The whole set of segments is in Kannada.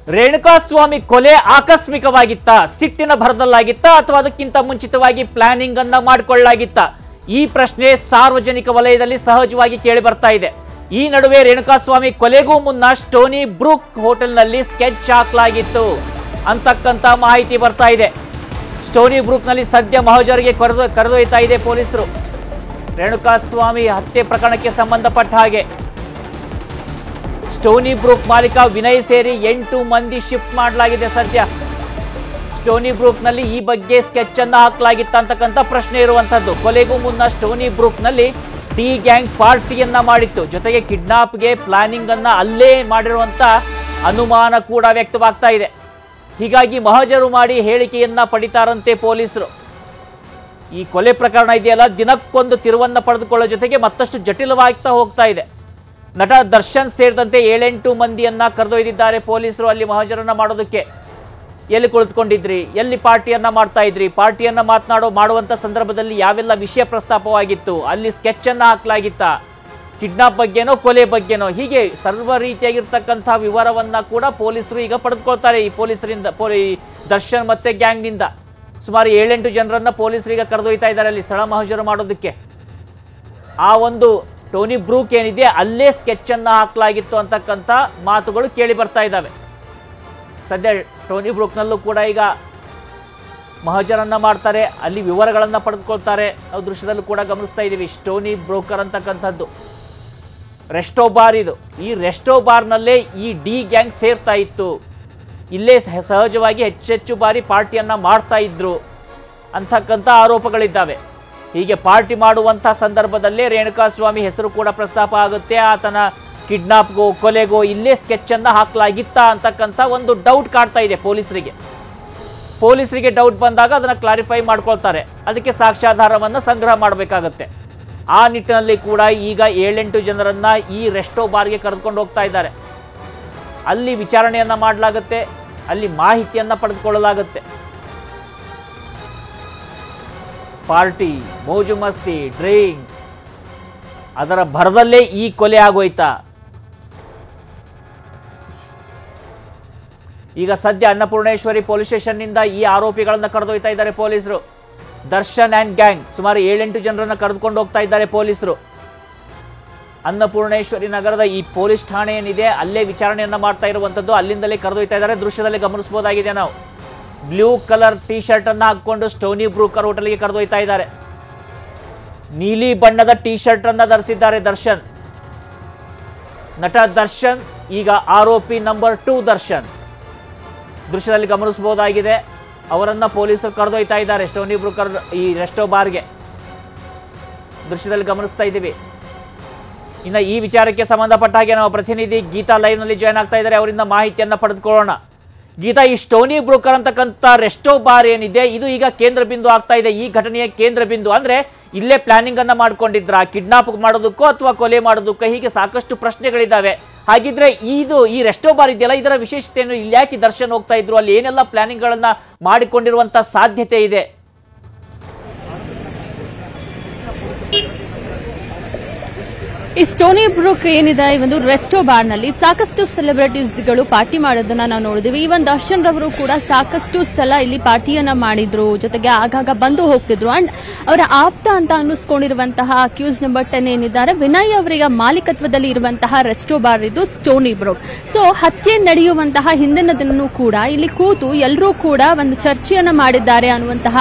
ರೇಣುಕಾಸ್ವಾಮಿ ಕೊಲೆ ಆಕಸ್ಮಿಕವಾಗಿತ್ತ, ಸಿಟ್ಟಿನ ಭರದಲ್ಲಾಗಿತ್ತ ಅಥವಾ ಅದಕ್ಕಿಂತ ಮುಂಚಿತವಾಗಿ ಪ್ಲಾನಿಂಗ್ ಅನ್ನ ಮಾಡಿಕೊಳ್ಳಲಾಗಿತ್ತ? ಈ ಪ್ರಶ್ನೆ ಸಾರ್ವಜನಿಕ ವಲಯದಲ್ಲಿ ಸಹಜವಾಗಿ ಕೇಳಿ ಬರ್ತಾ ಇದೆ. ಈ ನಡುವೆ ರೇಣುಕಾಸ್ವಾಮಿ ಕೊಲೆಗೂ ಮುನ್ನ ಸ್ಟೋನಿ ಬ್ರೂಕ್ ಹೋಟೆಲ್ನಲ್ಲಿ ಸ್ಕೆಚ್ ಹಾಕಲಾಗಿತ್ತು ಅಂತಕ್ಕಂತ ಮಾಹಿತಿ ಬರ್ತಾ ಇದೆ. ಸ್ಟೋನಿ ಬ್ರೂಕ್ನಲ್ಲಿ ಸದ್ಯ ಮಹಜರಿಗೆ ಕರೆದೊಯ್ತಾ ಇದೆ ಪೊಲೀಸರು. ರೇಣುಕಾಸ್ವಾಮಿ ಹತ್ಯೆ ಪ್ರಕರಣಕ್ಕೆ ಸಂಬಂಧಪಟ್ಟ ಹಾಗೆ ಸ್ಟೋನಿ ಬ್ರೂಕ್ ಮಾಲೀಕ ವಿನಯ್ ಸೇರಿ 8 ಮಂದಿ ಶಿಫ್ಟ್ ಮಾಡಲಾಗಿದೆ. ಸದ್ಯ ಸ್ಟೋನಿ ಬ್ರೂಕ್ ನಲ್ಲಿ ಈ ಬಗ್ಗೆ ಸ್ಕೆಚ್ ಅನ್ನ ಹಾಕಲಾಗಿತ್ತ ಅಂತಕ್ಕಂಥ ಪ್ರಶ್ನೆ ಇರುವಂತದ್ದು. ಕೊಲೆಗೂ ಮುನ್ನ ಸ್ಟೋನಿ ಬ್ರೂಕ್ ನಲ್ಲಿ ಡಿ ಗ್ಯಾಂಗ್ ಪಾರ್ಟಿಯನ್ನ ಮಾಡಿತ್ತು, ಜೊತೆಗೆ ಕಿಡ್ನಾಪ್ಗೆ ಪ್ಲಾನಿಂಗ್ ಅನ್ನ ಅಲ್ಲೇ ಮಾಡಿರುವಂತ ಅನುಮಾನ ಕೂಡ ವ್ಯಕ್ತವಾಗ್ತಾ ಇದೆ. ಹೀಗಾಗಿ ಮಹಜರು ಮಾಡಿ ಹೇಳಿಕೆಯನ್ನ ಪಡಿತಾರಂತೆ ಪೊಲೀಸರು. ಈ ಕೊಲೆ ಪ್ರಕರಣ ಇದೆಯಲ್ಲ, ದಿನಕ್ಕೊಂದು ತಿರುವನ್ನ ಪಡೆದುಕೊಳ್ಳೋ ಜೊತೆಗೆ ಮತ್ತಷ್ಟು ಜಟಿಲವಾಗ್ತಾ ಹೋಗ್ತಾ ಇದೆ. ನಟ ದರ್ಶನ್ ಸೇರಿದಂತೆ 7-8 ಮಂದಿಯನ್ನ ಕರೆದೊಯ್ದಿದ್ದಾರೆ ಪೊಲೀಸರು ಅಲ್ಲಿ ಮಹಜರನ್ನ ಮಾಡೋದಕ್ಕೆ. ಎಲ್ಲಿ ಕುಳಿತುಕೊಂಡಿದ್ರಿ, ಎಲ್ಲಿ ಪಾರ್ಟಿಯನ್ನ ಮಾಡ್ತಾ ಇದ್ರಿ, ಪಾರ್ಟಿಯನ್ನ ಮಾಡುವಂತ ಸಂದರ್ಭದಲ್ಲಿ ಯಾವೆಲ್ಲ ವಿಷಯ ಪ್ರಸ್ತಾಪವಾಗಿತ್ತು, ಅಲ್ಲಿ ಸ್ಕೆಚ್ ಅನ್ನ ಹಾಕಲಾಗಿತ್ತ, ಕಿಡ್ನಾಪ್ ಬಗ್ಗೆನೋ ಕೊಲೆ ಬಗ್ಗೆನೋ, ಹೀಗೆ ಸರ್ವ ರೀತಿಯಾಗಿರ್ತಕ್ಕಂಥ ವಿವರವನ್ನ ಕೂಡ ಪೊಲೀಸರು ಈಗ ಪಡೆದುಕೊಳ್ತಾರೆ. ಈ ಪೊಲೀಸರಿಂದ ದರ್ಶನ್ ಮತ್ತೆ ಗ್ಯಾಂಗ್ನಿಂದ ಸುಮಾರು 7-8 ಜನರನ್ನ ಪೊಲೀಸರಿಗೆ ಕರೆದೊಯ್ತಾ ಇದ್ದಾರೆ ಅಲ್ಲಿ ಸ್ಥಳ ಮಹಜರು ಮಾಡೋದಕ್ಕೆ. ಆ ಒಂದು ಟೋನಿ ಬ್ರೂಕ್ ಏನಿದೆ ಅಲ್ಲೇ ಸ್ಕೆಚ್ ಅನ್ನ ಹಾಕಲಾಗಿತ್ತು ಅಂತಕ್ಕಂಥ ಮಾತುಗಳು ಕೇಳಿ ಬರ್ತಾ ಇದ್ದಾವೆ. ಸದ್ಯ ಟೋನಿ ಬ್ರೂಕ್ನಲ್ಲೂ ಕೂಡ ಈಗ ಮಹಜರನ್ನ ಮಾಡ್ತಾರೆ, ಅಲ್ಲಿ ವಿವರಗಳನ್ನ ಪಡೆದುಕೊಳ್ತಾರೆ. ನಾವು ದೃಶ್ಯದಲ್ಲೂ ಕೂಡ ಗಮನಿಸ್ತಾ ಇದ್ದೀವಿ. ಸ್ಟೋನಿ ಬ್ರೋಕರ್ ಅಂತಕ್ಕಂಥದ್ದು ರೆಸ್ಟೋ ಬಾರ್ ಇದು. ಈ ರೆಸ್ಟೋ ಬಾರ್ನಲ್ಲೇ ಈ ಡಿ ಗ್ಯಾಂಗ್ ಸೇರ್ತಾ ಇತ್ತು. ಇಲ್ಲೇ ಸಹಜವಾಗಿ ಹೆಚ್ಚೆಚ್ಚು ಬಾರಿ ಪಾರ್ಟಿಯನ್ನ ಮಾಡ್ತಾ ಇದ್ರು ಅಂತಕ್ಕಂಥ ಆರೋಪಗಳಿದ್ದಾವೆ. ಹೀಗೆ ಪಾರ್ಟಿ ಮಾಡುವಂಥ ಸಂದರ್ಭದಲ್ಲೇ ರೇಣುಕಾಸ್ವಾಮಿ ಹೆಸರು ಕೂಡ ಪ್ರಸ್ತಾಪ ಆಗುತ್ತೆ. ಆತನ ಕಿಡ್ನಾಪ್ಗೋ ಕೊಲೆಗೋ ಇಲ್ಲೇ ಸ್ಕೆಚ್ ಅನ್ನ ಹಾಕಲಾಗಿತ್ತ ಅಂತಕ್ಕಂಥ ಒಂದು ಡೌಟ್ ಕಾಡ್ತಾ ಇದೆ ಪೊಲೀಸರಿಗೆ ಡೌಟ್ ಬಂದಾಗ ಅದನ್ನ ಕ್ಲಾರಿಫೈ ಮಾಡ್ಕೊಳ್ತಾರೆ. ಅದಕ್ಕೆ ಸಾಕ್ಷ್ಯಾಧಾರವನ್ನು ಸಂಗ್ರಹ ಮಾಡಬೇಕಾಗತ್ತೆ. ಆ ನಿಟ್ಟಿನಲ್ಲಿ ಕೂಡ ಈಗ 7-8 ಜನರನ್ನ ಈ ರೆಸ್ಟೋ ಬಾರ್ಗೆ ಕರೆದುಕೊಂಡು ಹೋಗ್ತಾ ಇದ್ದಾರೆ. ಅಲ್ಲಿ ವಿಚಾರಣೆಯನ್ನ ಮಾಡಲಾಗುತ್ತೆ, ಅಲ್ಲಿ ಮಾಹಿತಿಯನ್ನ ಪಡೆದುಕೊಳ್ಳಲಾಗುತ್ತೆ. ಪಾರ್ಟಿ, ಮೋಜು ಮಸ್ತಿ, ಡ್ರಿಂಕ್, ಅದರ ಭರದಲ್ಲೇ ಈ ಕೊಲೆ ಆಗೋಯ್ತಾ? ಈಗ ಸದ್ಯ ಅನ್ನಪೂರ್ಣೇಶ್ವರಿ ಪೊಲೀಸ್ ಸ್ಟೇಷನ್ ನಿಂದ ಈ ಆರೋಪಿಗಳನ್ನ ಕರೆದೊಯ್ತಾ ಇದ್ದಾರೆ ಪೊಲೀಸರು. ದರ್ಶನ್ ಅಂಡ್ ಗ್ಯಾಂಗ್ ಸುಮಾರು 7-8 ಜನರನ್ನ ಕರೆದುಕೊಂಡು ಹೋಗ್ತಾ ಇದ್ದಾರೆ ಪೊಲೀಸರು. ಅನ್ನಪೂರ್ಣೇಶ್ವರಿ ನಗರದ ಈ ಪೊಲೀಸ್ ಠಾಣೆ ಏನಿದೆ ಅಲ್ಲೇ ವಿಚಾರಣೆಯನ್ನ ಮಾಡ್ತಾ ಇರುವಂತದ್ದು. ಅಲ್ಲಿಂದಲೇ ಕರೆದೊಯ್ತಾ ಇದ್ದಾರೆ. ದೃಶ್ಯದಲ್ಲಿ ಗಮನಿಸಬಹುದಾಗಿದೆ ನಾವು. ಬ್ಲೂ ಕಲರ್ ಟಿ ಶರ್ಟ್ ಅನ್ನ ಹಾಕೊಂಡು ಸ್ಟೋನಿ ಬ್ರೂಕರ್ ಹೋಟೆಲ್ಗೆ ಕರೆದೊಯ್ತಾ ಇದ್ದಾರೆ. ನೀಲಿ ಬಣ್ಣದ ಟಿ ಶರ್ಟ್ ಅನ್ನ ಧರಿಸಿದ್ದಾರೆ ದರ್ಶನ್. ನಟ ದರ್ಶನ್ ಈಗ ಆರೋಪಿ ನಂಬರ್ 2 ದರ್ಶನ್ ದೃಶ್ಯದಲ್ಲಿ ಗಮನಿಸಬಹುದಾಗಿದೆ. ಅವರನ್ನ ಪೊಲೀಸರು ಕರೆದೊಯ್ತಾ ಇದ್ದಾರೆ ಸ್ಟೋನಿ ಬ್ರೂಕರ್ ಈ ರೆಸ್ಟೋ ಬಾರ್ಗೆ. ದೃಶ್ಯದಲ್ಲಿ ಗಮನಿಸ್ತಾ ಇದ್ದೀವಿ. ಇನ್ನು ಈ ವಿಚಾರಕ್ಕೆ ಸಂಬಂಧಪಟ್ಟ ಹಾಗೆ ನಮ್ಮ ಪ್ರತಿನಿಧಿ ಗೀತಾ ಲೈವ್ ನಲ್ಲಿ ಜಾಯ್ನ್ ಆಗ್ತಾ ಇದ್ದಾರೆ. ಅವರಿಂದ ಮಾಹಿತಿಯನ್ನ ಪಡೆದುಕೊಳ್ಳೋಣ. ಗೀತಾ, ಈ ಸ್ಟೋನಿ ಬ್ರೂಕರ್ ಅಂತಕ್ಕಂಥ ರೆಸ್ಟೋ ಬಾರ್ ಏನಿದೆ ಇದು ಈಗ ಕೇಂದ್ರ ಬಿಂದು ಆಗ್ತಾ ಇದೆ. ಈ ಘಟನೆಯ ಕೇಂದ್ರ ಬಿಂದು ಅಂದ್ರೆ ಇಲ್ಲೇ ಪ್ಲಾನಿಂಗ್ ಅನ್ನ ಮಾಡ್ಕೊಂಡಿದ್ರ, ಕಿಡ್ನಾಪ್ ಮಾಡೋದಕ್ಕೋ ಅಥವಾ ಕೊಲೆ ಮಾಡೋದಕ್ಕೋ, ಹೀಗೆ ಸಾಕಷ್ಟು ಪ್ರಶ್ನೆಗಳಿದ್ದಾವೆ. ಹಾಗಿದ್ರೆ ಈ ರೆಸ್ಟೋ ಬಾರ್ ಇದೆಯಲ್ಲ, ಇದರ ವಿಶೇಷತೆ ಏನು? ಇಲ್ಲಿ ಯಾಕೆ ದರ್ಶನ್ ಹೋಗ್ತಾ ಇದ್ರು? ಅಲ್ಲಿ ಏನೆಲ್ಲ ಪ್ಲಾನಿಂಗ್ ಗಳನ್ನ ಮಾಡಿಕೊಂಡಿರುವಂತ ಸಾಧ್ಯತೆ ಇದೆ? ಈ ಸ್ಟೋನಿ ಬ್ರೂಕ್ ಏನಿದೆ ಈ ಒಂದು ರೆಸ್ಟೋ ಬಾರ್ ನಲ್ಲಿ ಸಾಕಷ್ಟು ಸೆಲೆಬ್ರಿಟೀಸ್ಗಳು ಪಾರ್ಟಿ ಮಾಡೋದನ್ನ ನಾವು ನೋಡಿದ್ವಿ. ಈವನ್ ದರ್ಶನ್ ರವರು ಕೂಡ ಸಾಕಷ್ಟು ಸಲ ಇಲ್ಲಿ ಪಾರ್ಟಿಯನ್ನ ಮಾಡಿದ್ರು, ಜೊತೆಗೆ ಆಗಾಗ ಬಂದು ಹೋಗ್ತಿದ್ರು. ಅಂಡ್ ಅವರ ಆಪ್ತ ಅಂತ ಅನ್ನಿಸ್ಕೊಂಡಿರುವಂತಹ ಅಕ್ಯೂಸ್ ನಂಬರ್ 10 ಏನಿದ್ದಾರೆ ವಿನಯ್ ಅವರಿಗೆ ಮಾಲೀಕತ್ವದಲ್ಲಿ ಇರುವಂತಹ ರೆಸ್ಟೋ ಬಾರ್ ಇದು ಸ್ಟೋನಿ ಬ್ರೂಕ್. ಸೊ ಹತ್ಯೆ ನಡೆಯುವಂತಹ ಹಿಂದಿನ ದಿನನೂ ಕೂಡ ಇಲ್ಲಿ ಕೂತು ಎಲ್ಲರೂ ಕೂಡ ಒಂದು ಚರ್ಚೆಯನ್ನ ಮಾಡಿದ್ದಾರೆ ಅನ್ನುವಂತಹ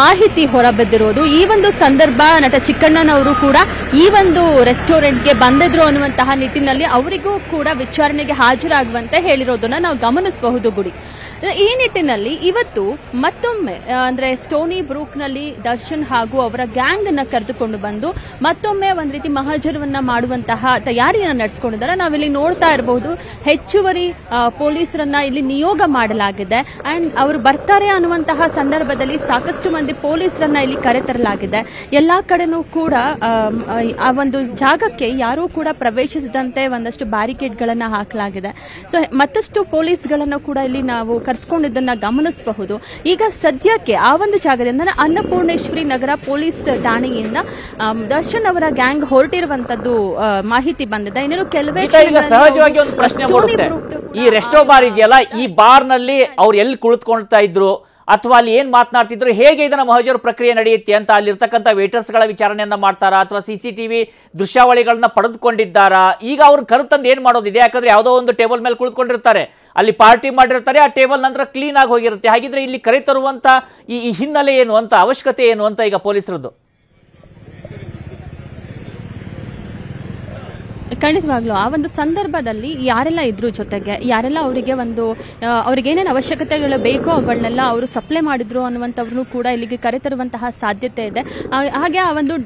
ಮಾಹಿತಿ ಹೊರಬಿದ್ದಿರೋದು. ಈ ಒಂದು ಸಂದರ್ಭ ನಟ ಚಿಕ್ಕಣ್ಣನವರು ಕೂಡ ಈ ಒಂದು ರೆಸ್ಟೋರೆಂಟ್ಗೆ ಬಂದಿದ್ರು ಅನ್ನುವಂತಹ ನಿಟ್ಟಿನಲ್ಲಿ ಅವರಿಗೂ ಕೂಡ ವಿಚಾರಣೆಗೆ ಹಾಜರಾಗುವಂತೆ ಹೇಳಿರೋದನ್ನ ನಾವು ಗಮನಿಸಬಹುದು ಗುಡಿ. ಈ ನಿಟ್ಟಿನಲ್ಲಿ ಇವತ್ತು ಮತ್ತೊಮ್ಮೆ ಅಂದ್ರೆ ಸ್ಟೋನಿ ಬ್ರೂಕ್ ನಲ್ಲಿ ದರ್ಶನ್ ಹಾಗೂ ಅವರ ಗ್ಯಾಂಗ್ ಅನ್ನ ಕರೆದುಕೊಂಡು ಬಂದು ಮತ್ತೊಮ್ಮೆ ಒಂದ್ ರೀತಿ ಮಹಜರವನ್ನ ಮಾಡುವಂತಹ ತಯಾರಿಯನ್ನ ನಡೆಸಿಕೊಂಡಿದ್ದಾರೆ. ನಾವಿಲ್ಲಿ ನೋಡ್ತಾ ಇರಬಹುದು ಹೆಚ್ಚುವರಿ ಪೊಲೀಸರನ್ನ ಇಲ್ಲಿ ನಿಯೋಗ ಮಾಡಲಾಗಿದೆ. ಅಂಡ್ ಅವರು ಬರ್ತಾರೆ ಅನ್ನುವಂತಹ ಸಂದರ್ಭದಲ್ಲಿ ಸಾಕಷ್ಟು ಮಂದಿ ಪೊಲೀಸರನ್ನ ಇಲ್ಲಿ ಕರೆತರಲಾಗಿದೆ. ಎಲ್ಲಾ ಕಡೆನೂ ಕೂಡ ಆ ಒಂದು ಜಾಗಕ್ಕೆ ಯಾರೂ ಕೂಡ ಪ್ರವೇಶಿಸದಂತೆ ಒಂದಷ್ಟು ಬ್ಯಾರಿಕೇಡ್ ಗಳನ್ನ ಹಾಕಲಾಗಿದೆ. ಸೊ ಮತ್ತಷ್ಟು ಪೊಲೀಸ್ಗಳನ್ನ ಕೂಡ ಇಲ್ಲಿ ನಾವು ಕರೆಸ್ಕೊಂಡಿದ್ದನ್ನ ಗಮನಿಸಬಹುದು. ಈಗ ಸದ್ಯಕ್ಕೆ ಆ ಒಂದು ಜಾಗದಿಂದ ಅನ್ನಪೂರ್ಣೇಶ್ವರಿ ನಗರ ಪೊಲೀಸ್ ಠಾಣೆಯಿಂದ ದರ್ಶನ್ ಅವರ ಗ್ಯಾಂಗ್ ಹೊರಟಿರುವಂತದ್ದು ಮಾಹಿತಿ ಬಂದಿದೆ. ಇನ್ನೇನು ಕೆಲವೇ ಸಹಜವಾಗಿ ಒಂದು ಪ್ರಶ್ನೆ ಮೂಡುತ್ತೆ, ಈ ರೆಸ್ಟೋ ಬಾರ್ ಇದೆಯಲ್ಲ, ಈ ಬಾರ್ ನಲ್ಲಿ ಅವ್ರು ಎಲ್ಲಿ ಕುಳಿತುಕೊಳ್ತಾ ಇದ್ರು ಅಥವಾ ಅಲ್ಲಿ ಏನ್ ಮಾತನಾಡ್ತಿದ್ರು, ಹೇಗೆ ಇದನ್ನ ಮಹಜರು ಪ್ರಕ್ರಿಯೆ ನಡೆಯುತ್ತೆ ಅಂತ ಅಲ್ಲಿರ್ತಕ್ಕಂಥ ವೇಟರ್ಸ್ ಗಳ ವಿಚಾರಣೆಯನ್ನ ಮಾಡ್ತಾರಾ ಅಥವಾ CCTV ದೃಶ್ಯಾವಳಿಗಳನ್ನ ಪಡೆದುಕೊಂಡಿದ್ದಾರಾ? ಈಗ ಅವ್ರು ಕರೆತಂದು ಏನ್ ಮಾಡೋದಿದೆ? ಯಾಕಂದ್ರೆ ಯಾವುದೋ ಒಂದು ಟೇಬಲ್ ಮೇಲೆ ಕುಳಿತುಕೊಂಡಿರ್ತಾರೆ, ಅಲ್ಲಿ ಪಾರ್ಟಿ ಮಾಡಿರ್ತಾರೆ, ಆ ಟೇಬಲ್ ನಂತರ ಕ್ಲೀನ್ ಆಗಿ ಹೋಗಿರುತ್ತೆ. ಹಾಗಿದ್ರೆ ಇಲ್ಲಿ ಕರೆ ತರುವಂತ ಈ ಹಿನ್ನೆಲೆ ಏನು ಅಂತ, ಅವಶ್ಯಕತೆ ಏನು ಅಂತ ಈಗ ಪೊಲೀಸರದ್ದು? ಖಂಡಿತವಾಗ್ಲೂ ಆ ಒಂದು ಸಂದರ್ಭದಲ್ಲಿ ಯಾರೆಲ್ಲ ಇದ್ರು, ಜೊತೆಗೆ ಯಾರೆಲ್ಲ ಅವರಿಗೆ ಅವ್ರಿಗೇನೇನು ಅವಶ್ಯಕತೆಗಳು ಬೇಕೋ ಅವುಗಳನ್ನೆಲ್ಲ ಅವರು ಸಪ್ಲೈ ಮಾಡಿದ್ರು ಅನ್ನುವಂಥವ್ರನ್ನು ಕೂಡ ಇಲ್ಲಿಗೆ ಕರೆತರುವಂತಹ ಸಾಧ್ಯತೆ ಇದೆ. ಹಾಗೆ ಆ ಒಂದು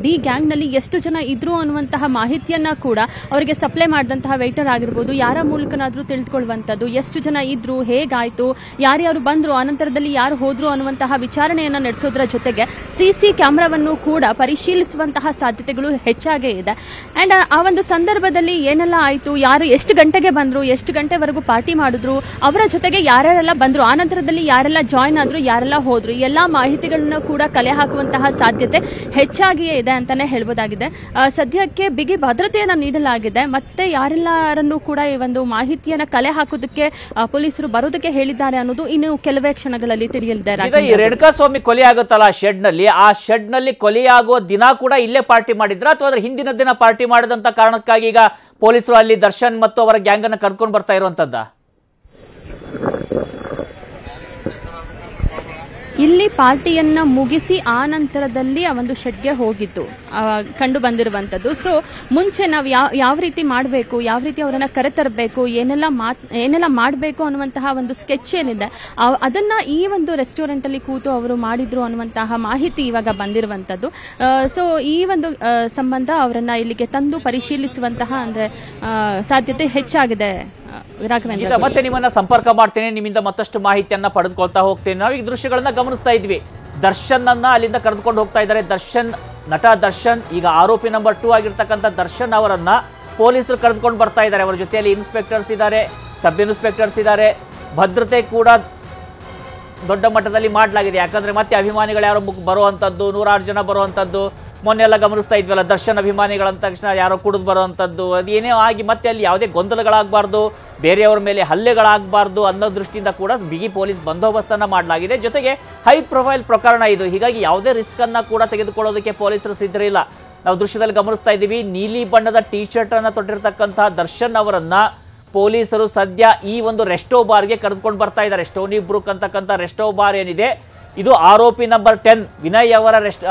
ಡಿ ಗ್ಯಾಂಗ್ ನಲ್ಲಿ ಎಷ್ಟು ಜನ ಇದ್ರು ಅನ್ನುವಂತಹ ಮಾಹಿತಿಯನ್ನ ಕೂಡ ಅವರಿಗೆ ಸಪ್ಲೈ ಮಾಡಿದಂತಹ ವೇಟರ್ ಆಗಿರ್ಬೋದು, ಯಾರ ಮೂಲಕನಾದ್ರೂ ತಿಳಿದುಕೊಳ್ಳುವಂಥದ್ದು, ಎಷ್ಟು ಜನ ಇದ್ರು, ಹೇಗಾಯ್ತು, ಯಾರ್ಯಾರು ಬಂದ್ರು, ಅನಂತರದಲ್ಲಿ ಯಾರು ಹೋದ್ರು ಅನ್ನುವಂತಹ ವಿಚಾರಣೆಯನ್ನ ನಡೆಸೋದ್ರ ಜೊತೆಗೆ CC ಕ್ಯಾಮೆರಾವನ್ನು ಕೂಡ ಪರಿಶೀಲಿಸುವಂತಹ ಸಾಧ್ಯತೆಗಳು ಹೆಚ್ಚಾಗೇ ಇದೆ. ಅಂಡ್ ಆ ಒಂದು ಸಂದರ್ಭದಲ್ಲಿ ಏನೆಲ್ಲ ಆಯ್ತು, ಯಾರು ಎಷ್ಟು ಗಂಟೆಗೆ ಬಂದ್ರು, ಎಷ್ಟು ಗಂಟೆವರೆಗೂ ಪಾರ್ಟಿ ಮಾಡಿದ್ರು, ಅವರ ಜೊತೆಗೆ ಯಾರ್ಯಾರೆಲ್ಲ ಬಂದ್ರು, ಆನಂತರದಲ್ಲಿ ಯಾರೆಲ್ಲ ಜಾಯ್ನ್ ಆದ್ರು, ಯಾರೆಲ್ಲ ಹೋದ್ರು, ಎಲ್ಲಾ ಮಾಹಿತಿಗಳನ್ನ ಕೂಡ ಕಲೆ ಹಾಕುವಂತಹ ಸಾಧ್ಯತೆ ಹೆಚ್ಚಾಗಿಯೇ ಇದೆ ಅಂತಾನೆ ಹೇಳ್ಬೋದಾಗಿದೆ. ಸದ್ಯಕ್ಕೆ ಬಿಗಿ ಭದ್ರತೆಯನ್ನ ನೀಡಲಾಗಿದೆ. ಮತ್ತೆ ಯಾರೆಲ್ಲರನ್ನು ಕೂಡ ಈ ಒಂದು ಮಾಹಿತಿಯನ್ನ ಕಲೆ ಹಾಕೋದಕ್ಕೆ ಪೊಲೀಸರು ಬರೋದಕ್ಕೆ ಹೇಳಿದ್ದಾರೆ ಅನ್ನೋದು ಇನ್ನು ಕೆಲವೇ ಕ್ಷಣಗಳಲ್ಲಿ ತಿಳಿಯಲಿದೆ. ರೇಣುಕಾಸ್ವಾಮಿ ಕೊಲೆ ಆಗುತ್ತಲ್ಲ ಶೆಡ್ ನಲ್ಲಿ, ಆ ಶೆಡ್ ನಲ್ಲಿ ಕೊಲೆಯಾಗುವ ದಿನ ಕೂಡ ಇಲ್ಲೇ ಪಾರ್ಟಿ ಮಾಡಿದ್ರ ಅಥವಾ ಅದ್ರ ಹಿಂದಿನ ದಿನ ಪಾರ್ಟಿ ಮಾಡಿದಂತ ಕಾರಣಕ್ಕಾಗಿ ಈಗ ಪೊಲೀಸರು ಅಲ್ಲಿ ದರ್ಶನ್ ಮತ್ತು ಅವರ ಗ್ಯಾಂಗ್ ಅನ್ನು ಕರ್ಕೊಂಡು ಬರ್ತಾ ಇರುವಂತದ್ದ? ಇಲ್ಲಿ ಪಾರ್ಟಿಯನ್ನ ಮುಗಿಸಿ ಆ ನಂತರದಲ್ಲಿ ಆ ಒಂದು ಶೆಡ್ಗೆ ಹೋಗಿದ್ದು ಕಂಡು ಬಂದಿರುವಂತದ್ದು. ಸೊ ಮುಂಚೆ ನಾವು ಯಾವ ರೀತಿ ಮಾಡಬೇಕು, ಯಾವ ರೀತಿ ಅವರನ್ನ ಕರೆತರಬೇಕು, ಏನೆಲ್ಲ ಮಾಡಬೇಕು ಅನ್ನುವಂತಹ ಒಂದು ಸ್ಕೆಚ್ ಏನಿದೆ ಅದನ್ನ ಈ ಒಂದು ರೆಸ್ಟೋರೆಂಟ್ ಅಲ್ಲಿ ಕೂತು ಅವರು ಮಾಡಿದ್ರು ಅನ್ನುವಂತಹ ಮಾಹಿತಿ ಇವಾಗ ಬಂದಿರುವಂತದ್ದು. ಸೊ ಈ ಒಂದು ಸಂಬಂಧ ಅವರನ್ನ ಇಲ್ಲಿಗೆ ತಂದು ಪರಿಶೀಲಿಸುವಂತಹ ಅಂದ್ರೆ ಸಾಧ್ಯತೆ ಹೆಚ್ಚಾಗಿದೆ. ರಾಘವೇಂದ್ರ, ಮತ್ತೆ ನಿಮ್ಮನ್ನ ಸಂಪರ್ಕ ಮಾಡ್ತೇನೆ, ನಿಮ್ಮಿಂದ ಮತ್ತಷ್ಟು ಮಾಹಿತಿಯನ್ನ ಪಡೆದುಕೊಳ್ತಾ ಹೋಗ್ತೇನೆ. ನಾವು ಈ ದೃಶ್ಯಗಳನ್ನ ಗಮನಿಸ್ತಾ ಇದ್ವಿ. ದರ್ಶನ್ ಅನ್ನ ಅಲ್ಲಿಂದ ಕರೆದುಕೊಂಡು ಹೋಗ್ತಾ ಇದ್ದಾರೆ. ನಟ ದರ್ಶನ್, ಈಗ ಆರೋಪಿ ನಂಬರ್ 2 ಆಗಿರ್ತಕ್ಕಂಥ ದರ್ಶನ್ ಅವರನ್ನ ಪೊಲೀಸರು ಕರೆದುಕೊಂಡು ಬರ್ತಾ ಇದ್ದಾರೆ. ಅವರ ಜೊತೆಯಲ್ಲಿ ಇನ್ಸ್ಪೆಕ್ಟರ್ಸ್ ಇದ್ದಾರೆ, ಸಬ್ ಇನ್ಸ್ಪೆಕ್ಟರ್ಸ್ ಇದ್ದಾರೆ. ಭದ್ರತೆ ಕೂಡ ದೊಡ್ಡ ಮಟ್ಟದಲ್ಲಿ ಮಾಡಲಾಗಿದೆ. ಯಾಕಂದ್ರೆ ಮತ್ತೆ ಅಭಿಮಾನಿಗಳು ಯಾರೋ ಬರುವಂತದ್ದು, 106 ಜನ ಬರುವಂತದ್ದು, ಮೊನ್ನೆಲ್ಲ ಗಮನಿಸ್ತಾ ಇದ್ವಲ್ಲ, ದರ್ಶನ್ ಅಭಿಮಾನಿಗಳಂದ ತಕ್ಷಣ ಯಾರೋ ಕುಡಿದು ಬರುವಂಥದ್ದು, ಅದೇನೇ ಆಗಿ ಮತ್ತೆ ಅಲ್ಲಿ ಯಾವುದೇ ಗೊಂದಲಗಳಾಗಬಾರ್ದು, ಬೇರೆಯವರ ಮೇಲೆ ಹಲ್ಲೆಗಳಾಗಬಾರ್ದು ಅನ್ನೋ ದೃಷ್ಟಿಯಿಂದ ಕೂಡ ಬಿಗಿ ಪೊಲೀಸ್ ಬಂದೋಬಸ್ತನ್ನು ಮಾಡಲಾಗಿದೆ. ಜೊತೆಗೆ ಹೈ ಪ್ರೊಫೈಲ್ ಪ್ರಕರಣ ಇದು, ಹೀಗಾಗಿ ಯಾವುದೇ ರಿಸ್ಕ್ ಅನ್ನ ಕೂಡ ತೆಗೆದುಕೊಳ್ಳೋದಕ್ಕೆ ಪೊಲೀಸರು ಸಿದ್ಧರಿಲ್ಲ. ನಾವು ದೃಶ್ಯದಲ್ಲಿ ಗಮನಿಸ್ತಾ ಇದ್ದೀವಿ, ನೀಲಿ ಬಣ್ಣದ ಟೀ ಶರ್ಟ್ ಅನ್ನ ತೊಟ್ಟಿರ್ತಕ್ಕಂತಹ ದರ್ಶನ್ ಅವರನ್ನ ಪೊಲೀಸರು ಸದ್ಯ ಈ ಒಂದು ರೆಸ್ಟೋ ಬಾರ್ಗೆ ಕರೆದುಕೊಂಡು ಬರ್ತಾ ಇದ್ದಾರೆ. ಸ್ಟೋನಿ ಬ್ರೂಕ್ ಅಂತಕ್ಕಂಥ ರೆಸ್ಟೋ ಬಾರ್ ಏನಿದೆ, ಇದು ಆರೋಪಿ ನಂಬರ್ 10 ವಿನಯ್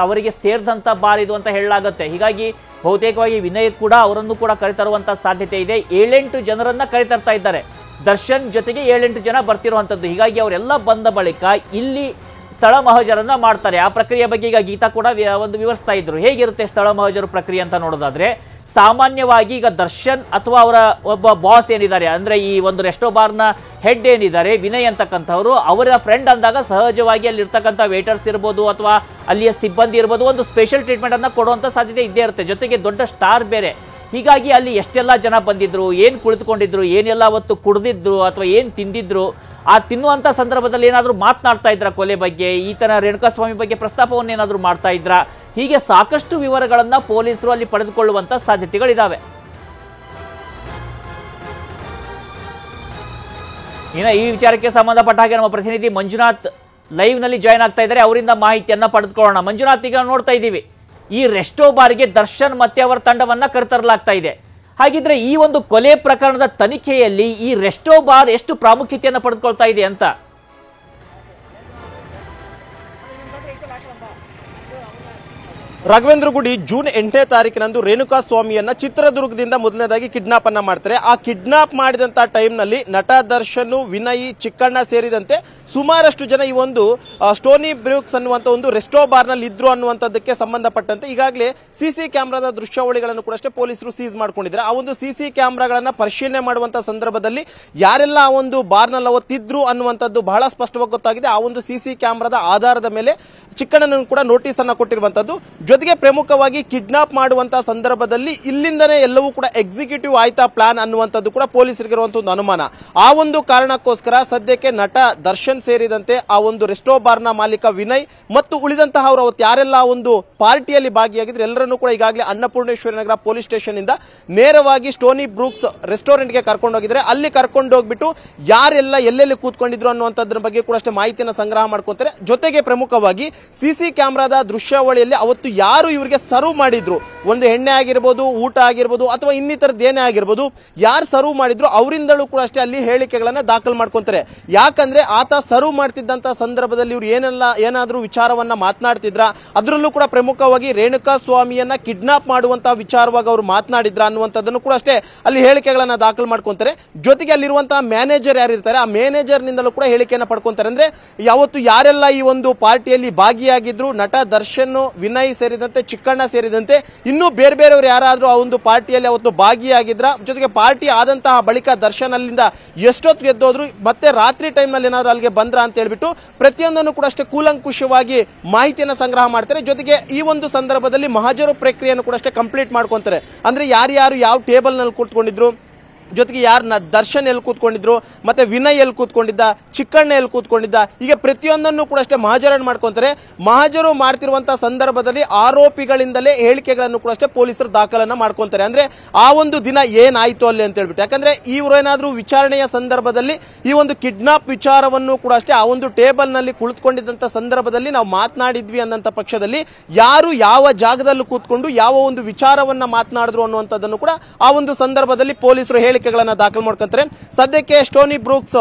ಅವರಿಗೆ ಸೇರಿದಂಥ ಬಾರ್ ಇದು ಅಂತ ಹೇಳಲಾಗುತ್ತೆ. ಹೀಗಾಗಿ ಬಹುತೇಕವಾಗಿ ವಿನಯ್ ಕೂಡ ಅವರನ್ನು ಕೂಡ ಕರೆತರುವಂತ ಸಾಧ್ಯತೆ ಇದೆ. 7-8 ಜನರನ್ನ ಕರೆತರ್ತಾ ಇದ್ದಾರೆ. ದರ್ಶನ್ ಜೊತೆಗೆ 7-8 ಜನ ಬರ್ತಿರುವಂತದ್ದು. ಹೀಗಾಗಿ ಅವರೆಲ್ಲ ಬಂದ ಬಳಿಕ ಇಲ್ಲಿ ಸ್ಥಳ ಮಹಜರನ್ನ ಮಾಡ್ತಾರೆ. ಆ ಪ್ರಕ್ರಿಯೆ ಬಗ್ಗೆ ಈಗ ಗೀತಾ ಕೂಡ ಒಂದು ವಿವರಿಸ್ತಾ ಇದ್ರು. ಹೇಗಿರುತ್ತೆ ಸ್ಥಳ ಮಹಜರು ಪ್ರಕ್ರಿಯೆ ಅಂತ ನೋಡೋದಾದ್ರೆ, ಸಾಮಾನ್ಯವಾಗಿ ಈಗ ದರ್ಶನ್ ಅಥವಾ ಅವರ ಒಬ್ಬ ಬಾಸ್ ಏನಿದ್ದಾರೆ, ಅಂದ್ರೆ ಈ ಒಂದು ರೆಸ್ಟೋ ಬಾರ್ನ ಹೆಡ್ ಏನಿದ್ದಾರೆ ವಿನಯ್ ಅಂತಕ್ಕಂಥವ್ರು, ಅವರ ಫ್ರೆಂಡ್ ಅಂದಾಗ ಸಹಜವಾಗಿ ಅಲ್ಲಿ ಇರ್ತಕ್ಕಂಥ ವೇಟರ್ಸ್ ಇರ್ಬೋದು ಅಥವಾ ಅಲ್ಲಿಯ ಸಿಬ್ಬಂದಿ ಇರ್ಬೋದು, ಒಂದು ಸ್ಪೆಷಲ್ ಟ್ರೀಟ್ಮೆಂಟ್ ಅನ್ನ ಕೊಡುವಂತ ಸಾಧ್ಯತೆ ಇದ್ದೇ ಇರುತ್ತೆ. ಜೊತೆಗೆ ದೊಡ್ಡ ಸ್ಟಾರ್ ಬೇರೆ. ಹೀಗಾಗಿ ಅಲ್ಲಿ ಎಷ್ಟೆಲ್ಲ ಜನ ಬಂದಿದ್ರು, ಏನು ಕುಳಿತುಕೊಂಡಿದ್ರು, ಏನೆಲ್ಲ ಅವತ್ತು ಕುಡಿದಿದ್ರು ಅಥವಾ ಏನು ತಿಂದಿದ್ರು, ಆ ತಿನ್ನುವಂಥ ಸಂದರ್ಭದಲ್ಲಿ ಏನಾದರೂ ಮಾತನಾಡ್ತಾ ಇದ್ರ ಕೊಲೆ ಬಗ್ಗೆ, ಈ ಥರ ರೇಣುಕಾಸ್ವಾಮಿ ಬಗ್ಗೆ ಪ್ರಸ್ತಾಪವನ್ನು ಏನಾದರೂ ಮಾಡ್ತಾ ಇದ್ರ, ಹೀಗೆ ಸಾಕಷ್ಟು ವಿವರಗಳನ್ನು ಪೊಲೀಸರು ಅಲ್ಲಿ ಪಡೆದುಕೊಳ್ಳುವಂಥ ಸಾಧ್ಯತೆಗಳಿದ್ದಾವೆ. ಇನ್ನು ಈ ವಿಚಾರಕ್ಕೆ ಸಂಬಂಧಪಟ್ಟ ಹಾಗೆ ನಮ್ಮ ಪ್ರತಿನಿಧಿ ಮಂಜುನಾಥ್ ಲೈವ್ ನಲ್ಲಿ ಜಾಯ್ನ್ ಆಗ್ತಾ ಇದ್ದಾರೆ. ಅವರಿಂದ ಮಾಹಿತಿಯನ್ನ ಪಡೆದುಕೊಳ್ಳೋಣ. ಮಂಜುನಾಥ್, ಈಗ ನೋಡ್ತಾ ಇದ್ದೀವಿ ಈ ರೆಸ್ಟೋ ಬಾರ್ಗೆ ದರ್ಶನ್ ಮತ್ತೆ ಅವರ ತಂಡವನ್ನ ಕರೆತರಲಾಗ್ತಾ ಇದೆ. ಹಾಗಿದ್ರೆ ಈ ಒಂದು ಕೊಲೆ ಪ್ರಕರಣದ ತನಿಖೆಯಲ್ಲಿ ಈ ರೆಸ್ಟೋ ಬಾರ್ ಎಷ್ಟು ಪ್ರಾಮುಖ್ಯತೆಯನ್ನು ಪಡೆದುಕೊಳ್ತಾ ಇದೆ ಅಂತ? ರಾಘವೇಂದ್ರ ಗುಡಿ ಜೂನ್ 8ನೇ ತಾರೀಕಿನಂದು ರೇಣುಕಾಸ್ವಾಮಿಯನ್ನ ಚಿತ್ರದುರ್ಗದಿಂದ ಮೊದಲನೇದಾಗಿ ಕಿಡ್ನಾಪ್ ಅನ್ನ ಮಾಡ್ತಾರೆ. ಆ ಕಿಡ್ನಾಪ್ ಮಾಡಿದಂತ ಟೈಮ್ ನಲ್ಲಿ ನಟ ದರ್ಶನ್, ವಿನಯ್, ಚಿಕ್ಕಣ್ಣ ಸೇರಿದಂತೆ ಸುಮಾರಷ್ಟು ಜನ ಈ ಒಂದು ಸ್ಟೋನಿ ಬ್ರೂಕ್ಸ್ ಅನ್ನುವಂಥ ಒಂದು ರೆಸ್ಟೋ ಬಾರ್ ನಲ್ಲಿ ಇದ್ರು ಅನ್ನುವಂಥದ್ದಕ್ಕೆ ಸಂಬಂಧಪಟ್ಟಂತೆ ಈಗಾಗಲೇ ಸಿಸಿ ಕ್ಯಾಮೆರಾದ ದೃಶ್ಯಾವಳಿಗಳನ್ನು ಕೂಡ ಅಷ್ಟೇ ಪೊಲೀಸರು ಸೀಸ್ ಮಾಡ್ಕೊಂಡಿದ್ದಾರೆ. ಆ ಒಂದು ಸಿಸಿ ಕ್ಯಾಮೆರಾಗಳನ್ನ ಪರಿಶೀಲನೆ ಮಾಡುವಂತಹ ಸಂದರ್ಭದಲ್ಲಿ ಯಾರೆಲ್ಲ ಆ ಒಂದು ಬಾರ್ನಲ್ಲಿ ಅವತ್ತಿದ್ರು ಅನ್ನುವಂಥದ್ದು ಬಹಳ ಸ್ಪಷ್ಟವಾಗಿ ಗೊತ್ತಾಗಿದೆ. ಆ ಒಂದು ಸಿಸಿ ಕ್ಯಾಮೆರಾದ ಆಧಾರದ ಮೇಲೆ ಚಿಕ್ಕಣ್ಣನನ್ನು ಕೂಡ ನೋಟಿಸ್ ಅನ್ನ ಕೊಟ್ಟಿರುವಂತದ್ದು. ಜೊತೆಗೆ ಪ್ರಮುಖವಾಗಿ ಕಿಡ್ನಾಪ್ ಮಾಡುವಂತಹ ಸಂದರ್ಭದಲ್ಲಿ ಇಲ್ಲಿಂದನೇ ಎಲ್ಲವೂ ಕೂಡ ಎಕ್ಸಿಕ್ಯೂಟಿವ್ ಆಯ್ತಾ ಪ್ಲಾನ್ ಅನ್ನುವಂಥದ್ದು ಕೂಡ ಪೊಲೀಸರಿಗೆ ಇರುವಂತಹ ಒಂದು ಅನುಮಾನ. ಆ ಒಂದು ಕಾರಣಕ್ಕೋಸ್ಕರ ಸದ್ಯಕ್ಕೆ ನಟ ದರ್ಶನ್ ಸೇರಿದಂತೆ ಆ ಒಂದು ರೆಸ್ಟೋ ಬಾರ್ನ ಮಾಲೀಕ ವಿನಯ್ ಮತ್ತು ಉಳಿದಂತಹ ಅವರು ಅವತ್ತು ಯಾರೆಲ್ಲ ಒಂದು ಪಾರ್ಟಿಯಲ್ಲಿ ಭಾಗಿಯಾಗಿದ್ರು ಎಲ್ಲರನ್ನೂ ಕೂಡ ಈಗಾಗಲೇ ಅನ್ನಪೂರ್ಣೇಶ್ವರಿ ನಗರ ಪೊಲೀಸ್ ಸ್ಟೇಷನ್ ಇಂದ ನೇರವಾಗಿ ಸ್ಟೋನಿ ಬ್ರೂಕ್ಸ್ ರೆಸ್ಟೋರೆಂಟ್ಗೆ ಕರ್ಕೊಂಡೋಗಿದ್ದಾರೆ. ಅಲ್ಲಿ ಕರ್ಕೊಂಡೋಗ್ಬಿಟ್ಟು ಯಾರೆಲ್ಲ ಎಲ್ಲೆಲ್ಲಿ ಕೂತ್ಕೊಂಡಿದ್ರು ಅನ್ನುವಂಥದ್ರ ಬಗ್ಗೆ ಕೂಡ ಅಷ್ಟೇ ಮಾಹಿತಿಯನ್ನು ಸಂಗ್ರಹ ಮಾಡ್ಕೊಂತಾರೆ. ಜೊತೆಗೆ ಪ್ರಮುಖವಾಗಿ ಸಿಸಿ ಕ್ಯಾಮೆರಾದ ದೃಶ್ಯಾವಳಿಯಲ್ಲಿ ಅವತ್ತು ಯಾರು ಇವರಿಗೆ ಸರ್ವ್ ಮಾಡಿದ್ರು, ಒಂದು ಎಣ್ಣೆ ಆಗಿರ್ಬೋದು, ಊಟ ಆಗಿರ್ಬೋದು ಅಥವಾ ಇನ್ನಿತರದ್ದು ಏನೇ ಆಗಿರ್ಬೋದು, ಯಾರು ಸರ್ವ್ ಮಾಡಿದ್ರು ಅವರಿಂದಲೂ ಕೂಡ ಅಷ್ಟೇ ಅಲ್ಲಿ ಹೇಳಿಕೆಗಳನ್ನ ದಾಖಲು ಮಾಡ್ಕೊಂತಾರೆ. ಯಾಕಂದ್ರೆ ಆತ ಸರ್ವ್ ಮಾಡ್ತಿದ್ದಂತ ಸಂದರ್ಭದಲ್ಲಿ ಇವ್ರು ಏನಾದ್ರೂ ವಿಚಾರವನ್ನ ಮಾತನಾಡ್ತಿದ್ರ, ಅದರಲ್ಲೂ ಕೂಡ ಪ್ರಮುಖವಾಗಿ ರೇಣುಕಾ ಸ್ವಾಮಿಯನ್ನ ಕಿಡ್ನಾಪ್ ಮಾಡುವಂತಹ ವಿಚಾರವಾಗಿ ಅವರು ಮಾತನಾಡಿದ್ರ ಅನ್ನುವಂಥದ್ದನ್ನು ಕೂಡ ಅಷ್ಟೇ ಅಲ್ಲಿ ಹೇಳಿಕೆಗಳನ್ನ ದಾಖಲು ಮಾಡ್ಕೊಂತಾರೆ. ಜೊತೆಗೆ ಅಲ್ಲಿರುವಂತಹ ಮ್ಯಾನೇಜರ್ ಯಾರಿರ್ತಾರೆ ಆ ಮ್ಯಾನೇಜರ್ ನಿಂದಲೂ ಕೂಡ ಹೇಳಿಕೆಯನ್ನು ಪಡ್ಕೊಂತಾರೆ. ಅಂದ್ರೆ ಯಾವತ್ತು ಯಾರೆಲ್ಲ ಈ ಒಂದು ಪಾರ್ಟಿಯಲ್ಲಿ ಭಾಗಿಯಾಗಿದ್ರು, ನಟ ದರ್ಶನ್, ವಿನಯ್ ಸೇರಿದಂತೆ ಚಿಕ್ಕಣ್ಣ ಸೇರಿದಂತೆ ಇನ್ನೂ ಬೇರೆ ಬೇರೆಯವರು ಯಾರಾದ್ರೂ ಆ ಒಂದು ಪಾರ್ಟಿಯಲ್ಲಿ ಅವತ್ತು ಭಾಗಿಯಾಗಿದ್ರ, ಜೊತೆಗೆ ಪಾರ್ಟಿ ಆದಂತಹ ಬಳಿಕ ದರ್ಶನ್ ಅಲ್ಲಿಂದ ಎಷ್ಟೊತ್ತು ಗೆದ್ದೋದ್ರು, ಮತ್ತೆ ರಾತ್ರಿ ಟೈಮ್ ನಲ್ಲಿ ಏನಾದ್ರು ಅಲ್ಲಿಗೆ ಬಂದ್ರ ಅಂತ ಹೇಳ್ಬಿಟ್ಟು ಪ್ರತಿಯೊಂದನ್ನು ಕೂಡ ಅಷ್ಟೇ ಕೂಲಂಕುಷವಾಗಿ ಮಾಹಿತಿಯನ್ನು ಸಂಗ್ರಹ ಮಾಡ್ತಾರೆ. ಜೊತೆಗೆ ಈ ಒಂದು ಸಂದರ್ಭದಲ್ಲಿ ಮಹಾಜರು ಪ್ರಕ್ರಿಯೆಯನ್ನು ಕೂಡ ಅಷ್ಟೇ ಕಂಪ್ಲೀಟ್ ಮಾಡ್ಕೊಂತಾರೆ. ಅಂದ್ರೆ ಯಾರ್ಯಾರು ಯಾವ ಟೇಬಲ್ ನಲ್ಲಿ ಕೂತ್ಕೊಂಡಿದ್ರು, ಜೊತೆಗೆ ಯಾರು ದರ್ಶನ್ ಎಲ್ಲಿ ಕೂತ್ಕೊಂಡಿದ್ರು, ಮತ್ತೆ ವಿನಯ್ ಎಲ್ಲಿ ಕೂತ್ಕೊಂಡಿದ್ದ, ಚಿಕ್ಕಣ್ಣ ಎಲ್ಲಿ ಕೂತ್ಕೊಂಡಿದ್ದ, ಹೀಗೆ ಪ್ರತಿಯೊಂದನ್ನು ಕೂಡ ಅಷ್ಟೇ ಮಹಾಜರನ್ನು ಮಾಡ್ಕೊಂತಾರೆ. ಮಹಾಜರು ಮಾಡ್ತಿರುವಂತಹ ಸಂದರ್ಭದಲ್ಲಿ ಆರೋಪಿಗಳಿಂದಲೇ ಹೇಳಿಕೆಗಳನ್ನು ಕೂಡ ಅಷ್ಟೇ ಪೊಲೀಸರು ದಾಖಲನ್ನ ಮಾಡ್ಕೊಂತಾರೆ. ಅಂದ್ರೆ ಆ ಒಂದು ದಿನ ಏನಾಯ್ತು ಅಲ್ಲಿ ಅಂತ ಹೇಳ್ಬಿಟ್ಟು. ಯಾಕಂದ್ರೆ ಇವರು ಏನಾದ್ರೂ ವಿಚಾರಣೆಯ ಸಂದರ್ಭದಲ್ಲಿ ಈ ಒಂದು ಕಿಡ್ನಾಪ್ ವಿಚಾರವನ್ನು ಕೂಡ ಅಷ್ಟೇ ಆ ಒಂದು ಟೇಬಲ್ ನಲ್ಲಿ ಕುಳಿತುಕೊಂಡಿದ್ದಂತ ಸಂದರ್ಭದಲ್ಲಿ ನಾವು ಮಾತನಾಡಿದ್ವಿ ಅನ್ನಂತ ಪಕ್ಷದಲ್ಲಿ ಯಾರು ಯಾವ ಜಾಗದಲ್ಲಿ ಕೂತ್ಕೊಂಡು ಯಾವ ಒಂದು ವಿಚಾರವನ್ನ ಮಾತನಾಡಿದ್ರು ಅನ್ನುವಂಥದ್ದನ್ನು ಕೂಡ ಆ ಒಂದು ಸಂದರ್ಭದಲ್ಲಿ ಪೊಲೀಸರು ಹೇಳಿಕೆಗಳನ್ನ ದಾಖಲು ಮಾಡ್ಕೊಂತಾರೆ. ಸದ್ಯಕ್ಕೆ ಸ್ಟೋನಿ ಬ್ರೂಕ್ಸ್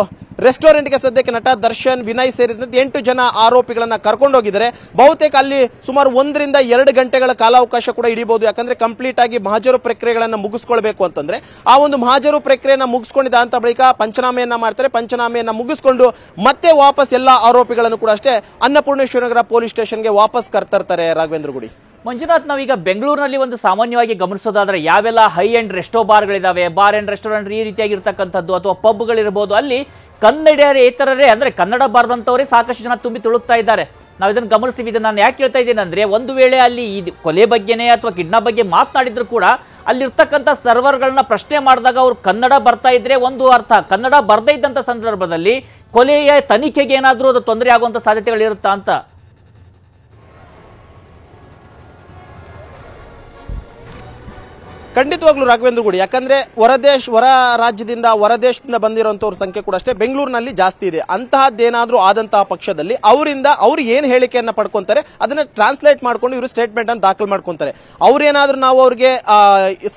ರೆಸ್ಟೋರೆಂಟ್ಗೆ ಸದ್ಯಕ್ಕೆ ನಟ ದರ್ಶನ್, ವಿನಯ್ ಸೇರಿದಂತೆ 8 ಜನ ಆರೋಪಿಗಳನ್ನ ಕರ್ಕೊಂಡೋಗಿದ್ದಾರೆ. ಬಹುತೇಕ ಅಲ್ಲಿ ಸುಮಾರು 1 ರಿಂದ 2 ಗಂಟೆಗಳ ಕಾಲಾವಕಾಶ ಕೂಡ ಹಿಡಿಬಹುದು. ಯಾಕಂದ್ರೆ ಕಂಪ್ಲೀಟ್ ಆಗಿ ಮಹಾಜರು ಪ್ರಕ್ರಿಯೆಗಳನ್ನ ಮುಗಿಸ್ಕೊಳ್ಬೇಕು ಅಂತಂದ್ರೆ ಆ ಒಂದು ಮಹಾಜರು ಪ್ರಕ್ರಿಯೆಯನ್ನ ಮುಗಿಸ್ಕೊಂಡಿದ್ದ ಅಂತ ಬಳಿಕ ಪಂಚನಾಮೆಯನ್ನ ಮಾಡ್ತಾರೆ. ಪಂಚನಾಮೆಯನ್ನ ಮುಗಿಸ್ಕೊಂಡು ಮತ್ತೆ ವಾಪಸ್ ಎಲ್ಲಾ ಆರೋಪಿಗಳನ್ನು ಕೂಡ ಅಷ್ಟೇ ಅನ್ನಪೂರ್ಣೇಶ್ವರಿ ನಗರ ಪೊಲೀಸ್ ಸ್ಟೇಷನ್ಗೆ ವಾಪಸ್ ಕರ್ತರ್ತಾರೆ. ರಾಘವೇಂದ್ರ ಗುಡಿ. ಮಂಜುನಾಥ್, ನಾವೀಗ ಬೆಂಗಳೂರಿನಲ್ಲಿ ಒಂದು ಸಾಮಾನ್ಯವಾಗಿ ಗಮನಿಸೋದಾದ್ರೆ ಯಾವೆಲ್ಲ ಹೈ ಎಂಡ್ ರೆಸ್ಟೋ ಬಾರ್ಗಳಿದಾವೆ, ಬಾರ್ ಅಂಡ್ ರೆಸ್ಟೋರೆಂಟ್ ಈ ರೀತಿಯಾಗಿರ್ತಕ್ಕಂಥದ್ದು ಅಥವಾ ಪಬ್ಗಳಿರ್ಬೋದು, ಅಲ್ಲಿ ಕನ್ನಡೇತರರೇ ಅಂದ್ರೆ ಕನ್ನಡ ಬಾರದಂತವರೇ ಸಾಕಷ್ಟು ಜನ ತುಂಬಿ ತುಳುಕ್ತಾ ಇದ್ದಾರೆ. ನಾವು ಇದನ್ನು ಗಮನಿಸ್ತೀವಿ. ಇದನ್ನು ನಾನು ಯಾಕೆ ಹೇಳ್ತಾ ಇದ್ದೀನಿ ಅಂದ್ರೆ, ಒಂದು ವೇಳೆ ಅಲ್ಲಿ ಕೊಲೆ ಬಗ್ಗೆನೇ ಅಥವಾ ಕಿಡ್ನಾಪ್ ಬಗ್ಗೆ ಮಾತನಾಡಿದ್ರು ಕೂಡ ಅಲ್ಲಿರ್ತಕ್ಕಂಥ ಸರ್ವರ್ಗಳನ್ನ ಪ್ರಶ್ನೆ ಮಾಡಿದಾಗ ಅವ್ರು ಕನ್ನಡ ಬರ್ತಾ ಇದ್ರೆ ಒಂದು ಅರ್ಥ, ಕನ್ನಡ ಬರ್ದೇ ಇದ್ದಂಥ ಸಂದರ್ಭದಲ್ಲಿ ಕೊಲೆಯ ತನಿಖೆಗೆ ಏನಾದರೂ ಅದು ತೊಂದರೆ ಆಗುವಂಥ ಸಾಧ್ಯತೆಗಳಿರುತ್ತಾ ಅಂತ. ಖಂಡಿತವಾಗ್ಲೂ ರಾಘವೇಂದ್ರ ಗುಡಿ. ಯಾಕಂದ್ರೆ ಹೊರ ರಾಜ್ಯದಿಂದ ಹೊರ ದೇಶದಿಂದ ಬಂದಿರುವಂತವ್ರ ಸಂಖ್ಯೆ ಕೂಡ ಅಷ್ಟೇ ಬೆಂಗಳೂರಿನಲ್ಲಿ ಜಾಸ್ತಿ ಇದೆ. ಅಂತಹದ್ದೇನಾದ್ರೂ ಆದಂತಹ ಪಕ್ಷದಲ್ಲಿ ಅವ್ರು ಏನ್ ಹೇಳಿಕೆಯನ್ನ ಪಡ್ಕೊಂತಾರೆ ಅದನ್ನ ಟ್ರಾನ್ಸ್ಲೇಟ್ ಮಾಡ್ಕೊಂಡು ಇವರು ಸ್ಟೇಟ್ಮೆಂಟ್ ಅನ್ನು ದಾಖಲು ಮಾಡ್ಕೊಂತಾರೆ. ಅವ್ರೇನಾದ್ರೂ ನಾವು ಅವ್ರಿಗೆ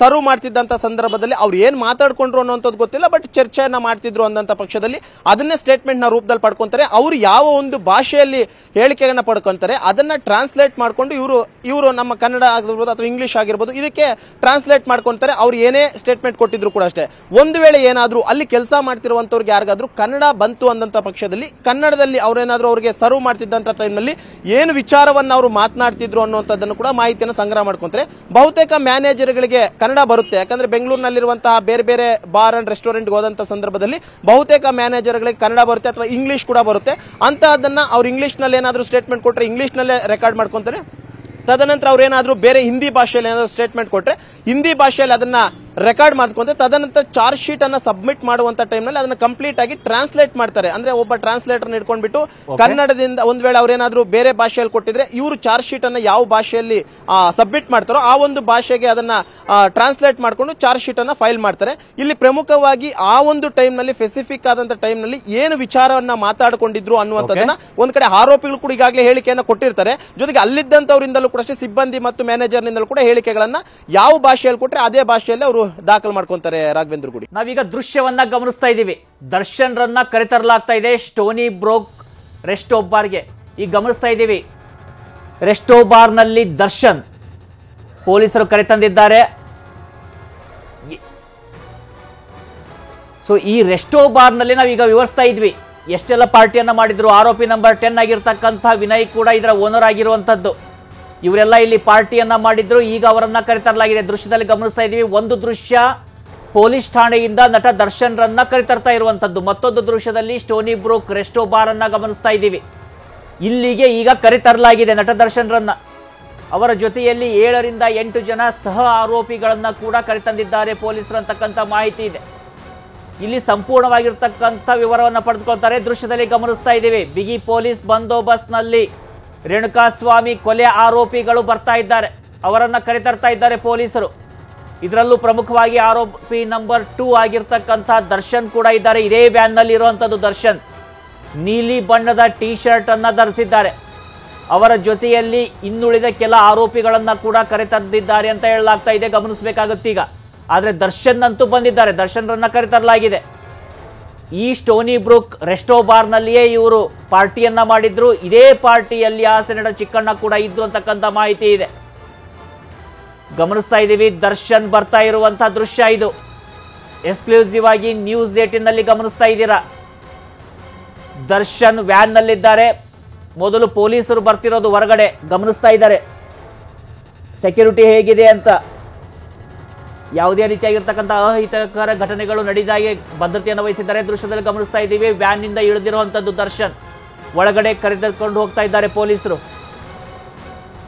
ಸರ್ವ್ ಮಾಡ್ತಿದ್ದಂತ ಸಂದರ್ಭದಲ್ಲಿ ಅವ್ರು ಏನ್ ಮಾತಾಡ್ಕೊಂಡ್ರು ಅನ್ನೋಂಥದ್ದು ಗೊತ್ತಿಲ್ಲ, ಬಟ್ ಚರ್ಚೆಯನ್ನ ಮಾಡ್ತಿದ್ರು ಅನ್ನೋಂಥ ಪಕ್ಷದಲ್ಲಿ ಅದನ್ನೇ ಸ್ಟೇಟ್ಮೆಂಟ್ ನ ರೂಪದಲ್ಲಿ ಪಡ್ಕೊಂತಾರೆ. ಅವ್ರು ಯಾವ ಒಂದು ಭಾಷೆಯಲ್ಲಿ ಹೇಳಿಕೆಯನ್ನ ಪಡ್ಕೊಂತಾರೆ ಅದನ್ನ ಟ್ರಾನ್ಸ್ಲೇಟ್ ಮಾಡ್ಕೊಂಡು ಇವರು ನಮ್ಮ ಕನ್ನಡ ಆಗಿರ್ಬೋದು ಅಥವಾ ಇಂಗ್ಲಿಷ್ ಆಗಿರ್ಬೋದು ಇದಕ್ಕೆ ಟ್ರಾನ್ಸ್ಲೇಟ್ ಮಾಡ್ಕೊಂತಾರೆ. ಅವ್ರು ಏನೇ ಸ್ಟೇಟ್ಮೆಂಟ್ ಕೊಟ್ಟಿದ್ರು ಕೂಡ ಅಷ್ಟೇ. ಒಂದು ವೇಳೆ ಏನಾದ್ರೂ ಅಲ್ಲಿ ಕೆಲಸ ಮಾಡ್ತಿರುವಂತವ್ರಿಗೆ ಯಾರಿಗಾದ್ರೂ ಕನ್ನಡ ಬಂತು ಅಂದಂತ ಪಕ್ಷದಲ್ಲಿ ಕನ್ನಡದಲ್ಲಿ ಅವ್ರೇನಾದ್ರೂ ಅವ್ರಿಗೆ ಸರ್ವ್ ಮಾಡ್ತಿದ್ದಂತ ಟೈಮ್ನಲ್ಲಿ ಏನು ವಿಚಾರವನ್ನ ಅವರು ಮಾತನಾಡ್ತಿದ್ರು ಅನ್ನುವಂಥದ್ದನ್ನು ಕೂಡ ಮಾಹಿತಿಯನ್ನು ಸಂಗ್ರಹ ಮಾಡ್ಕೊಂತಾರೆ. ಬಹುತೇಕ ಮ್ಯಾನೇಜರ್ಗಳಿಗೆ ಕನ್ನಡ ಬರುತ್ತೆ. ಯಾಕಂದ್ರೆ ಬೆಂಗಳೂರಿನಲ್ಲಿರುವಂತಹ ಬೇರೆ ಬೇರೆ ಬಾರ್ ಅಂಡ್ ರೆಸ್ಟೋರೆಂಟ್ಗೆ ಹೋದಂತ ಸಂದರ್ಭದಲ್ಲಿ ಬಹುತೇಕ ಮ್ಯಾನೇಜರ್ಗಳಿಗೆ ಕನ್ನಡ ಬರುತ್ತೆ ಅಥವಾ ಇಂಗ್ಲಿಷ್ ಕೂಡ ಬರುತ್ತೆ. ಅಂತಹದನ್ನ ಅವ್ರು ಇಂಗ್ಲಿಷ್ ನಲ್ಲಿ ಏನಾದ್ರೂ ಸ್ಟೇಟ್ಮೆಂಟ್ ಕೊಟ್ಟರೆ ಇಂಗ್ಲಿಷ್ ನಲ್ಲೇ ರೆಕಾರ್ಡ್ ಮಾಡ್ಕೊಂತಾರೆ. ತದನಂತರ ಅವ್ರೇನಾದ್ರೂ ಬೇರೆ ಹಿಂದಿ ಭಾಷೆಯಲ್ಲಿ ಏನಾದ್ರು ಸ್ಟೇಟ್ಮೆಂಟ್ ಕೊಟ್ರೆ ಹಿಂದಿ ಭಾಷೆಯಲ್ಲಿ ಅದನ್ನ ರೆಕಾರ್ಡ್ ಮಾಡ್ಕೊಂತ ತದನಂತರ ಚಾರ್ಜ್ ಶೀಟ್ ಅನ್ನ ಸಬ್ಮಿಟ್ ಮಾಡುವಂತ ಟೈಮ್ ನಲ್ಲಿ ಅದನ್ನ ಕಂಪ್ಲೀಟ್ ಆಗಿ ಟ್ರಾನ್ಸ್ಲೇಟ್ ಮಾಡ್ತಾರೆ. ಅಂದ್ರೆ ಒಬ್ಬ ಟ್ರಾನ್ಸ್ಲೇಟರ್ ಇಟ್ಕೊಂಡ್ಬಿಟ್ಟು ಕನ್ನಡದಿಂದ ಒಂದ್ ವೇಳೆ ಅವ್ರೇನಾದ್ರೂ ಬೇರೆ ಭಾಷೆಯಲ್ಲಿ ಕೊಟ್ಟಿದ್ರೆ ಇವರು ಚಾರ್ಜ್ ಶೀಟ್ ಅನ್ನ ಯಾವ ಭಾಷೆಯಲ್ಲಿ ಸಬ್ಮಿಟ್ ಮಾಡ್ತಾರೋ ಆ ಒಂದು ಭಾಷೆಗೆ ಅದನ್ನ ಟ್ರಾನ್ಸ್ಲೇಟ್ ಮಾಡ್ಕೊಂಡು ಚಾರ್ಜ್ ಶೀಟ್ ಅನ್ನ ಫೈಲ್ ಮಾಡ್ತಾರೆ. ಇಲ್ಲಿ ಪ್ರಮುಖವಾಗಿ ಆ ಒಂದು ಟೈಮ್ ನಲ್ಲಿ ಸ್ಪೆಸಿಫಿಕ್ ಆದಂತ ಟೈಮ್ ನಲ್ಲಿ ಏನು ವಿಚಾರವನ್ನ ಮಾತಾಡ್ಕೊಂಡಿದ್ರು ಅನ್ನುವಂಥದ್ದನ್ನ ಒಂದ್ ಕಡೆ ಆರೋಪಿಗಳು ಕೂಡ ಈಗಾಗಲೇ ಹೇಳಿಕೆಯನ್ನ ಕೊಟ್ಟಿರ್ತಾರೆ. ಜೊತೆಗೆ ಅಲ್ಲಿದ್ದಂತವರಿಂದಲೂ ಕೂಡ ಅಷ್ಟೇ ಸಿಬ್ಬಂದಿ ಮತ್ತು ಮ್ಯಾನೇಜರ್ ನಿಂದಲೂ ಕೂಡ ಹೇಳಿಕೆಗಳನ್ನ ಯಾವ ಭಾಷೆಯಲ್ಲಿ ಕೊಟ್ಟರೆ ಅದೇ ಭಾಷೆಯಲ್ಲಿ ಅವರು ದಾಖಲು ಮಾಡ್ಕೊಂತಾರೆ. ರಾಘವೇಂದ್ರ ಗುಡಿ, ನಾವೀಗ ದೃಶ್ಯವನ್ನ ಗಮನಿಸ್ತಾ ಇದ್ದೀವಿ. ದರ್ಶನ್ ರನ್ನ ಕರೆತರಲಾಗ್ತಾ ಇದೆ ಸ್ಟೋನಿ ಬ್ರೂಕ್ ರೆಸ್ಟೋ ಬಾರ್ಗೆ. ಈಗ ಗಮನಿಸ್ತಾ ಇದ್ದೀವಿ ರೆಸ್ಟೋ ಬಾರ್ ನಲ್ಲಿ ದರ್ಶನ್ ಪೊಲೀಸರು ಕರೆತಂದಿದ್ದಾರೆ. ಸೊ ಈ ರೆಸ್ಟೋ ಬಾರ್ ನಲ್ಲಿ ನಾವೀಗ ವಿವರಿಸ್ತಾ ಇದ್ವಿ ಎಷ್ಟೆಲ್ಲ ಪಾರ್ಟಿಯನ್ನ ಮಾಡಿದ್ರು. ಆರೋಪಿ ನಂಬರ್ 10 ಆಗಿರ್ತಕ್ಕಂಥ ವಿನಯ್ ಕೂಡ ಇದರ ಓನರ್ ಆಗಿರುವಂತದ್ದು. ಇವರೆಲ್ಲ ಇಲ್ಲಿ ಪಾರ್ಟಿಯನ್ನ ಮಾಡಿದ್ರು. ಈಗ ಅವರನ್ನ ಕರೆತರಲಾಗಿದೆ. ದೃಶ್ಯದಲ್ಲಿ ಗಮನಿಸ್ತಾ ಇದೀವಿ. ಒಂದು ದೃಶ್ಯ ಪೊಲೀಸ್ ಠಾಣೆಯಿಂದ ನಟ ದರ್ಶನ್ ರನ್ನ ಕರೆತರ್ತಾ ಇರುವಂತದ್ದು. ಮತ್ತೊಂದು ದೃಶ್ಯದಲ್ಲಿ ಸ್ಟೋನಿ ಬ್ರೂಕ್ ರೆಸ್ಟೋ ಬಾರ್ ಅನ್ನ ಗಮನಿಸ್ತಾ ಇದ್ದೀವಿ. ಇಲ್ಲಿಗೆ ಈಗ ಕರೆತರಲಾಗಿದೆ ನಟ ದರ್ಶನ್ ರನ್ನ. ಅವರ ಜೊತೆಯಲ್ಲಿ 7 ರಿಂದ 8 ಜನ ಸಹ ಆರೋಪಿಗಳನ್ನ ಕೂಡ ಕರೆತಂದಿದ್ದಾರೆ ಪೊಲೀಸರು ಅಂತಕ್ಕಂಥ ಮಾಹಿತಿ ಇದೆ. ಇಲ್ಲಿ ಸಂಪೂರ್ಣವಾಗಿರ್ತಕ್ಕಂಥ ವಿವರವನ್ನು ಪಡೆದುಕೊಳ್ತಾರೆ. ದೃಶ್ಯದಲ್ಲಿ ಗಮನಿಸ್ತಾ ಇದ್ದೀವಿ. ಬಿಗಿ ಪೊಲೀಸ್ ಬಂದೋಬಸ್ತ್ನಲ್ಲಿ ರೇಣುಕಾಸ್ವಾಮಿ ಕೊಲೆ ಆರೋಪಿಗಳು ಬರ್ತಾ ಇದ್ದಾರೆ. ಅವರನ್ನ ಕರೆತರ್ತಾ ಇದ್ದಾರೆ ಪೊಲೀಸರು. ಇದರಲ್ಲೂ ಪ್ರಮುಖವಾಗಿ ಆರೋಪಿ ನಂಬರ್ 2 ಆಗಿರ್ತಕ್ಕಂಥ ದರ್ಶನ್ ಕೂಡ ಇದ್ದಾರೆ. ಇದೇ ವ್ಯಾನ್ ನಲ್ಲಿ ಇರುವಂತದ್ದು ದರ್ಶನ್. ನೀಲಿ ಬಣ್ಣದ ಟಿ ಶರ್ಟ್ ಅನ್ನ ಧರಿಸಿದ್ದಾರೆ. ಅವರ ಜೊತೆಯಲ್ಲಿ ಇನ್ನುಳಿದ ಕೆಲ ಆರೋಪಿಗಳನ್ನ ಕೂಡ ಕರೆತಂದಿದ್ದಾರೆ ಅಂತ ಹೇಳಲಾಗ್ತಾ ಇದೆ. ಗಮನಿಸಬೇಕಾಗುತ್ತೆ ಈಗ. ಆದ್ರೆ ದರ್ಶನ್ ಅಂತೂ ಬಂದಿದ್ದಾರೆ. ದರ್ಶನ್ ರನ್ನ ಕರೆತರಲಾಗಿದೆ. ಈ ಸ್ಟೋನಿ ಬ್ರೂಕ್ ರೆಸ್ಟೋ ಬಾರ್ ನಲ್ಲಿಯೇ ಇವರು ಪಾರ್ಟಿಯನ್ನ ಮಾಡಿದ್ರು. ಇದೇ ಪಾರ್ಟಿಯಲ್ಲಿ ಹಾಸನದ ಚಿಕ್ಕಣ್ಣ ಕೂಡ ಇದ್ರು ಅಂತಕ್ಕಂಥ ಮಾಹಿತಿ ಇದೆ. ಗಮನಿಸ್ತಾ ಇದ್ದೀವಿ. ದರ್ಶನ್ ಬರ್ತಾ ಇರುವಂತಹ ದೃಶ್ಯ ಇದು. ಎಕ್ಸ್ಕ್ಲೂಸಿವ್ ಆಗಿ ನ್ಯೂಸ್ 18 ನಲ್ಲಿ ಗಮನಿಸ್ತಾ ಇದ್ದೀರಾ. ದರ್ಶನ್ ವ್ಯಾನ್ ನಲ್ಲಿದ್ದಾರೆ. ಮೊದಲು ಪೊಲೀಸರು ಬರ್ತಿರೋದು ಹೊರಗಡೆ ಗಮನಿಸ್ತಾ ಇದ್ದಾರೆ. ಸೆಕ್ಯೂರಿಟಿ ಹೇಗಿದೆ ಅಂತ. ಯಾವುದೇ ರೀತಿಯಾಗಿರ್ತಕ್ಕಂಥ ಅಹಿತಕರ ಘಟನೆಗಳು ನಡೆದಾಗೆ ಭದ್ರತೆಯನ್ನು ವಹಿಸಿದ್ದಾರೆ. ದೃಶ್ಯದಲ್ಲಿ ಗಮನಿಸ್ತಾ ಇದ್ದೀವಿ. ವ್ಯಾನ್ ನಿಂದ ಇಳಿದಿರುವಂತದ್ದು ದರ್ಶನ್. ಒಳಗಡೆ ಕರೆದುಕೊಂಡು ಹೋಗ್ತಾ ಇದ್ದಾರೆ ಪೊಲೀಸರು.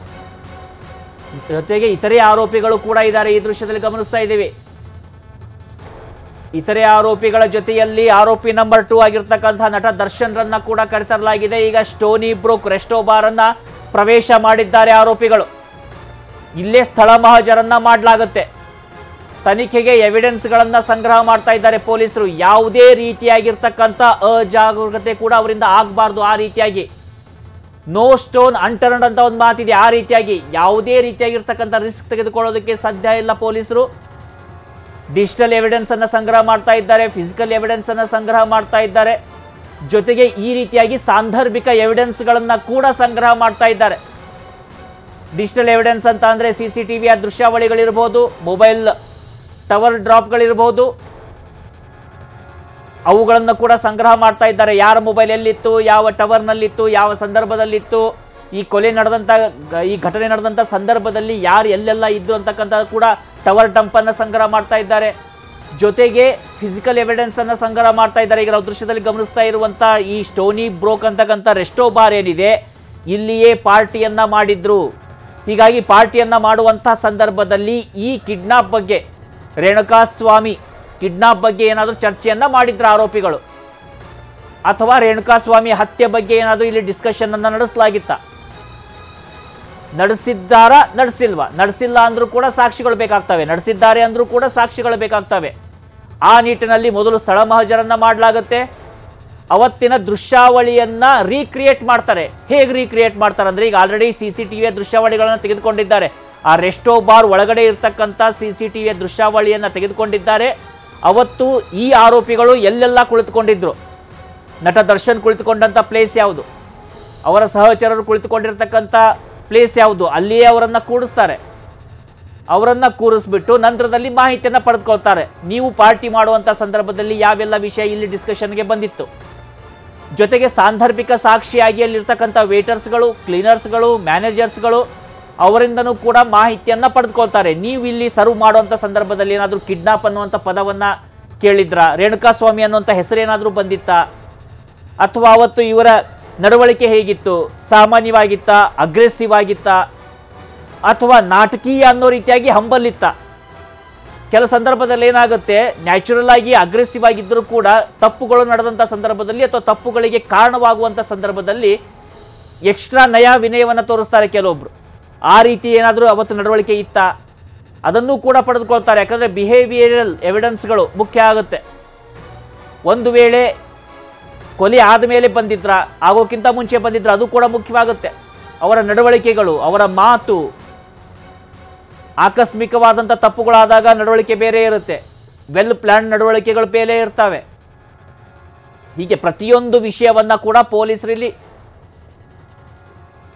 ಜೊತೆಗೆ ಇತರೆ ಆರೋಪಿಗಳು ಕೂಡ ಇದ್ದಾರೆ. ಈ ದೃಶ್ಯದಲ್ಲಿ ಗಮನಿಸ್ತಾ ಇದ್ದೀವಿ. ಇತರೆ ಆರೋಪಿಗಳ ಜೊತೆಯಲ್ಲಿ ಆರೋಪಿ ನಂಬರ್ 2 ಆಗಿರ್ತಕ್ಕಂಥ ನಟ ದರ್ಶನ್ ರನ್ನ ಕೂಡ ಕರೆತರಲಾಗಿದೆ. ಈಗ ಸ್ಟೋನಿ ಬ್ರೂಕ್ ರೆಸ್ಟೋ ಬಾರ್ ಅನ್ನ ಪ್ರವೇಶ ಮಾಡಿದ್ದಾರೆ ಆರೋಪಿಗಳು. ಇಲ್ಲೇ ಸ್ಥಳ ಮಹಜರನ್ನ ಮಾಡಲಾಗುತ್ತೆ. ತನಿಖೆಗೆ ಎವಿಡೆನ್ಸ್ ಗಳನ್ನ ಸಂಗ್ರಹ ಮಾಡ್ತಾ ಇದ್ದಾರೆ ಪೊಲೀಸರು. ಯಾವುದೇ ರೀತಿಯಾಗಿರ್ತಕ್ಕಂಥ ಅಜಾಗರೂಕತೆ ಕೂಡ ಅವರಿಂದ ಆಗಬಾರ್ದು. ಆ ರೀತಿಯಾಗಿ ನೋ ಸ್ಟೋನ್ ಅನ್ಟರ್ನ್ಡ್ ಅಂತ ಒಂದು ಮಾತಿದೆ. ಆ ರೀತಿಯಾಗಿ ಯಾವುದೇ ರೀತಿಯಾಗಿರ್ತಕ್ಕಂಥ ರಿಸ್ಕ್ ತೆಗೆದುಕೊಳ್ಳೋದಕ್ಕೆ ಸಾಧ್ಯ ಇಲ್ಲ ಪೊಲೀಸರು. ಡಿಜಿಟಲ್ ಎವಿಡೆನ್ಸ್ ಅನ್ನ ಸಂಗ್ರಹ ಮಾಡ್ತಾ ಇದ್ದಾರೆ. ಫಿಸಿಕಲ್ ಎವಿಡೆನ್ಸ್ ಅನ್ನ ಸಂಗ್ರಹ ಮಾಡ್ತಾ ಇದ್ದಾರೆ. ಜೊತೆಗೆ ಈ ರೀತಿಯಾಗಿ ಸಾಂದರ್ಭಿಕ ಎವಿಡೆನ್ಸ್ ಗಳನ್ನ ಕೂಡ ಸಂಗ್ರಹ ಮಾಡ್ತಾ ಇದ್ದಾರೆ. ಡಿಜಿಟಲ್ ಎವಿಡೆನ್ಸ್ ಅಂತ ಅಂದ್ರೆ ಸಿಸಿಟಿವಿಯ ದೃಶ್ಯಾವಳಿಗಳಿರ್ಬೋದು, ಮೊಬೈಲ್ ಟವರ್ ಡ್ರಾಪ್ಗಳಿರ್ಬೋದು, ಅವುಗಳನ್ನು ಕೂಡ ಸಂಗ್ರಹ ಮಾಡ್ತಾ ಇದ್ದಾರೆ. ಯಾರ ಮೊಬೈಲ್ ಎಲ್ಲಿತ್ತು, ಯಾವ ಟವರ್ನಲ್ಲಿತ್ತು, ಯಾವ ಸಂದರ್ಭದಲ್ಲಿತ್ತು, ಈ ಕೊಲೆ ನಡೆದಂಥ ಈ ಘಟನೆ ನಡೆದಂಥ ಸಂದರ್ಭದಲ್ಲಿ ಯಾರು ಎಲ್ಲೆಲ್ಲ ಇದ್ದು ಅಂತಕ್ಕಂಥ ಕೂಡ ಟವರ್ ಡಂಪ್ ಅನ್ನು ಸಂಗ್ರಹ ಮಾಡ್ತಾ ಇದ್ದಾರೆ. ಜೊತೆಗೆ ಫಿಸಿಕಲ್ ಎವಿಡೆನ್ಸ್ ಅನ್ನು ಸಂಗ್ರಹ ಮಾಡ್ತಾ ಇದ್ದಾರೆ. ಈಗ ನಾವು ದೃಶ್ಯದಲ್ಲಿ ಗಮನಿಸ್ತಾ ಇರುವಂಥ ಈ ಸ್ಟೋನಿ ಬ್ರೋಕ್ ಅಂತಕ್ಕಂಥ ರೆಸ್ಟೋ ಬಾರ್ ಏನಿದೆ, ಇಲ್ಲಿಯೇ ಪಾರ್ಟಿಯನ್ನ ಮಾಡಿದ್ರು. ಹೀಗಾಗಿ ಪಾರ್ಟಿಯನ್ನ ಮಾಡುವಂಥ ಸಂದರ್ಭದಲ್ಲಿ ಈ ಕಿಡ್ನಾಪ್ ಬಗ್ಗೆ, ರೇಣುಕಾಸ್ವಾಮಿ ಕಿಡ್ನಾಪ್ ಬಗ್ಗೆ ಏನಾದರೂ ಚರ್ಚೆಯನ್ನ ಮಾಡಿದ್ರ ಆರೋಪಿಗಳು, ಅಥವಾ ರೇಣುಕಾಸ್ವಾಮಿ ಹತ್ಯೆ ಬಗ್ಗೆ ಏನಾದರೂ ಇಲ್ಲಿ ಡಿಸ್ಕಷನ್ ಅನ್ನ ನಡೆಸಲಾಗಿತ್ತ? ನಡೆಸಿದ್ದಾರಾ, ನಡೆಸಿಲ್ವಾ? ನಡೆಸಿಲ್ಲ ಅಂದ್ರೂ ಕೂಡ ಸಾಕ್ಷಿಗಳು ಬೇಕಾಗ್ತವೆ, ನಡೆಸಿದ್ದಾರೆ ಅಂದ್ರೂ ಕೂಡ ಸಾಕ್ಷಿಗಳು ಬೇಕಾಗ್ತವೆ. ಆ ನಿಟ್ಟಿನಲ್ಲಿ ಮೊದಲು ಸ್ಥಳ ಮಹಜರನ್ನ ಮಾಡಲಾಗುತ್ತೆ. ಅವತ್ತಿನ ದೃಶ್ಯಾವಳಿಯನ್ನ ರೀಕ್ರಿಯೇಟ್ ಮಾಡ್ತಾರೆ. ಹೇಗೆ ರೀಕ್ರಿಯೇಟ್ ಮಾಡ್ತಾರೆ ಅಂದ್ರೆ, ಈಗ ಆಲ್ರೆಡಿ ಸಿಸಿಟಿವಿಯ ದೃಶ್ಯಾವಳಿಗಳನ್ನ ತೆಗೆದುಕೊಂಡಿದ್ದಾರೆ. ಆ ರೆಸ್ಟೋ ಬಾರ್ ಒಳಗಡೆ ಇರ್ತಕ್ಕಂಥ ಸಿಸಿಟಿವಿಯ ದೃಶ್ಯಾವಳಿಯನ್ನ ತೆಗೆದುಕೊಂಡಿದ್ದಾರೆ. ಅವತ್ತು ಈ ಆರೋಪಿಗಳು ಎಲ್ಲೆಲ್ಲ ಕುಳಿತುಕೊಂಡಿದ್ರು, ನಟ ದರ್ಶನ್ ಕುಳಿತುಕೊಂಡಂಥ ಪ್ಲೇಸ್ ಯಾವುದು, ಅವರ ಸಹಚರರು ಕುಳಿತುಕೊಂಡಿರ್ತಕ್ಕಂಥ ಪ್ಲೇಸ್ ಯಾವುದು, ಅಲ್ಲಿಯೇ ಅವರನ್ನು ಕೂಡಿಸ್ತಾರೆ. ಅವರನ್ನು ಕೂರಿಸ್ಬಿಟ್ಟು ನಂತರದಲ್ಲಿ ಮಾಹಿತಿಯನ್ನು ಪಡೆದುಕೊಳ್ತಾರೆ. ನೀವು ಪಾರ್ಟಿ ಮಾಡುವಂಥ ಸಂದರ್ಭದಲ್ಲಿ ಯಾವೆಲ್ಲ ವಿಷಯ ಇಲ್ಲಿ ಡಿಸ್ಕಷನ್ಗೆ ಬಂದಿತ್ತು, ಜೊತೆಗೆ ಸಾಂದರ್ಭಿಕ ಸಾಕ್ಷಿಯಾಗಿ ಅಲ್ಲಿರ್ತಕ್ಕಂಥ ವೇಟರ್ಸ್ಗಳು, ಕ್ಲೀನರ್ಸ್ಗಳು, ಮ್ಯಾನೇಜರ್ಸ್ಗಳು ಅವರಿಂದನೂ ಕೂಡ ಮಾಹಿತಿಯನ್ನು ಪಡೆದುಕೊಳ್ತಾರೆ. ನೀವು ಇಲ್ಲಿ ಸರ್ವ್ ಮಾಡುವಂಥ ಸಂದರ್ಭದಲ್ಲಿ ಏನಾದರೂ ಕಿಡ್ನಾಪ್ ಅನ್ನುವಂಥ ಪದವನ್ನು ಕೇಳಿದ್ರ, ರೇಣುಕಾಸ್ವಾಮಿ ಅನ್ನುವಂಥ ಹೆಸರೇನಾದರೂ ಬಂದಿತ್ತಾ, ಅಥವಾ ಅವತ್ತು ಇವರ ನಡವಳಿಕೆ ಹೇಗಿತ್ತು, ಸಾಮಾನ್ಯವಾಗಿತ್ತ, ಅಗ್ರೆಸಿವ್ ಆಗಿತ್ತ, ಅಥವಾ ನಾಟಕೀಯ ಅನ್ನೋ ರೀತಿಯಾಗಿ ಹಂಬಲಿತ್ತ? ಕೆಲ ಸಂದರ್ಭದಲ್ಲಿ ಏನಾಗುತ್ತೆ, ನ್ಯಾಚುರಲ್ ಆಗಿ ಅಗ್ರೆಸಿವ್ ಆಗಿದ್ದರೂ ಕೂಡ ತಪ್ಪುಗಳು ನಡೆದಂಥ ಸಂದರ್ಭದಲ್ಲಿ ಅಥವಾ ತಪ್ಪುಗಳಿಗೆ ಕಾರಣವಾಗುವಂಥ ಸಂದರ್ಭದಲ್ಲಿ ಎಕ್ಸ್ಟ್ರಾ ನಯ ವಿನಯವನ್ನು ತೋರಿಸ್ತಾರೆ ಕೆಲವೊಬ್ರು. ಆ ರೀತಿ ಏನಾದರೂ ಅವತ್ತು ನಡವಳಿಕೆ ಇತ್ತ, ಅದನ್ನು ಕೂಡ ಪಡೆದುಕೊಳ್ತಾರೆ. ಯಾಕಂದರೆ ಬಿಹೇವಿಯರಲ್ ಎವಿಡೆನ್ಸ್ಗಳು ಮುಖ್ಯ ಆಗುತ್ತೆ. ಒಂದು ವೇಳೆ ಕೊಲೆ ಆದಮೇಲೆ ಬಂದಿದ್ರ, ಆಗೋಕ್ಕಿಂತ ಮುಂಚೆ ಬಂದಿದ್ರ, ಅದು ಕೂಡ ಮುಖ್ಯವಾಗುತ್ತೆ. ಅವರ ನಡವಳಿಕೆಗಳು, ಅವರ ಮಾತು, ಆಕಸ್ಮಿಕವಾದಂಥ ತಪ್ಪುಗಳಾದಾಗ ನಡವಳಿಕೆ ಬೇರೆ ಇರುತ್ತೆ, ವೆಲ್ ಪ್ಲಾನ್ ನಡವಳಿಕೆಗಳು ಬೇರೆ ಇರ್ತವೆ. ಹೀಗೆ ಪ್ರತಿಯೊಂದು ವಿಷಯವನ್ನ ಕೂಡ ಪೊಲೀಸರಲ್ಲಿ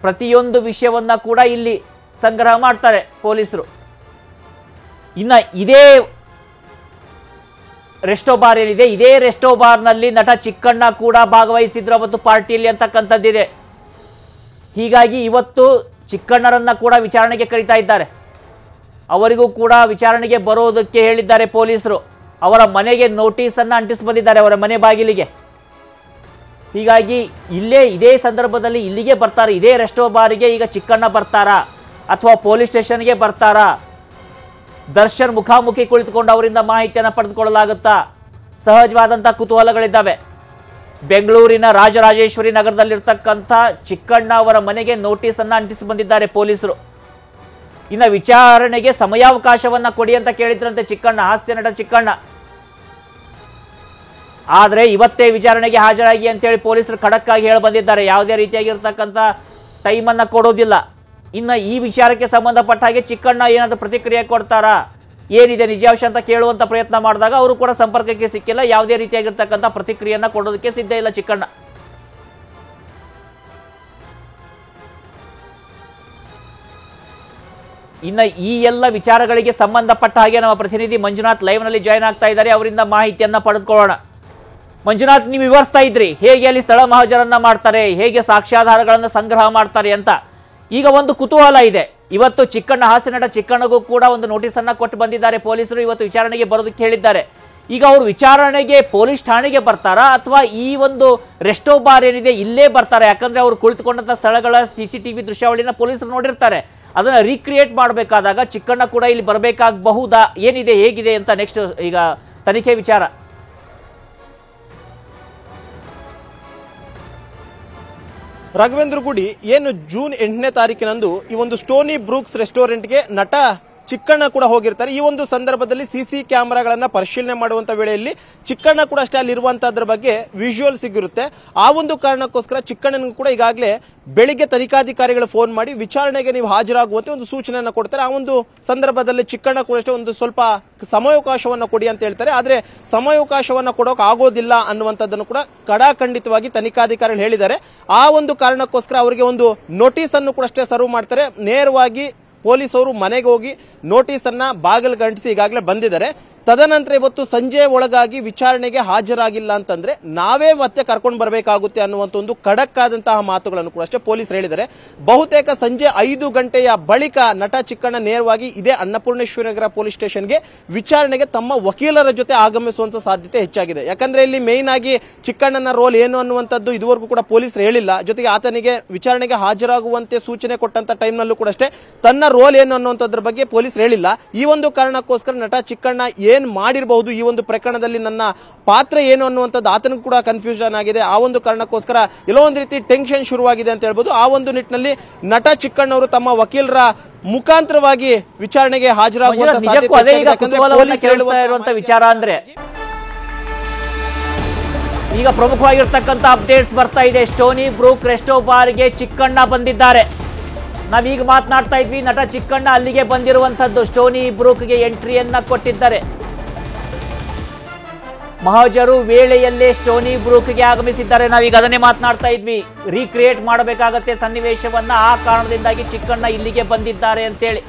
ಪ್ರತಿಯೊಂದು ವಿಷಯವನ್ನ ಕೂಡ ಇಲ್ಲಿ ಸಂಗ್ರಹ ಮಾಡ್ತಾರೆ ಪೊಲೀಸರು. ಇನ್ನು ಇದೇ ರೆಸ್ಟೋ ಬಾರ್ ಏನಿದೆ, ಇದೇ ರೆಸ್ಟೋ ಬಾರ್ನಲ್ಲಿ ನಟ ಚಿಕ್ಕಣ್ಣ ಕೂಡ ಭಾಗವಹಿಸಿದ್ರು ಅವತ್ತು ಪಾರ್ಟಿಯಲ್ಲಿ ಅಂತಕ್ಕಂಥದ್ದಿದೆ. ಹೀಗಾಗಿ ಇವತ್ತು ಚಿಕ್ಕಣ್ಣರನ್ನ ಕೂಡ ವಿಚಾರಣೆಗೆ ಕರೀತಾ ಇದ್ದಾರೆ. ಅವರಿಗೂ ಕೂಡ ವಿಚಾರಣೆಗೆ ಬರೋದಕ್ಕೆ ಹೇಳಿದ್ದಾರೆ ಪೊಲೀಸರು. ಅವರ ಮನೆಗೆ ನೋಟಿಸನ್ನು ಅಂಟಿಸಿ ಬಂದಿದ್ದಾರೆ, ಅವರ ಮನೆ ಬಾಗಿಲಿಗೆ. ಹೀಗಾಗಿ ಇದೇ ಸಂದರ್ಭದಲ್ಲಿ ಇಲ್ಲಿಗೆ ಬರ್ತಾರೆ, ಇದೇ ರೆಸ್ಟೋ ಬಾರಿಗೆ ಈಗ ಚಿಕ್ಕಣ್ಣ ಬರ್ತಾರಾ ಅಥವಾ ಪೊಲೀಸ್ ಸ್ಟೇಷನ್ಗೆ ಬರ್ತಾರಾ? ದರ್ಶನ್ ಮುಖಾಮುಖಿ ಕುಳಿತುಕೊಂಡು ಅವರಿಂದ ಮಾಹಿತಿಯನ್ನು ಪಡೆದುಕೊಳ್ಳಲಾಗುತ್ತಾ? ಸಹಜವಾದಂಥ ಕುತೂಹಲಗಳಿದ್ದಾವೆ. ಬೆಂಗಳೂರಿನ ರಾಜರಾಜೇಶ್ವರಿ ನಗರದಲ್ಲಿರ್ತಕ್ಕಂಥ ಚಿಕ್ಕಣ್ಣ ಅವರ ಮನೆಗೆ ನೋಟಿಸನ್ನು ಅಂಟಿಸಿ ಬಂದಿದ್ದಾರೆ ಪೊಲೀಸರು. ಇನ್ನು ವಿಚಾರಣೆಗೆ ಸಮಯಾವಕಾಶವನ್ನ ಕೊಡಿ ಅಂತ ಕೇಳಿದ್ರಂತೆ ಚಿಕ್ಕಣ್ಣ, ಹಾಸ್ಯ ನಟ ಚಿಕ್ಕಣ್ಣ. ಆದರೆ ಇವತ್ತೇ ವಿಚಾರಣೆಗೆ ಹಾಜರಾಗಿ ಅಂತೇಳಿ ಪೊಲೀಸರು ಖಡಕ್ ಆಗಿ ಹೇಳಿ ಬಂದಿದ್ದಾರೆ. ಯಾವುದೇ ರೀತಿಯಾಗಿರ್ತಕ್ಕಂಥ ಟೈಮನ್ನು ಕೊಡೋದಿಲ್ಲ. ಇನ್ನು ಈ ವಿಚಾರಕ್ಕೆ ಸಂಬಂಧಪಟ್ಟ ಹಾಗೆ ಚಿಕ್ಕಣ್ಣ ಏನಾದರೂ ಪ್ರತಿಕ್ರಿಯೆ ಕೊಡ್ತಾರಾ, ಏನಿದೆ ನಿಜಾಂಶ ಅಂತ ಕೇಳುವಂಥ ಪ್ರಯತ್ನ ಮಾಡಿದಾಗ ಅವರು ಕೂಡ ಸಂಪರ್ಕಕ್ಕೆ ಸಿಕ್ಕಿಲ್ಲ. ಯಾವುದೇ ರೀತಿಯಾಗಿರ್ತಕ್ಕಂಥ ಪ್ರತಿಕ್ರಿಯೆಯನ್ನು ಕೊಡೋದಕ್ಕೆ ಸಿದ್ಧ ಇಲ್ಲ ಚಿಕ್ಕಣ್ಣ. ಇನ್ನು ಈ ಎಲ್ಲ ವಿಚಾರಗಳಿಗೆ ಸಂಬಂಧಪಟ್ಟ ಹಾಗೆ ನಮ್ಮ ಪ್ರತಿನಿಧಿ ಮಂಜುನಾಥ್ ಲೈವ್ನಲ್ಲಿ ಜಾಯ್ನ್ ಆಗ್ತಾ ಇದ್ದಾರೆ. ಅವರಿಂದ ಮಾಹಿತಿಯನ್ನ ಪಡೆದುಕೊಳ್ಳೋಣ. ಮಂಜುನಾಥ್, ನೀವು ವಿವರಿಸ್ತಾ ಇದ್ರಿ ಹೇಗೆ ಅಲ್ಲಿ ಸ್ಥಳ ಮಹಾಜರನ್ನ ಮಾಡ್ತಾರೆ, ಹೇಗೆ ಸಾಕ್ಷ್ಯಾಧಾರಗಳನ್ನು ಸಂಗ್ರಹ ಮಾಡ್ತಾರೆ ಅಂತ. ಈಗ ಒಂದು ಕುತೂಹಲ ಇದೆ. ಇವತ್ತು ಚಿಕ್ಕಣ್ಣ, ಹಾಸ್ಯ ನಟ ಚಿಕ್ಕಣ್ಣಗೂ ಕೂಡ ಒಂದು ನೋಟಿಸನ್ನು ಕೊಟ್ಟು ಬಂದಿದ್ದಾರೆ ಪೊಲೀಸರು. ಇವತ್ತು ವಿಚಾರಣೆಗೆ ಬರೋದಕ್ಕೆ ಹೇಳಿದ್ದಾರೆ. ಈಗ ಅವರು ವಿಚಾರಣೆಗೆ ಪೊಲೀಸ್ ಠಾಣೆಗೆ ಬರ್ತಾರಾ ಅಥವಾ ಈ ಒಂದು ರೆಸ್ಟೋ ಬಾರ್ ಏನಿದೆ ಇಲ್ಲೇ ಬರ್ತಾರೆ? ಯಾಕಂದ್ರೆ ಅವರು ಕುಳಿತುಕೊಂಡಂತ ಸ್ಥಳಗಳ CCTV ದೃಶ್ಯಾವಳಿನ ಪೊಲೀಸರು ನೋಡಿರ್ತಾರೆ. ಅದನ್ನ ರೀಕ್ರಿಯೇಟ್ ಮಾಡಬೇಕಾದಾಗ ಚಿಕ್ಕಣ್ಣ ಕೂಡ ಇಲ್ಲಿ ಬರಬೇಕಾಗಬಹುದಾ, ಏನಿದೆ ಹೇಗಿದೆ ಅಂತ ನೆಕ್ಸ್ಟ್ ಈಗ ತನಿಖೆ ವಿಚಾರ. ರಾಘವೇಂದ್ರ ಗುಡಿ, ಏನು ಜೂನ್ 8ನೇ ತಾರೀಕಿನಂದು ಈ ಒಂದು ಸ್ಟೋನಿ ಬ್ರೂಕ್ಸ್ ರೆಸ್ಟೋರೆಂಟ್ಗೆ ನಟ ಚಿಕ್ಕಣ್ಣ ಕೂಡ ಹೋಗಿರ್ತಾರೆ. ಈ ಒಂದು ಸಂದರ್ಭದಲ್ಲಿ CC ಕ್ಯಾಮೆರಾಗಳನ್ನ ಪರಿಶೀಲನೆ ಮಾಡುವಂತ ವೇಳೆಯಲ್ಲಿ ಚಿಕ್ಕಣ್ಣ ಕೂಡ ಅಷ್ಟೇ ಅಲ್ಲಿರುವಂತದ್ರ ಬಗ್ಗೆ ವಿಜುವಲ್ ಸಿಗಿರುತ್ತೆ. ಆ ಒಂದು ಕಾರಣಕ್ಕೋಸ್ಕರ ಚಿಕ್ಕಣ್ಣನಿಗೂ ಕೂಡ ಈಗಾಗಲೇ ಬೆಳಿಗ್ಗೆ ತನಿಖಾಧಿಕಾರಿಗಳು ಫೋನ್ ಮಾಡಿ ವಿಚಾರಣೆಗೆ ನೀವು ಹಾಜರಾಗುವಂತೆ ಒಂದು ಸೂಚನೆಯನ್ನು ಕೊಡ್ತಾರೆ. ಆ ಒಂದು ಸಂದರ್ಭದಲ್ಲಿ ಚಿಕ್ಕಣ್ಣ ಕೂಡ ಅಷ್ಟೇ ಒಂದು ಸ್ವಲ್ಪ ಸಮಯಾವಕಾಶವನ್ನು ಕೊಡಿ ಅಂತ ಹೇಳ್ತಾರೆ. ಆದ್ರೆ ಸಮಯಾವಕಾಶವನ್ನು ಕೊಡೋಕೆ ಆಗೋದಿಲ್ಲ ಅನ್ನುವಂಥದ್ದನ್ನು ಕೂಡ ಕಡಾಖಂಡಿತವಾಗಿ ತನಿಖಾಧಿಕಾರಿಗಳು ಹೇಳಿದ್ದಾರೆ. ಆ ಒಂದು ಕಾರಣಕ್ಕೋಸ್ಕರ ಅವರಿಗೆ ಒಂದು ನೋಟಿಸ್ ಅನ್ನು ಕೂಡ ಅಷ್ಟೇ ಸರ್ವ್ ಮಾಡ್ತಾರೆ. ನೇರವಾಗಿ ಪೊಲೀಸರು ಮನೆಗೆ ಹೋಗಿ ನೋಟಿಸ್ ಅನ್ನ ಬಾಗಿಲಿಗೆ ಅಂಟಿಸಿ ಈಗಾಗಲೇ ಬಂದಿದ್ದಾರೆ. ತದನಂತರ ಇವತ್ತು ಸಂಜೆ ಒಳಗಾಗಿ ವಿಚಾರಣೆಗೆ ಹಾಜರಾಗಿಲ್ಲ ಅಂತಂದ್ರೆ ನಾವೇ ಮತ್ತೆ ಕರ್ಕೊಂಡು ಬರಬೇಕಾಗುತ್ತೆ ಅನ್ನುವಂಥ ಒಂದು ಖಡಕ್ ಆದಂತಹ ಮಾತುಗಳನ್ನು ಕೂಡ ಅಷ್ಟೇ ಪೊಲೀಸರು ಹೇಳಿದ್ದಾರೆ. ಬಹುತೇಕ ಸಂಜೆ 5 ಗಂಟೆಯ ಬಳಿಕ ನಟ ಚಿಕ್ಕಣ್ಣ ನೇರವಾಗಿ ಇದೇ ಅನ್ನಪೂರ್ಣೇಶ್ವರಿ ನಗರ ಪೊಲೀಸ್ ಸ್ಟೇಷನ್ಗೆ ವಿಚಾರಣೆಗೆ ತಮ್ಮ ವಕೀಲರ ಜೊತೆ ಆಗಮಿಸುವಂತ ಸಾಧ್ಯತೆ ಹೆಚ್ಚಾಗಿದೆ. ಯಾಕಂದ್ರೆ ಇಲ್ಲಿ ಮೇನ್ ಆಗಿ ಚಿಕ್ಕಣ್ಣನ ರೋಲ್ ಏನು ಅನ್ನುವಂಥದ್ದು ಇದುವರೆಗೂ ಕೂಡ ಪೊಲೀಸರು ಹೇಳಿಲ್ಲ. ಜೊತೆಗೆ ಆತನಿಗೆ ವಿಚಾರಣೆಗೆ ಹಾಜರಾಗುವಂತೆ ಸೂಚನೆ ಕೊಟ್ಟಂತ ಟೈಮ್ನಲ್ಲೂ ಕೂಡ ಅಷ್ಟೇ ತನ್ನ ರೋಲ್ ಏನು ಅನ್ನುವಂಥದ್ರ ಬಗ್ಗೆ ಪೊಲೀಸರು ಹೇಳಿಲ್ಲ. ಈ ಒಂದು ಕಾರಣಕ್ಕೋಸ್ಕರ ನಟ ಚಿಕ್ಕಣ್ಣ ಏನ್ ಮಾಡಿರಬಹುದು, ಈ ಒಂದು ಪ್ರಕರಣದಲ್ಲಿ ನನ್ನ ಪಾತ್ರ ಏನು ಅನ್ನುವಂಥದ್ದು ಆತನಿಗೂ ಕೂಡ ಕನ್ಫ್ಯೂಷನ್ ಆಗಿದೆ. ಆ ಒಂದು ಕಾರಣಕ್ಕೋಸ್ಕರ ಎಲ್ಲೋ ಒಂದು ರೀತಿ ಟೆನ್ಷನ್ ಶುರುವಾಗಿದೆ ಅಂತ ಹೇಳ್ಬೋದು. ಆ ಒಂದು ನಿಟ್ಟಿನಲ್ಲಿ ನಟ ಚಿಕ್ಕಣ್ಣವರು ತಮ್ಮ ವಕೀಲರ ಮುಖಾಂತರವಾಗಿ ವಿಚಾರಣೆಗೆ ಹಾಜರಾಗುವಂತ ವಿಚಾರ ಅಂದ್ರೆ ಈಗ ಪ್ರಮುಖವಾಗಿರ್ತಕ್ಕಂಥ ಅಪ್ಡೇಟ್ಸ್ ಬರ್ತಾ ಇದೆ. ಸ್ಟೋನಿ ಬ್ರೂಕ್ ರೆಸ್ಟೋ ಬಾರ್ಗೆ ಚಿಕ್ಕಣ್ಣ ಬಂದಿದ್ದಾರೆ. ನಾವೀಗ ಮಾತನಾಡ್ತಾ ಇದ್ವಿ, ನಟ ಚಿಕ್ಕಣ್ಣ ಅಲ್ಲಿಗೆ ಬಂದಿರುವಂತದ್ದು. ಸ್ಟೋನಿ ಬ್ರೂಕ್ಗೆ ಎಂಟ್ರಿಯನ್ನ ಕೊಟ್ಟಿದ್ದಾರೆ. ಮಹಾಜರು ವೇಳೆಯಲ್ಲೇ ಸ್ಟೋನಿ ಬ್ರೂಕ್ಗೆ ಆಗಮಿಸಿದ್ದಾರೆ. ನಾವೀಗ ಅದನ್ನೇ ಮಾತನಾಡ್ತಾ ಇದ್ವಿ. ರೀಕ್ರಿಯೇಟ್ ಮಾಡಬೇಕಾಗತ್ತೆ ಸನ್ನಿವೇಶವನ್ನ, ಆ ಕಾರಣದಿಂದಾಗಿ ಚಿಕ್ಕಣ್ಣ ಇಲ್ಲಿಗೆ ಬಂದಿದ್ದಾರೆ ಅಂತೇಳಿ.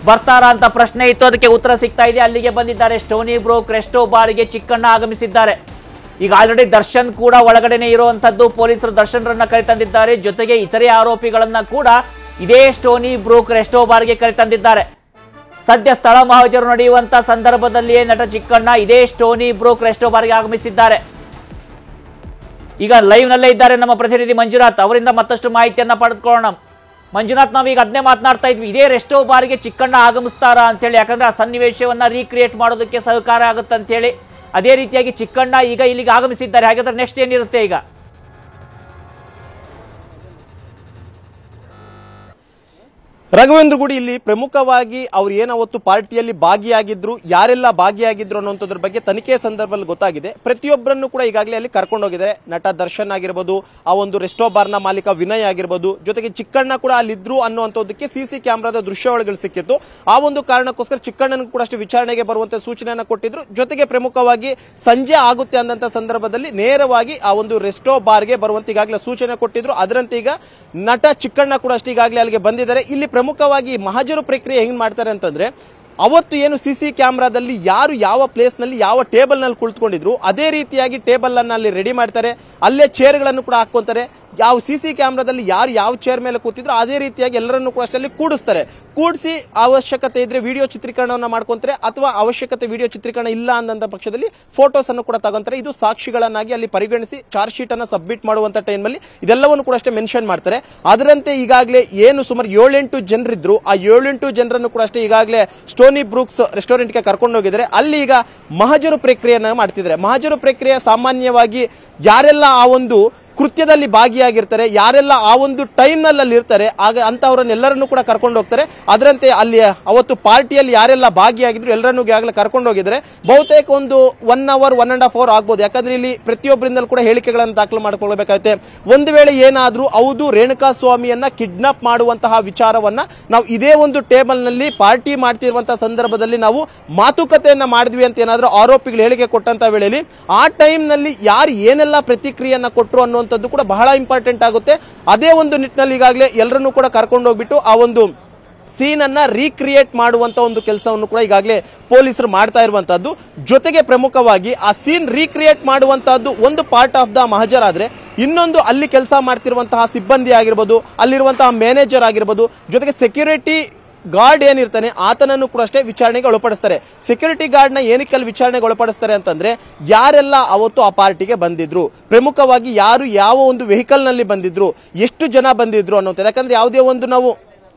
ಬರ್ತಾರಾ ಅಂತ ಪ್ರಶ್ನೆ ಇತ್ತು, ಅದಕ್ಕೆ ಉತ್ತರ ಸಿಗ್ತಾ ಇದೆ. ಅಲ್ಲಿಗೆ ಬಂದಿದ್ದಾರೆ. ಸ್ಟೋನಿ ಬ್ರೂಕ್ ರೆಸ್ಟೋ ಬಾರ್ಗೆ ಚಿಕ್ಕಣ್ಣ ಆಗಮಿಸಿದ್ದಾರೆ. ಈಗ ಆಲ್ರೆಡಿ ದರ್ಶನ್ ಕೂಡ ಒಳಗಡೆನೆ ಇರುವಂತದ್ದು. ಪೊಲೀಸರು ದರ್ಶನ್ರನ್ನ ಕರೆತಂದಿದ್ದಾರೆ. ಜೊತೆಗೆ ಇತರೆ ಆರೋಪಿಗಳನ್ನ ಕೂಡ ಇದೇ ಸ್ಟೋನಿ ಬ್ರೂಕ್ ರೆಸ್ಟೋ ಬಾರ್ಗೆ ಕರೆತಂದಿದ್ದಾರೆ. ಸದ್ಯ ಸ್ಥಳ ಮಹಾಜರು ನಡೆಯುವಂತ ಸಂದರ್ಭದಲ್ಲಿಯೇ ನಟ ಚಿಕ್ಕಣ್ಣ ಇದೇ ಸ್ಟೋನಿ ಬ್ರೂಕ್ ರೆಸ್ಟೋ ಬಾರ್ಗೆ ಆಗಮಿಸಿದ್ದಾರೆ. ಈಗ ಲೈವ್ ನಲ್ಲೇ ಇದ್ದಾರೆ ನಮ್ಮ ಪ್ರತಿನಿಧಿ ಮಂಜುನಾಥ್. ಅವರಿಂದ ಮತ್ತಷ್ಟು ಮಾಹಿತಿಯನ್ನ ಪಡೆದುಕೊಳ್ಳೋಣ. ಮಂಜುನಾಥ್, ನಾವೀಗ ಅದನ್ನೇ ಮಾತನಾಡ್ತಾ ಇದ್ವಿ, ಇದೇ ರೆಸ್ಟೋ ಬಾರ್ಗೆ ಚಿಕ್ಕಣ್ಣ ಆಗಮಿಸ್ತಾರಾ ಅಂತೇಳಿ. ಯಾಕಂದ್ರೆ ಆ ಸನ್ನಿವೇಶವನ್ನ ರೀಕ್ರಿಯೇಟ್ ಮಾಡೋದಕ್ಕೆ ಸಹಕಾರ ಆಗುತ್ತೆ ಅಂತ ಹೇಳಿ. ಅದೇ ರೀತಿಯಾಗಿ ಚಿಕ್ಕಣ್ಣ ಈಗ ಇಲ್ಲಿಗೆ ಆಗಮಿಸಿದ್ದಾರೆ. ಹಾಗಾದ್ರೆ ನೆಕ್ಸ್ಟ್ ಏನಿರುತ್ತೆ ಈಗ? ರಾಘವೇಂದ್ರ ಗುಡಿ, ಇಲ್ಲಿ ಪ್ರಮುಖವಾಗಿ ಅವ್ರು ಏನವತ್ತು ಪಾರ್ಟಿಯಲ್ಲಿ ಭಾಗಿಯಾಗಿದ್ರು, ಯಾರೆಲ್ಲ ಭಾಗಿಯಾಗಿದ್ರು ಅನ್ನೋದ್ರ ಬಗ್ಗೆ ತನಿಖೆ ಸಂದರ್ಭದಲ್ಲಿ ಗೊತ್ತಾಗಿದೆ. ಪ್ರತಿಯೊಬ್ಬರನ್ನು ಕೂಡ ಈಗಾಗಲೇ ಅಲ್ಲಿ ಕರ್ಕೊಂಡು ಹೋಗಿದ್ದಾರೆ. ನಟ ದರ್ಶನ್ ಆಗಿರ್ಬೋದು, ಆ ಒಂದು ರೆಸ್ಟೋ ಬಾರ್ನ ಮಾಲೀಕ ವಿನಯ್ ಆಗಿರ್ಬೋದು, ಜೊತೆಗೆ ಚಿಕ್ಕಣ್ಣ ಕೂಡ ಅಲ್ಲಿದ್ರು ಅನ್ನುವಂಥದ್ದಕ್ಕೆ CC ಕ್ಯಾಮೆರಾದ ದೃಶ್ಯಾವಳಿಗಳು ಸಿಕ್ಕಿತ್ತು. ಆ ಒಂದು ಕಾರಣಕ್ಕೋಸ್ಕರ ಚಿಕ್ಕಣ್ಣನಿಗೂ ಕೂಡ ಅಷ್ಟು ವಿಚಾರಣೆಗೆ ಬರುವಂತೆ ಸೂಚನೆಯನ್ನ ಕೊಟ್ಟಿದ್ರು. ಜೊತೆಗೆ ಪ್ರಮುಖವಾಗಿ ಸಂಜೆ ಆಗುತ್ತೆ ಅಂದಂತ ಸಂದರ್ಭದಲ್ಲಿ ನೇರವಾಗಿ ಆ ಒಂದು ರೆಸ್ಟೋ ಬಾರ್ಗೆ ಬರುವಂತೆ ಈಗಾಗಲೇ ಸೂಚನೆ ಕೊಟ್ಟಿದ್ರು. ಅದರಂತೆ ಈಗ ನಟ ಚಿಕ್ಕಣ್ಣ ಕೂಡ ಅಷ್ಟು ಈಗಾಗಲೇ ಅಲ್ಲಿಗೆ ಬಂದಿದ್ದಾರೆ. ಇಲ್ಲಿ ಪ್ರಮುಖವಾಗಿ ಮಹಾಜರು ಪ್ರಕ್ರಿಯೆ ಹೆಂಗ್ ಮಾಡ್ತಾರೆ ಅಂತಂದ್ರೆ, ಅವತ್ತು ಏನು ಸಿಸಿ ಕ್ಯಾಮ್ರಾದಲ್ಲಿ ಯಾರು ಯಾವ ಪ್ಲೇಸ್ ನಲ್ಲಿ ಯಾವ ಟೇಬಲ್ ನಲ್ಲಿ ಕುಳಿತುಕೊಂಡಿದ್ರು ಅದೇ ರೀತಿಯಾಗಿ ಟೇಬಲ್ ಅನ್ನ ಅಲ್ಲಿ ರೆಡಿ ಮಾಡ್ತಾರೆ, ಅಲ್ಲೇ ಚೇರ್ಗಳನ್ನು ಕೂಡ ಹಾಕೊಂತಾರೆ. ಯಾವ ಸಿಸಿ ಕ್ಯಾಮ್ರಾದಲ್ಲಿ ಯಾರು ಯಾವ ಚೇರ್ ಮೇಲೆ ಕೂತಿದ್ರು ಅದೇ ರೀತಿಯಾಗಿ ಎಲ್ಲರನ್ನು ಕೂಡ ಅಷ್ಟಲ್ಲಿ ಕೂಡಿಸ್ತಾರೆ. ಕೂಡಿಸಿ ಅವಶ್ಯಕತೆ ಇದ್ರೆ ವಿಡಿಯೋ ಚಿತ್ರೀಕರಣವನ್ನು ಮಾಡ್ಕೊಂತಾರೆ, ಅಥವಾ ಅವಶ್ಯಕತೆ ವಿಡಿಯೋ ಚಿತ್ರೀಕರಣ ಇಲ್ಲ ಅಂದಂತ ಪಕ್ಷದಲ್ಲಿ ಫೋಟೋಸ್ ಅನ್ನು ಕೂಡ ತಗೊಂತಾರೆ. ಇದು ಸಾಕ್ಷಿಗಳನ್ನಾಗಿ ಅಲ್ಲಿ ಪರಿಗಣಿಸಿ ಚಾರ್ಜ್ ಶೀಟ್ ಅನ್ನ ಸಬ್ಮಿಟ್ ಮಾಡುವಂತ ಟೈಮಲ್ಲಿ ಇದೆಲ್ಲವನ್ನು ಕೂಡ ಅಷ್ಟೇ ಮೆನ್ಷನ್ ಮಾಡ್ತಾರೆ. ಅದರಂತೆ ಈಗಾಗಲೇ ಏನು ಸುಮಾರು 7-8 ಜನರಿದ್ರು, ಆ 7-8 ಜನರನ್ನು ಕೂಡ ಅಷ್ಟೇ ಈಗಾಗಲೇ ಸ್ಟೋನಿ ಬ್ರೂಕ್ಸ್ ರೆಸ್ಟೋರೆಂಟ್ಗೆ ಕರ್ಕೊಂಡು ಹೋಗಿದ್ದಾರೆ. ಅಲ್ಲಿ ಈಗ ಮಹಜರು ಪ್ರಕ್ರಿಯೆಯನ್ನು ಮಾಡ್ತಿದ್ದಾರೆ. ಮಹಜರು ಪ್ರಕ್ರಿಯೆ ಸಾಮಾನ್ಯವಾಗಿ ಯಾರೆಲ್ಲ ಆ ಒಂದು ಕೃತ್ಯದಲ್ಲಿ ಭಾಗಿಯಾಗಿರ್ತಾರೆ, ಯಾರೆಲ್ಲ ಆ ಒಂದು ಟೈಮ್ ನಲ್ಲಿ ಇರ್ತಾರೆ, ಆಗ ಅಂತವರನ್ನೆಲ್ಲರನ್ನು ಕೂಡ ಕರ್ಕೊಂಡು ಹೋಗ್ತಾರೆ. ಅದರಂತೆ ಅಲ್ಲಿ ಅವತ್ತು ಪಾರ್ಟಿಯಲ್ಲಿ ಯಾರೆಲ್ಲ ಭಾಗಿಯಾಗಿದ್ರು ಎಲ್ಲರನ್ನು ಈಗಾಗಲೇ ಕರ್ಕೊಂಡು ಹೋಗಿದ್ದಾರೆ. ಬಹುತೇಕ ಒಂದು 1 hour 1.5 hour ಆಗ್ಬೋದು. ಯಾಕಂದ್ರೆ ಇಲ್ಲಿ ಪ್ರತಿಯೊಬ್ಬರಿಂದಲೂ ಕೂಡ ಹೇಳಿಕೆಗಳನ್ನು ದಾಖಲು ಮಾಡಿಕೊಳ್ಳಬೇಕಾಗುತ್ತೆ. ಒಂದು ವೇಳೆ ಏನಾದ್ರೂ ಹೌದು ರೇಣುಕಾ ಸ್ವಾಮಿಯನ್ನ ಕಿಡ್ನಾಪ್ ಮಾಡುವಂತಹ ವಿಚಾರವನ್ನ ನಾವು ಇದೇ ಒಂದು ಟೇಬಲ್ ನಲ್ಲಿ ಪಾರ್ಟಿ ಮಾಡ್ತಿರುವಂತಹ ಸಂದರ್ಭದಲ್ಲಿ ನಾವು ಮಾತುಕತೆಯನ್ನ ಮಾಡಿದ್ವಿ ಅಂತ ಏನಾದ್ರೂ ಆರೋಪಿಗಳು ಹೇಳಿಕೆ ಕೊಟ್ಟಂತ ವೇಳೆಯಲ್ಲಿ ಆ ಟೈಮ್ ನಲ್ಲಿ ಯಾರು ಏನೆಲ್ಲ ಪ್ರತಿಕ್ರಿಯೆಯನ್ನ ಕೊಟ್ಟರು ಅನ್ನೋ ಕೂಡ ಬಹಳ ಇಂಪಾರ್ಟೆಂಟ್ ಆಗುತ್ತೆ. ಅದೇ ಒಂದು ನಿಟ್ಟಿನಲ್ಲಿ ಈಗಾಗಲೇ ಎಲ್ಲರನ್ನೂ ಕೂಡ ಕರ್ಕೊಂಡು ಹೋಗ್ಬಿಟ್ಟು ಆ ಒಂದು ಸೀನ್ ಅನ್ನ ರೀಕ್ರಿಯೇಟ್ ಮಾಡುವಂತ ಒಂದು ಕೆಲಸವನ್ನು ಕೂಡ ಈಗಾಗಲೇ ಪೊಲೀಸರು ಮಾಡ್ತಾ ಇರುವಂತದ್ದು. ಜೊತೆಗೆ ಪ್ರಮುಖವಾಗಿ ಆ ಸೀನ್ ರೀಕ್ರಿಯೇಟ್ ಮಾಡುವಂತಹದ್ದು ಒಂದು ಪಾರ್ಟ್ ಆಫ್ ದ ಮಹಜರ್ ಆದ್ರೆ, ಇನ್ನೊಂದು ಅಲ್ಲಿ ಕೆಲಸ ಮಾಡ್ತಿರುವಂತಹ ಸಿಬ್ಬಂದಿ ಆಗಿರ್ಬೋದು, ಅಲ್ಲಿರುವಂತಹ ಮ್ಯಾನೇಜರ್ ಆಗಿರ್ಬೋದು, ಜೊತೆಗೆ ಸೆಕ್ಯೂರಿಟಿ ಗಾರ್ಡ್ ಏನಿರ್ತಾನೆ ಆತನನ್ನು ಕೂಡ ಅಷ್ಟೇ ವಿಚಾರಣೆಗೆ ಒಳಪಡಿಸ್ತಾರೆ. ಸೆಕ್ಯೂರಿಟಿ ಗಾರ್ಡ್ ನ ಏನಕ್ಕೆ ಅಲ್ಲಿ ವಿಚಾರಣೆಗೆ ಒಳಪಡಿಸ್ತಾರೆ ಅಂತಂದ್ರೆ, ಯಾರೆಲ್ಲ ಅವತ್ತು ಆ ಪಾರ್ಟಿಗೆ ಬಂದಿದ್ರು, ಪ್ರಮುಖವಾಗಿ ಯಾರು ಯಾವ ಒಂದು ವೆಹಿಕಲ್ ನಲ್ಲಿ ಬಂದಿದ್ರು, ಎಷ್ಟು ಜನ ಬಂದಿದ್ರು ಅನ್ನೋದು. ಯಾಕಂದ್ರೆ ಯಾವುದೇ ಒಂದು ನಾವು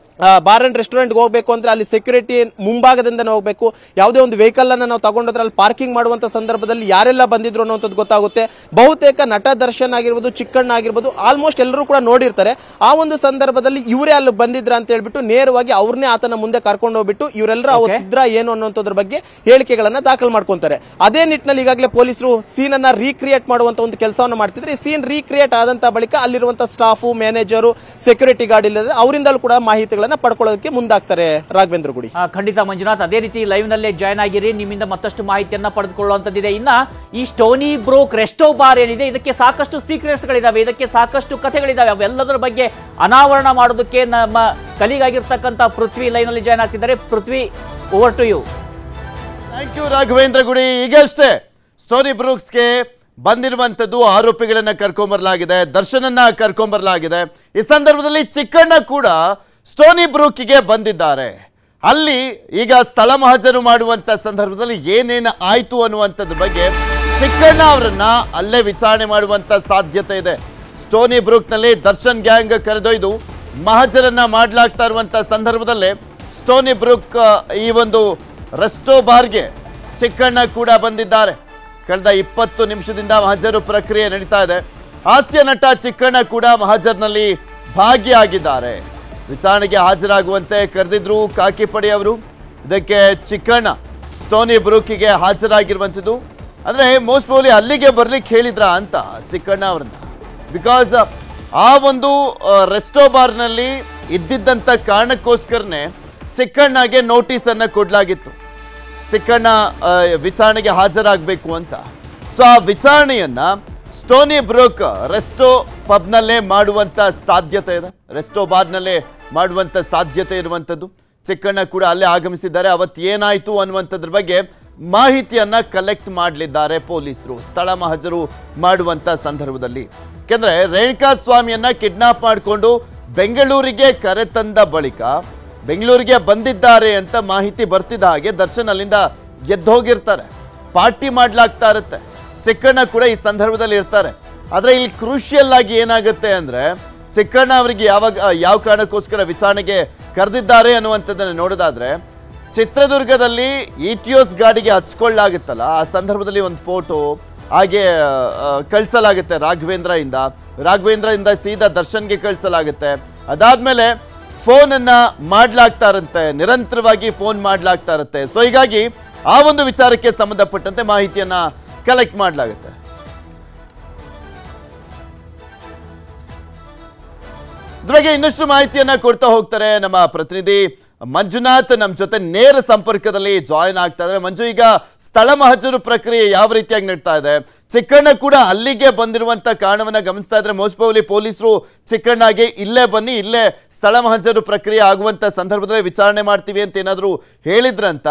ಬಾರ್ ಅಂಡ್ ರೆಸ್ಟೋರೆಂಟ್ ಹೋಗಬೇಕು ಅಂದ್ರೆ ಅಲ್ಲಿ ಸೆಕ್ಯೂರಿಟಿ ಮುಂಭಾಗದಿಂದ ಹೋಗಬೇಕು. ಯಾವುದೇ ಒಂದು ವೆಹಿಕಲ್ ಅನ್ನ ನಾವು ತಗೊಂಡ್ರೆ ಅಲ್ಲಿ ಪಾರ್ಕಿಂಗ್ ಮಾಡುವಂತ ಸಂದರ್ಭದಲ್ಲಿ ಯಾರೆಲ್ಲ ಬಂದಿದ್ರು ಅನ್ನೋದು ಗೊತ್ತಾಗುತ್ತೆ. ಬಹುತೇಕ ನಟ ದರ್ಶನ್ ಆಗಿರ್ಬೋದು, ಚಿಕ್ಕಣ್ಣ ಆಗಿರ್ಬೋದು, ಆಲ್ಮೋಸ್ಟ್ ಎಲ್ಲರೂ ಕೂಡ ನೋಡಿರ್ತಾರೆ. ಆ ಒಂದು ಸಂದರ್ಭದಲ್ಲಿ ಇವರೇ ಅಲ್ಲಿ ಬಂದಿದ್ರ ಅಂತ ಹೇಳ್ಬಿಟ್ಟು ನೇರವಾಗಿ ಅವ್ರನ್ನೇ ಆತನ ಮುಂದೆ ಕರ್ಕೊಂಡು ಹೋಗ್ಬಿಟ್ಟು ಇವರೆಲ್ಲರೂ ಅವತ್ತಿದ್ರ ಏನು ಅನ್ನೋದ್ರ ಬಗ್ಗೆ ಹೇಳಿಕೆಗಳನ್ನ ದಾಖಲು ಮಾಡ್ಕೊಂತಾರೆ. ಅದೇ ನಿಟ್ಟಿನಲ್ಲಿ ಈಗಾಗಲೇ ಪೊಲೀಸರು ಸೀನ್ ಅನ್ನ ರೀಕ್ರಿಯೇಟ್ ಮಾಡುವಂತ ಒಂದು ಕೆಲಸವನ್ನು ಮಾಡ್ತಿದ್ರೆ, ಈ ಸೀನ್ ರೀಕ್ರಿಯೇಟ್ ಆದಂತ ಬಳಿಕ ಅಲ್ಲಿರುವಂತಹ ಸ್ಟಾಫು, ಮ್ಯಾನೇಜರು, ಸೆಕ್ಯೂರಿಟಿ ಗಾರ್ಡ್ ಇಲ್ಲದ್ರೆ ಅವರಿಂದಲೂ ಕೂಡ ಮಾಹಿತಿಗಳನ್ನ ಪಡ್ಕೊಳ್ಳೋದಕ್ಕೆ ಮುಂದಾಗ್ತಾರೆ. ರಾಘವೇಂದ್ರ ಗುಡಿ. ಖಂಡಿತ ಮಂಜುನಾಥ್, ಅದೇ ರೀತಿ ಲೈವ್ ನಲ್ಲೇ ಜಾಯ್ನ್ ಆಗಿರಿ, ನಿಮ್ಮಿಂದ ಮತ್ತಷ್ಟು ಮಾಹಿತಿಯನ್ನ ಪಡೆದುಕೊಳ್ಳುವಂತದ್ದಿದೆ. ಇನ್ನ ಈ ಸ್ಟೋನಿ ಬ್ರೂಕ್ ರೆಸ್ಟೋ ಬಾರ್ ಏನಿದೆ, ಇದಕ್ಕೆ ಸಾಕಷ್ಟು ಸೀಕ್ರೆಟ್ಸ್ ಗಳಿದಾವೆ, ಇದಕ್ಕೆ ಸಾಕಷ್ಟು ಕಥೆಗಳಿದಾವೆ. ಅವೆಲ್ಲದರ ಬಗ್ಗೆ ಅನಾವರಣ ಮಾಡೋದಕ್ಕೆ ನಮ್ಮ ಕಲಿಗಾಗಿರ್ತಕ್ಕಂಥ ಪೃಥ್ವಿ ಲೈವ್ ನಲ್ಲಿ ಜಾಯ್ನ್ ಆಗ್ತಿದ್ದಾರೆ. Prithvi, over to you. Thank you Raghavendra Gudi. ಈಗಷ್ಟೇ ಸ್ಟೋನಿ ಬ್ರೂಕ್ಸ್ಗೆ ಬಂದಿರುವಂತದ್ದು ಆರೋಪಿಗಳನ್ನ ಕರ್ಕೊಂಬರ್ಲಾಗಿದೆ, ದರ್ಶನನ್ನ ಕರ್ಕೊಂಬರ್ಲಾಗಿದೆ. ಈ ಸಂದರ್ಭದಲ್ಲಿ ಚಿಕ್ಕಣ್ಣ ಕೂಡ ಸ್ಟೋನಿ ಬ್ರೂಕಿಗೆ ಬಂದಿದ್ದಾರೆ. ಅಲ್ಲಿ ಈಗ ಸ್ಥಳ ಮಹಜರು ಮಾಡುವಂತ ಸಂದರ್ಭದಲ್ಲಿ ಏನೇನು ಆಯ್ತು ಅನ್ನುವಂಥದ್ರ ಬಗ್ಗೆ ಚಿಕ್ಕಣ್ಣ ಅವರನ್ನ ಅಲ್ಲೇ ವಿಚಾರಣೆ ಮಾಡುವಂತ ಸಾಧ್ಯತೆ ಇದೆ. ಸ್ಟೋನಿ ಬ್ರೂಕ್ನಲ್ಲಿ ದರ್ಶನ್ ಗ್ಯಾಂಗ್ ಕರೆದೊಯ್ದು ಮಹಜರನ್ನ ಮಾಡಲಾಗ್ತಾ ಇರುವಂತ ಸಂದರ್ಭದಲ್ಲೇ ಸ್ಟೋನಿ ಬ್ರೂಕ್ ಈ ಒಂದು ರೆಸ್ಟೋ ಬಾರ್ಗೆ ಚಿಕ್ಕಣ್ಣ ಕೂಡ ಬಂದಿದ್ದಾರೆ. ಕಳೆದ 20 ನಿಮಿಷದಿಂದ ಮಹಜರು ಪ್ರಕ್ರಿಯೆ ನಡೀತಾ ಇದೆ. ಹಾಸ್ಯ ನಟ ಚಿಕ್ಕಣ್ಣ ಕೂಡ ಮಹಜರ್ನಲ್ಲಿ ಭಾಗಿಯಾಗಿದ್ದಾರೆ. ವಿಚಾರಣೆಗೆ ಹಾಜರಾಗುವಂತೆ ಕರೆದಿದ್ರು ಕಾಕಿ ಪಡೆಯವರು. ಇದಕ್ಕೆ ಚಿಕ್ಕಣ್ಣ ಸ್ಟೋನಿ ಬ್ರೂಕಿಗೆ ಹಾಜರಾಗಿರುವಂಥದ್ದು. ಅಂದರೆ ಮೋಸ್ಟ್ ಪ್ರಾಬಬ್ಲಿ ಅಲ್ಲಿಗೆ ಬರ್ಲಿಕ್ಕೆ ಹೇಳಿದ್ರ ಅಂತ ಚಿಕ್ಕಣ್ಣ ಅವರನ್ನ. ಬಿಕಾಸ್ ಆ ಒಂದು ರೆಸ್ಟೋ ಬಾರ್ನಲ್ಲಿ ಇದ್ದಿದ್ದಂಥ ಕಾರಣಕ್ಕೋಸ್ಕರನೇ ಚಿಕ್ಕಣ್ಣಗೆ ನೋಟಿಸನ್ನು ಕೊಡಲಾಗಿತ್ತು, ಚಿಕ್ಕಣ್ಣ ವಿಚಾರಣೆಗೆ ಹಾಜರಾಗಬೇಕು ಅಂತ. ಸೊ ಆ ವಿಚಾರಣೆಯನ್ನ ಸ್ಟೋನಿ ಬ್ರೂಕ್ ರೆಸ್ಟೋ ಪಬ್ನಲ್ಲೇ ಮಾಡುವಂಥ ಸಾಧ್ಯತೆ ಇದೆ, ರೆಸ್ಟೋ ಬಾರ್ನಲ್ಲೇ ಮಾಡುವಂಥ ಸಾಧ್ಯತೆ ಇರುವಂಥದ್ದು. ಚಿಕ್ಕಣ್ಣ ಕೂಡ ಅಲ್ಲೇ ಆಗಮಿಸಿದ್ದಾರೆ. ಅವತ್ತು ಏನಾಯಿತು ಅನ್ನುವಂಥದ್ರ ಬಗ್ಗೆ ಮಾಹಿತಿಯನ್ನ ಕಲೆಕ್ಟ್ ಮಾಡಲಿದ್ದಾರೆ ಪೊಲೀಸರು ಸ್ಥಳ ಮಹಜರು ಮಾಡುವಂಥ ಸಂದರ್ಭದಲ್ಲಿ. ಯಾಕೆಂದರೆ ರೇಣುಕಾ ಸ್ವಾಮಿಯನ್ನ ಕಿಡ್ನಾಪ್ ಮಾಡಿಕೊಂಡು ಬೆಂಗಳೂರಿಗೆ ಕರೆತಂದ ಬಳಿಕ ಬೆಂಗಳೂರಿಗೆ ಬಂದಿದ್ದಾರೆ ಅಂತ ಮಾಹಿತಿ ಬರ್ತಿದ್ದ ಹಾಗೆ ದರ್ಶನ್ ಅಲ್ಲಿಂದ ಎದ್ದೋಗಿರ್ತಾರೆ. ಪಾರ್ಟಿ ಮಾಡಲಾಗ್ತಾ ಇರುತ್ತೆ. ಚಿಕ್ಕಣ್ಣ ಕೂಡ ಈ ಸಂದರ್ಭದಲ್ಲಿ ಇರ್ತಾರೆ. ಆದರೆ ಇಲ್ಲಿ ಕ್ರೂಷಿಯಲ್ ಆಗಿ ಏನಾಗುತ್ತೆ ಅಂದರೆ, ಚಿಕ್ಕಣ್ಣ ಅವರಿಗೆ ಯಾವ ಕಾರಣಕ್ಕೋಸ್ಕರ ವಿಚಾರಣೆಗೆ ಕರೆದಿದ್ದಾರೆ ಅನ್ನುವಂಥದ್ದನ್ನು ನೋಡೋದಾದ್ರೆ, ಚಿತ್ರದುರ್ಗದಲ್ಲಿ ಇಟಿಯೋಸ್ ಗಾಡಿಗೆ ಹಚ್ಕೊಳ್ಳಾಗುತ್ತಲ್ಲ, ಆ ಸಂದರ್ಭದಲ್ಲಿ ಒಂದು ಫೋಟೋ ಹಾಗೆ ಕಳಿಸಲಾಗುತ್ತೆ ರಾಘವೇಂದ್ರದಿಂದ ಸೀದಾ ದರ್ಶನ್ಗೆ ಕಳಿಸಲಾಗುತ್ತೆ. ಅದಾದ್ಮೇಲೆ ಫೋನನ್ನು ಮಾಡಲಾಗ್ತಾ ಇರುತ್ತೆ, ನಿರಂತರವಾಗಿ ಫೋನ್ ಮಾಡಲಾಗ್ತಾ ಇರುತ್ತೆ. ಸೊ ಹೀಗಾಗಿ ಆ ಒಂದು ವಿಚಾರಕ್ಕೆ ಸಂಬಂಧಪಟ್ಟಂತೆ ಮಾಹಿತಿಯನ್ನ ಕಲೆಕ್ಟ್ ಮಾಡಲಾಗುತ್ತೆ. ಇದ್ರ ಬಗ್ಗೆ ಇನ್ನಷ್ಟು ಮಾಹಿತಿಯನ್ನ ಕೊಡ್ತಾ ಹೋಗ್ತಾರೆ ನಮ್ಮ ಪ್ರತಿನಿಧಿ ಮಂಜುನಾಥ್ ನಮ್ಮ ಜೊತೆ ನೇರ ಸಂಪರ್ಕದಲ್ಲಿ ಜಾಯಿನ್ ಆಗ್ತಾ ಇದ್ದಾರೆ. ಮಂಜು, ಈಗ ಸ್ಥಳ ಮಹಜರು ಪ್ರಕ್ರಿಯೆ ಯಾವ ರೀತಿಯಾಗಿ ನಡೀತಾ ಇದೆ? ಚಿಕ್ಕಣ್ಣ ಕೂಡ ಅಲ್ಲಿಗೆ ಬಂದಿರುವಂತ ಕಾರಣವನ್ನ ಗಮನಿಸ್ತಾ ಇದ್ರೆ ಮೋಸ್ಟ್ ಪ್ರಾಬಬ್ಲಿ ಪೊಲೀಸರು ಚಿಕ್ಕಣ್ಣಗೆ ಇಲ್ಲೇ ಬನ್ನಿ, ಇಲ್ಲೇ ಸ್ಥಳ ಮಹಜರು ಪ್ರಕ್ರಿಯೆ ಆಗುವಂತ ಸಂದರ್ಭದಲ್ಲಿ ವಿಚಾರಣೆ ಮಾಡ್ತೀವಿ ಅಂತ ಏನಾದ್ರು ಹೇಳಿದ್ರಂತ?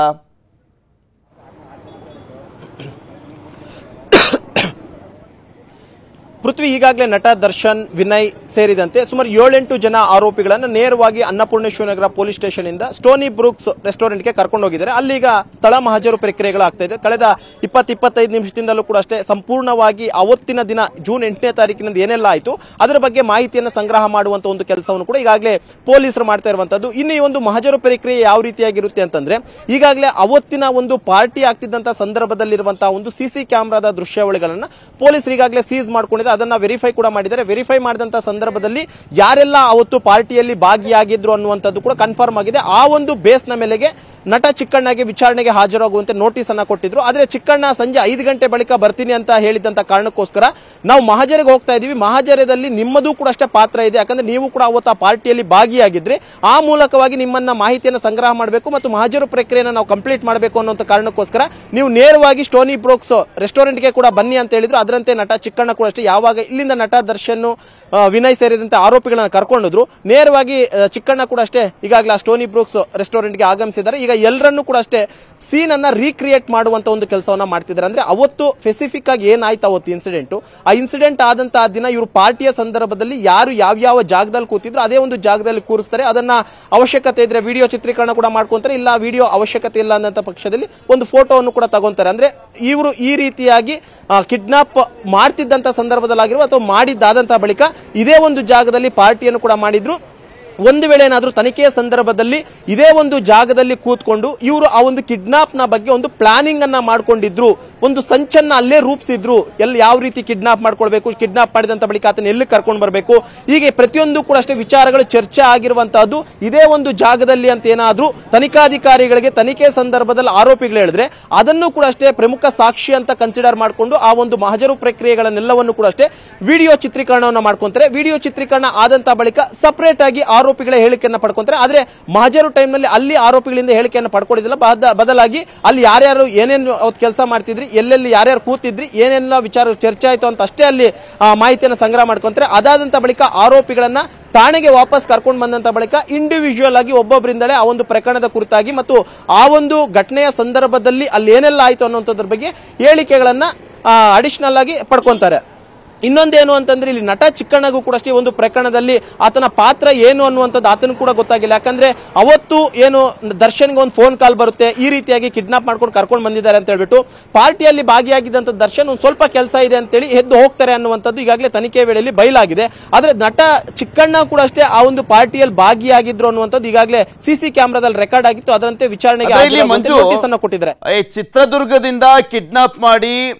ಪೃಥ್ವಿ, ಈಗಾಗಲೇ ನಟ ದರ್ಶನ್, ವಿನಯ್ ಸೇರಿದಂತೆ ಸುಮಾರು 7-8 ಜನ ಆರೋಪಿಗಳನ್ನು ನೇರವಾಗಿ ಅನ್ನಪೂರ್ಣೇಶ್ವರ ನಗರ ಪೊಲೀಸ್ ಸ್ಟೇಷನ್ ಇಂದ ಸ್ಟೋನಿ ಬ್ರೂಕ್ಸ್ ರೆಸ್ಟೋರೆಂಟ್ಗೆ ಕರ್ಕೊಂಡು ಹೋಗಿದ್ದಾರೆ. ಅಲ್ಲಿಗ ಸ್ಥಳ ಮಹಜರು ಪ್ರಕ್ರಿಯೆಗಳಾಗ್ತಾ ಇದೆ. ಕಳೆದ 20-25 ನಿಮಿಷದಿಂದಲೂ ಕೂಡ ಅಷ್ಟೇ ಸಂಪೂರ್ಣವಾಗಿ ಅವತ್ತಿನ ದಿನ ಜೂನ್ 8ನೇ ತಾರೀಕಿನಿಂದ ಏನೆಲ್ಲ ಆಯಿತು ಅದರ ಬಗ್ಗೆ ಮಾಹಿತಿಯನ್ನು ಸಂಗ್ರಹ ಮಾಡುವಂತ ಒಂದು ಕೆಲಸವನ್ನು ಕೂಡ ಈಗಾಗಲೇ ಪೊಲೀಸರು ಮಾಡ್ತಾ ಇರುವಂತದ್ದು. ಇನ್ನು ಈ ಒಂದು ಮಹಜರು ಪ್ರಕ್ರಿಯೆ ಯಾವ ರೀತಿಯಾಗಿರುತ್ತೆ ಅಂತಂದ್ರೆ, ಈಗಾಗಲೇ ಅವತ್ತಿನ ಒಂದು ಪಾರ್ಟಿ ಆಗ್ತಿದ್ದಂತ ಸಂದರ್ಭದಲ್ಲಿರುವಂತಹ ಒಂದು ಸಿಸಿ ಕ್ಯಾಮೆರಾದ ದೃಶ್ಯಾವಳಿಗಳನ್ನ ಪೊಲೀಸರು ಈಗಾಗಲೇ ಸೀಸ್ ಮಾಡ್ಕೊಂಡಿದ್ದಾರೆ. ಅದನ್ನ ವೆರಿಫೈ ಕೂಡ ಮಾಡಿದ್ದಾರೆ. ವೆರಿಫೈ ಮಾಡಿದಂತ ಸಂದರ್ಭದಲ್ಲಿ ಯಾರೆಲ್ಲ ಅವತ್ತು ಪಾರ್ಟಿಯಲ್ಲಿ ಭಾಗಿಯಾಗಿದ್ರು ಅನ್ನುವಂಥದ್ದು ಕೂಡ ಕನ್ಫರ್ಮ್ ಆಗಿದೆ. ಆ ಒಂದು ಬೇಸ್ನ ಮೇಲೆಗೆ ನಟ ಚಿಕ್ಕಣ್ಣಗೆ ವಿಚಾರಣೆಗೆ ಹಾಜರಾಗುವಂತೆ ನೋಟಿಸ್ ಅನ್ನ ಕೊಟ್ಟಿದ್ರು. ಆದ್ರೆ ಚಿಕ್ಕಣ್ಣ ಸಂಜೆ 5 ಗಂಟೆ ಬಳಿಕ ಬರ್ತೀನಿ ಅಂತ ಹೇಳಿದಂತ ಕಾರಣಕ್ಕೋಸ್ಕರ ನಾವು ಮಹಜರಿಗೆ ಹೋಗ್ತಾ ಇದೀವಿ, ಮಹಜರದಲ್ಲಿ ನಿಮ್ಮದು ಕೂಡ ಅಷ್ಟೇ ಪಾತ್ರ ಇದೆ, ಯಾಕಂದ್ರೆ ನೀವು ಕೂಡ ಅವತ್ತು ಆ ಪಾರ್ಟಿಯಲ್ಲಿ ಭಾಗಿಯಾಗಿದ್ರೆ ಆ ಮೂಲಕವಾಗಿ ನಿಮ್ಮನ್ನ ಮಾಹಿತಿಯನ್ನು ಸಂಗ್ರಹ ಮಾಡಬೇಕು ಮತ್ತು ಮಹಜರು ಪ್ರಕ್ರಿಯೆಯನ್ನು ನಾವು ಕಂಪ್ಲೀಟ್ ಮಾಡಬೇಕು ಅನ್ನೋ ಕಾರಣಕ್ಕೋಸ್ಕರ ನೀವು ನೇರವಾಗಿ ಸ್ಟೋನಿ ಬ್ರೂಕ್ಸ್ ರೆಸ್ಟೋರೆಂಟ್ಗೆ ಕೂಡ ಬನ್ನಿ ಅಂತ ಹೇಳಿದ್ರು. ಅದರಂತೆ ನಟ ಚಿಕ್ಕಣ್ಣ ಕೂಡ ಅಷ್ಟೇ ಯಾವಾಗ ಇಲ್ಲಿಂದ ನಟ ದರ್ಶನ್, ವಿನಯ್ ಸೇರಿದಂತೆ ಆರೋಪಿಗಳನ್ನ ಕರ್ಕೊಂಡಿದ್ರು, ನೇರವಾಗಿ ಚಿಕ್ಕಣ್ಣ ಕೂಡ ಅಷ್ಟೇ ಈಗಾಗಲೇ ಸ್ಟೋನಿ ಬ್ರೂಕ್ಸ್ ರೆಸ್ಟೋರೆಂಟ್ಗೆ ಆಗಮಿಸಿದ್ದಾರೆ. ಈಗ ಎಲ್ಲರನ್ನೂ ಕೂಡ ಅಷ್ಟೇ ಸೀನ್ ಅನ್ನ ರೀಕ್ರಿಯೇಟ್ ಮಾಡುವಂತ ಒಂದು ಕೆಲಸವನ್ನ ಮಾಡ್ತಿದ್ದಾರೆ. ಅಂದ್ರೆ ಅವತ್ತು ಸ್ಪೆಸಿಫಿಕ್ ಆಗಿ ಏನಾಯ್ತು ಅವತ್ತು ಇನ್ಸಿಡೆಂಟ್, ಆ ಇನ್ಸಿಡೆಂಟ್ ಆದಂತಹ ದಿನ ಇವರು ಪಾರ್ಟಿಯ ಸಂದರ್ಭದಲ್ಲಿ ಯಾರು ಯಾವ ಜಾಗದಲ್ಲಿ ಕೂತಿದ್ರು ಅದೇ ಒಂದು ಜಾಗದಲ್ಲಿ ಕೂರಿಸ್ತಾರೆ. ಅದನ್ನ ಅವಶ್ಯಕತೆ ಇದ್ರೆ ವಿಡಿಯೋ ಚಿತ್ರೀಕರಣ ಕೂಡ ಮಾಡ್ಕೊಂತಾರೆ, ಇಲ್ಲ ವಿಡಿಯೋ ಅವಶ್ಯಕತೆ ಇಲ್ಲ ಅನ್ನೋ ಪಕ್ಷದಲ್ಲಿ ಒಂದು ಫೋಟೋವನ್ನು ಕೂಡ ತಗೊಂತಾರೆ. ಅಂದ್ರೆ ಇವರು ಈ ರೀತಿಯಾಗಿ ಕಿಡ್ನಾಪ್ ಮಾಡ್ತಿದ್ದಂತ ಸಂದರ್ಭದಲ್ಲಾಗಿರುವ ಅಥವಾ ಮಾಡಿದ್ದಾದಂತಹ ಬಳಿಕ ಇದೇ ಒಂದು ಜಾಗದಲ್ಲಿ ಪಾರ್ಟಿಯನ್ನು ಕೂಡ ಮಾಡಿದ್ರು. ಒಂದು ವೇಳೆ ಏನಾದರೂ ತನಿಖೆಯ ಸಂದರ್ಭದಲ್ಲಿ ಇದೇ ಒಂದು ಜಾಗದಲ್ಲಿ ಕೂತ್ಕೊಂಡು ಇವರು ಆ ಒಂದು ಕಿಡ್ನಾಪ್ ನ ಬಗ್ಗೆ ಒಂದು ಪ್ಲಾನಿಂಗ್ ಅನ್ನ ಮಾಡ್ಕೊಂಡಿದ್ರು, ಒಂದು ಸಂಚನ್ನ ಅಲ್ಲೇ ರೂಪಿಸಿದ್ರು. ಎಲ್ಲಿ ಯಾವ ರೀತಿ ಕಿಡ್ನಾಪ್ ಮಾಡ್ಕೊಳ್ಬೇಕು, ಕಿಡ್ನಾಪ್ ಮಾಡಿದಂತ ಬಳಿಕ ಆತನ ಎಲ್ಲಿ ಕರ್ಕೊಂಡು ಬರಬೇಕು, ಹೀಗೆ ಪ್ರತಿಯೊಂದು ಕೂಡ ಅಷ್ಟೇ ವಿಚಾರಗಳು ಚರ್ಚೆ ಆಗಿರುವಂತಹದ್ದು ಇದೇ ಒಂದು ಜಾಗದಲ್ಲಿ ಅಂತ ಏನಾದ್ರೂ ತನಿಖಾಧಿಕಾರಿಗಳಿಗೆ ತನಿಖೆ ಸಂದರ್ಭದಲ್ಲಿ ಆರೋಪಿಗಳು ಹೇಳಿದ್ರೆ ಅದನ್ನು ಕೂಡ ಅಷ್ಟೇ ಪ್ರಮುಖ ಸಾಕ್ಷಿ ಅಂತ ಕನ್ಸಿಡರ್ ಮಾಡಿಕೊಂಡು ಆ ಒಂದು ಮಹಜರು ಪ್ರಕ್ರಿಯೆಗಳನ್ನೆಲ್ಲವನ್ನು ಕೂಡ ಅಷ್ಟೇ ವಿಡಿಯೋ ಚಿತ್ರೀಕರಣವನ್ನು ಮಾಡ್ಕೊಂತಾರೆ. ವಿಡಿಯೋ ಚಿತ್ರೀಕರಣ ಆದಂತ ಬಳಿಕ ಸಪರೇಟ್ ಆಗಿ ಆರೋಪಿಗಳ ಹೇಳಿಕೆಯನ್ನು ಪಡ್ಕೊಂತಾರೆ. ಆದ್ರೆ ಮಹಜರು ಟೈಮ್ ನಲ್ಲಿ ಅಲ್ಲಿ ಆರೋಪಿಗಳಿಂದ ಹೇಳಿಕೆಯನ್ನು ಪಡ್ಕೊಂಡಿದ್ದಿಲ್ಲ, ಬದಲಾಗಿ ಅಲ್ಲಿ ಯಾರ್ಯಾರು ಏನೇನು ಕೆಲಸ ಮಾಡ್ತಿದ್ರಿ, ಎಲ್ಲೆಲ್ಲಿ ಯಾರ್ಯಾರು ಕೂತಿದ್ರಿ, ಏನೆಲ್ಲ ವಿಚಾರ ಚರ್ಚೆ ಆಯ್ತು ಅಂತ ಅಷ್ಟೇ ಅಲ್ಲಿ ಮಾಹಿತಿಯನ್ನು ಸಂಗ್ರಹ ಮಾಡ್ಕೊಂತಾರೆ. ಅದಾದಂತ ಬಳಿಕ ಆರೋಪಿಗಳನ್ನ ಠಾಣೆಗೆ ವಾಪಸ್ ಕರ್ಕೊಂಡು ಬಂದಂತ ಬಳಿಕ ಇಂಡಿವಿಜುವಲ್ ಆಗಿ ಒಬ್ಬೊಬ್ಬರಿಂದಲೇ ಆ ಒಂದು ಪ್ರಕರಣದ ಕುರಿತಾಗಿ ಮತ್ತು ಆ ಒಂದು ಘಟನೆಯ ಸಂದರ್ಭದಲ್ಲಿ ಅಲ್ಲಿ ಏನೆಲ್ಲ ಆಯ್ತು ಅನ್ನುವಂಥದ್ರ ಬಗ್ಗೆ ಹೇಳಿಕೆಗಳನ್ನ ಅಡಿಷನಲ್ ಆಗಿ ಪಡ್ಕೊಂತಾರೆ. ಇನ್ನೊಂದೇನು ಅಂತಂದ್ರೆ ಇಲ್ಲಿ ನಟ ಚಿಕ್ಕಣ್ಣಗೂ ಕೂಡ ಅಷ್ಟೇ ಒಂದು ಪ್ರಕರಣದಲ್ಲಿ ಆತನ ಪಾತ್ರ ಏನು ಅನ್ನುವಂಥದ್ದು ಆತನ ಕೂಡ ಗೊತ್ತಾಗಿಲ್ಲ. ಯಾಕಂದ್ರೆ ಅವತ್ತು ಏನು ದರ್ಶನ್ಗೆ ಒಂದು ಫೋನ್ ಕಾಲ್ ಬರುತ್ತೆ, ಈ ರೀತಿಯಾಗಿ ಕಿಡ್ನಾಪ್ ಮಾಡ್ಕೊಂಡು ಕರ್ಕೊಂಡು ಬಂದಿದ್ದಾರೆ ಅಂತ ಹೇಳ್ಬಿಟ್ಟು ಪಾರ್ಟಿಯಲ್ಲಿ ಭಾಗಿಯಾಗಿದ್ದಂತ ದರ್ಶನ್ ಒಂದು ಸ್ವಲ್ಪ ಕೆಲಸ ಇದೆ ಅಂತೇಳಿ ಎದ್ದು ಹೋಗ್ತಾರೆ ಅನ್ನುವಂಥದ್ದು ಈಗಾಗಲೇ ತನಿಖೆ ವೇಳೆಯಲ್ಲಿ ಬಯಲಾಗಿದೆ. ಆದ್ರೆ ನಟ ಚಿಕ್ಕಣ್ಣ ಕೂಡ ಅಷ್ಟೇ ಆ ಒಂದು ಪಾರ್ಟಿಯಲ್ಲಿ ಭಾಗಿಯಾಗಿದ್ರು ಅನ್ನುವಂಥದ್ದು ಈಗಾಗಲೇ ಸಿಸಿ ಕ್ಯಾಮೆರಾದಲ್ಲಿ ರೆಕಾರ್ಡ್ ಆಗಿತ್ತು. ಅದರಂತೆ ವಿಚಾರಣೆಗೆ ನೋಟಿಸ್ ಅನ್ನು ಕೊಟ್ಟಿದ್ದಾರೆ. ಚಿತ್ರದುರ್ಗದಿಂದ ಕಿಡ್ನಾಪ್ ಮಾಡಿ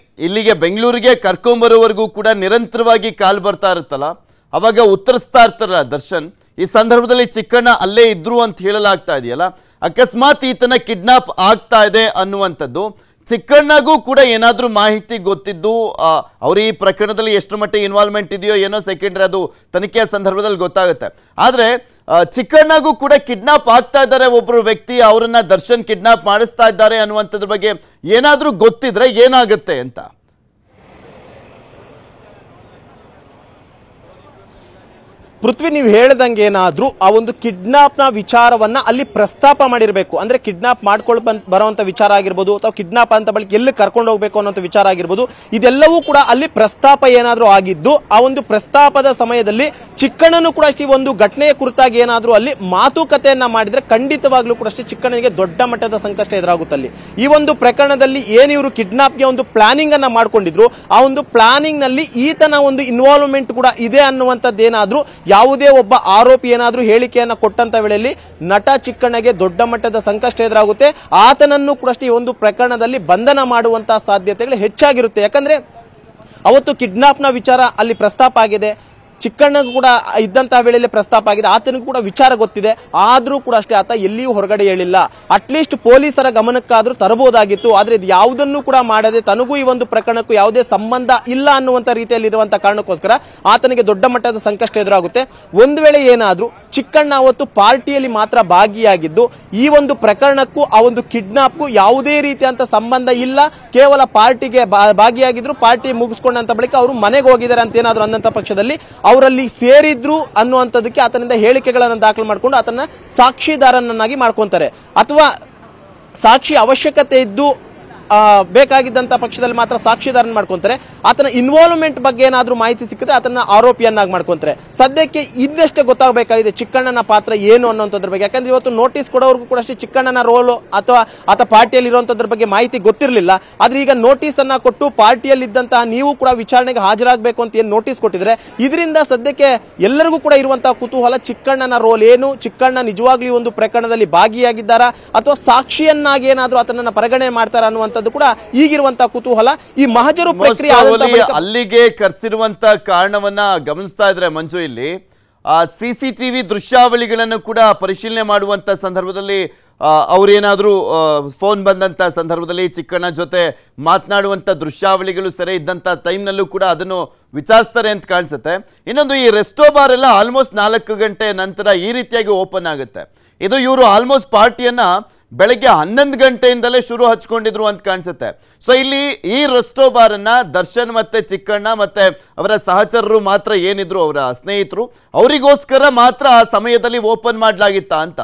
ಇಲ್ಲಿಗೆ ಬೆಂಗಳೂರಿಗೆ ಕರ್ಕೊಂಬರೋವರೆಗೂ ಕೂಡ ನಿರಂತರವಾಗಿ ಕಾಲ್ ಬರ್ತಾ ಇರುತ್ತಲ್ಲ, ಅವಾಗ ಉತ್ತರಿಸ್ತಾ ಇರ್ತಾರಲ್ಲ ದರ್ಶನ್, ಈ ಸಂದರ್ಭದಲ್ಲಿ ಚಿಕ್ಕಣ್ಣ ಅಲ್ಲೇ ಇದ್ರು ಅಂತ ಹೇಳಲಾಗ್ತಾ ಇದೆಯಲ್ಲ, ಅಕಸ್ಮಾತ್ ಈತನ ಕಿಡ್ನಾಪ್ ಆಗ್ತಾ ಇದೆ ಅನ್ನುವಂಥದ್ದು ಚಿಕ್ಕಣ್ಣಗೂ ಕೂಡ ಏನಾದರೂ ಮಾಹಿತಿ ಗೊತ್ತಿದ್ದು ಅವ್ರ ಈ ಪ್ರಕರಣದಲ್ಲಿ ಎಷ್ಟು ಮಟ್ಟಿಗೆ ಇನ್ವಾಲ್ವ್ಮೆಂಟ್ ಇದೆಯೋ ಏನೋ ಸೆಕೆಂಡ್ರಿ ಅದು ತನಿಖೆಯ ಸಂದರ್ಭದಲ್ಲಿ ಗೊತ್ತಾಗುತ್ತೆ. ಆದರೆ ಚಿಕ್ಕಣ್ಣಗೂ ಕೂಡ ಕಿಡ್ನಾಪ್ ಆಗ್ತಾ ಇದ್ದಾರೆ ಒಬ್ಬರು ವ್ಯಕ್ತಿ, ಅವರನ್ನ ದರ್ಶನ್ ಕಿಡ್ನಾಪ್ ಮಾಡಿಸ್ತಾ ಇದ್ದಾರೆ ಅನ್ನುವಂಥದ್ರ ಬಗ್ಗೆ ಏನಾದರೂ ಗೊತ್ತಿದ್ರೆ ಏನಾಗುತ್ತೆ ಅಂತ? ಪೃಥ್ವಿ, ನೀವು ಹೇಳ್ದಂಗೆ ಏನಾದ್ರೂ ಆ ಒಂದು ಕಿಡ್ನಾಪ್ ನ ವಿಚಾರವನ್ನ ಅಲ್ಲಿ ಪ್ರಸ್ತಾಪ ಮಾಡಿರಬೇಕು. ಅಂದ್ರೆ ಕಿಡ್ನಾಪ್ ಮಾಡ್ಕೊಂಡು ಬರುವಂತ ವಿಚಾರ ಆಗಿರ್ಬೋದು ಅಥವಾ ಕಿಡ್ನಾಪ್ ಅಂತ ಬಳಿಕ ಎಲ್ಲಿ ಕರ್ಕೊಂಡು ಹೋಗ್ಬೇಕು ಅನ್ನೋ ವಿಚಾರ ಆಗಿರ್ಬೋದು, ಇದೆಲ್ಲವೂ ಕೂಡ ಅಲ್ಲಿ ಪ್ರಸ್ತಾಪ ಏನಾದ್ರೂ ಆಗಿದ್ದು ಆ ಒಂದು ಪ್ರಸ್ತಾಪದ ಸಮಯದಲ್ಲಿ ಚಿಕ್ಕಣ್ಣನು ಕೂಡ ಅಷ್ಟೇ ಒಂದು ಘಟನೆಯ ಕುರಿತಾಗಿ ಏನಾದ್ರೂ ಅಲ್ಲಿ ಮಾತುಕತೆಯನ್ನ ಮಾಡಿದ್ರೆ ಖಂಡಿತವಾಗ್ಲೂ ಕೂಡ ಅಷ್ಟೇ ಚಿಕ್ಕಣ್ಣನಿಗೆ ದೊಡ್ಡ ಮಟ್ಟದ ಸಂಕಷ್ಟ ಎದುರಾಗುತ್ತಲ್ಲಿ. ಈ ಒಂದು ಪ್ರಕರಣದಲ್ಲಿ ಏನು ಇವರು ಕಿಡ್ನಾಪ್ಗೆ ಒಂದು ಪ್ಲಾನಿಂಗ್ ಅನ್ನ ಮಾಡ್ಕೊಂಡಿದ್ರು, ಆ ಒಂದು ಪ್ಲಾನಿಂಗ್ ನಲ್ಲಿ ಈತನ ಒಂದು ಇನ್ವಾಲ್ವ್ಮೆಂಟ್ ಕೂಡ ಇದೆ ಅನ್ನುವಂಥದ್ದೇನಾದ್ರೂ ಯಾವುದೇ ಒಬ್ಬ ಆರೋಪಿ ಏನಾದ್ರೂ ಹೇಳಿಕೆಯನ್ನ ಕೊಟ್ಟಂತ ವೇಳೆಯಲ್ಲಿ ನಟ ಚಿಕ್ಕಣ್ಣಗೆ ದೊಡ್ಡ ಮಟ್ಟದ ಸಂಕಷ್ಟ ಎದುರಾಗುತ್ತೆ. ಆತನನ್ನು ಕೂಡ ಈ ಒಂದು ಪ್ರಕರಣದಲ್ಲಿ ಬಂಧನ ಮಾಡುವಂತಹ ಸಾಧ್ಯತೆಗಳು ಹೆಚ್ಚಾಗಿರುತ್ತೆ. ಯಾಕಂದ್ರೆ ಅವತ್ತು ಕಿಡ್ನಾಪ್ ನ ವಿಚಾರ ಅಲ್ಲಿ ಪ್ರಸ್ತಾಪ ಆಗಿದೆ, ಚಿಕ್ಕಣ್ಣಗೂ ಕೂಡ ಇದ್ದಂತಹ ವೇಳೆಯಲ್ಲಿ ಪ್ರಸ್ತಾಪ ಆಗಿದೆ, ಆತನಿಗೂ ಕೂಡ ವಿಚಾರ ಗೊತ್ತಿದೆ. ಆದ್ರೂ ಕೂಡ ಅಷ್ಟೇ ಆತ ಎಲ್ಲಿಯೂ ಹೊರಗಡೆ ಹೇಳಿಲ್ಲ. ಅಟ್ಲೀಸ್ಟ್ ಪೊಲೀಸರ ಗಮನಕ್ಕಾದ್ರೂ ತರಬಹುದಾಗಿತ್ತು. ಆದ್ರೆ ಇದು ಯಾವುದನ್ನು ಕೂಡ ಮಾಡದೆ ತನಗೂ ಈ ಒಂದು ಪ್ರಕರಣಕ್ಕೂ ಯಾವುದೇ ಸಂಬಂಧ ಇಲ್ಲ ಅನ್ನುವಂತ ರೀತಿಯಲ್ಲಿ ಇರುವಂತಹ ಕಾರಣಕ್ಕೋಸ್ಕರ ಆತನಿಗೆ ದೊಡ್ಡ ಮಟ್ಟದ ಸಂಕಷ್ಟ ಎದುರಾಗುತ್ತೆ. ಒಂದು ವೇಳೆ ಏನಾದ್ರೂ ಚಿಕ್ಕಣ್ಣ ಅವತ್ತು ಪಾರ್ಟಿಯಲ್ಲಿ ಮಾತ್ರ ಭಾಗಿಯಾಗಿದ್ದು ಈ ಒಂದು ಪ್ರಕರಣಕ್ಕೂ ಆ ಒಂದು ಕಿಡ್ನಾಪ್ಗೂ ಯಾವುದೇ ರೀತಿಯಂತ ಸಂಬಂಧ ಇಲ್ಲ, ಕೇವಲ ಪಾರ್ಟಿಗೆ ಭಾಗಿಯಾಗಿದ್ರು, ಪಾರ್ಟಿ ಮುಗಿಸ್ಕೊಂಡಂತ ಬಳಿಕ ಅವರು ಮನೆಗೆ ಹೋಗಿದ್ದಾರೆ ಅಂತ ಏನಾದ್ರು ಅನ್ನಂತ ಪಕ್ಷದಲ್ಲಿ ಅವರಲ್ಲಿ ಸೇರಿದ್ರು ಅನ್ನುವಂಥದ್ದಕ್ಕೆ ಆತನಿಂದ ಹೇಳಿಕೆಗಳನ್ನು ದಾಖಲು ಮಾಡಿಕೊಂಡು ಆತನ ಸಾಕ್ಷಿದಾರನನ್ನಾಗಿ ಮಾಡ್ಕೊಂತಾರೆ. ಅಥವಾ ಸಾಕ್ಷಿ ಅವಶ್ಯಕತೆ ಇದ್ದು ಬೇಕಾಗಿದ್ದಂತ ಪಕ್ಷದಲ್ಲಿ ಮಾತ್ರ ಸಾಕ್ಷಿದಾರನ್ ಮಾಡ್ಕೊಂತಾರೆ. ಆತನ ಇನ್ವಾಲ್ವ್ಮೆಂಟ್ ಬಗ್ಗೆ ಏನಾದ್ರೂ ಮಾಹಿತಿ ಸಿಕ್ಕಿದ್ರೆ ಆತನ ಆರೋಪಿಯನ್ನಾಗಿ ಮಾಡ್ಕೊಂತಾರೆ. ಸದ್ಯಕ್ಕೆ ಇನ್ನಷ್ಟೇ ಗೊತ್ತಾಗಬೇಕಾಗಿದೆ ಚಿಕ್ಕಣ್ಣನ ಪಾತ್ರ ಏನು ಅನ್ನೋಂಥದ್ರ ಬಗ್ಗೆ. ಯಾಕಂದ್ರೆ ಇವತ್ತು ನೋಟಿಸ್ ಕೊಡೋರ್ಗೂ ಕೂಡ ಅಷ್ಟೇ ಚಿಕ್ಕಣ್ಣನ ರೋಲು ಅಥವಾ ಆತ ಪಾರ್ಟಿಯಲ್ಲಿ ಇರುವಂತದ್ರ ಬಗ್ಗೆ ಮಾಹಿತಿ ಗೊತ್ತಿರಲಿಲ್ಲ. ಆದ್ರೆ ಈಗ ನೋಟಿಸ್ ಅನ್ನ ಕೊಟ್ಟು ಪಾರ್ಟಿಯಲ್ಲಿ ಇದ್ದಂತಹ ನೀವು ಕೂಡ ವಿಚಾರಣೆಗೆ ಹಾಜರಾಗಬೇಕು ಅಂತ ಏನು ನೋಟಿಸ್ ಕೊಟ್ಟಿದ್ರೆ ಇದರಿಂದ ಸದ್ಯಕ್ಕೆ ಎಲ್ಲರಿಗೂ ಕೂಡ ಇರುವಂತಹ ಕುತೂಹಲ ಚಿಕ್ಕಣ್ಣನ ರೋಲ್ ಏನು, ಚಿಕ್ಕಣ್ಣ ನಿಜವಾಗ್ಲೂ ಒಂದು ಪ್ರಕರಣದಲ್ಲಿ ಭಾಗಿಯಾಗಿದ್ದಾರಾ ಅಥವಾ ಸಾಕ್ಷಿಯನ್ನಾಗಿ ಏನಾದ್ರೂ ಆತನನ್ನ ಪರಿಗಣನೆ ಮಾಡ್ತಾರ ಅನ್ನುವಂಥದ್ದು ಕೂಡ ಈಗಿರುವಂತಹ ಕುತೂಹಲ. ಈ ಮಹಜರು ಪ್ರಕ್ರಿಯೆ ಅಲ್ಲಿಗೆ ಕರ್ಸಿರುವಂತ ಕಾರಣವನ್ನ ಗಮನಿಸ್ತಾ ಇದ್ರೆ ಮಂಜು, ಇಲ್ಲಿ ಸಿಸಿಟಿವಿ ದೃಶ್ಯಾವಳಿಗಳನ್ನು ಕೂಡ ಪರಿಶೀಲನೆ ಮಾಡುವಂತ ಸಂದರ್ಭದಲ್ಲಿ ಅವ್ರೇನಾದ್ರೂ ಫೋನ್ ಬಂದಂತ ಸಂದರ್ಭದಲ್ಲಿ ಚಿಕ್ಕಣ್ಣ ಜೊತೆ ಮಾತನಾಡುವಂತ ದೃಶ್ಯಾವಳಿಗಳು ಸೆರೆ ಇದ್ದಂತ ಟೈಮ್ನಲ್ಲೂ ಕೂಡ ಅದನ್ನು ವಿಚಾರಿಸ್ತಾರೆ ಅಂತ ಕಾಣಿಸುತ್ತೆ. ಇನ್ನೊಂದು, ಈ ರೆಸ್ಟೋ ಬಾರ್ ಎಲ್ಲ ಆಲ್ಮೋಸ್ಟ್ 4 ಗಂಟೆ ನಂತರ ಈ ರೀತಿಯಾಗಿ ಓಪನ್ ಆಗುತ್ತೆ. ಇದು ಇವರು ಆಲ್ಮೋಸ್ಟ್ ಪಾರ್ಟಿಯನ್ನ ಬೆಳಗ್ಗೆ 11 ಗಂಟೆಯಿಂದಲೇ ಶುರು ಹಚ್ಕೊಂಡಿದ್ರು ಅಂತ ಕಾಣಿಸುತ್ತೆ. ಸೊ ಇಲ್ಲಿ ಈ ರೆಸ್ಟೋ ಬಾರ್ ಅನ್ನ ದರ್ಶನ್ ಮತ್ತೆ ಚಿಕ್ಕಣ್ಣ ಮತ್ತೆ ಅವರ ಸಹಚರರು ಮಾತ್ರ ಏನಿದ್ರು, ಅವರ ಸ್ನೇಹಿತರು, ಅವರಿಗೋಸ್ಕರ ಮಾತ್ರ ಆ ಸಮಯದಲ್ಲಿ ಓಪನ್ ಮಾಡಲಾಗಿತ್ತ ಅಂತ.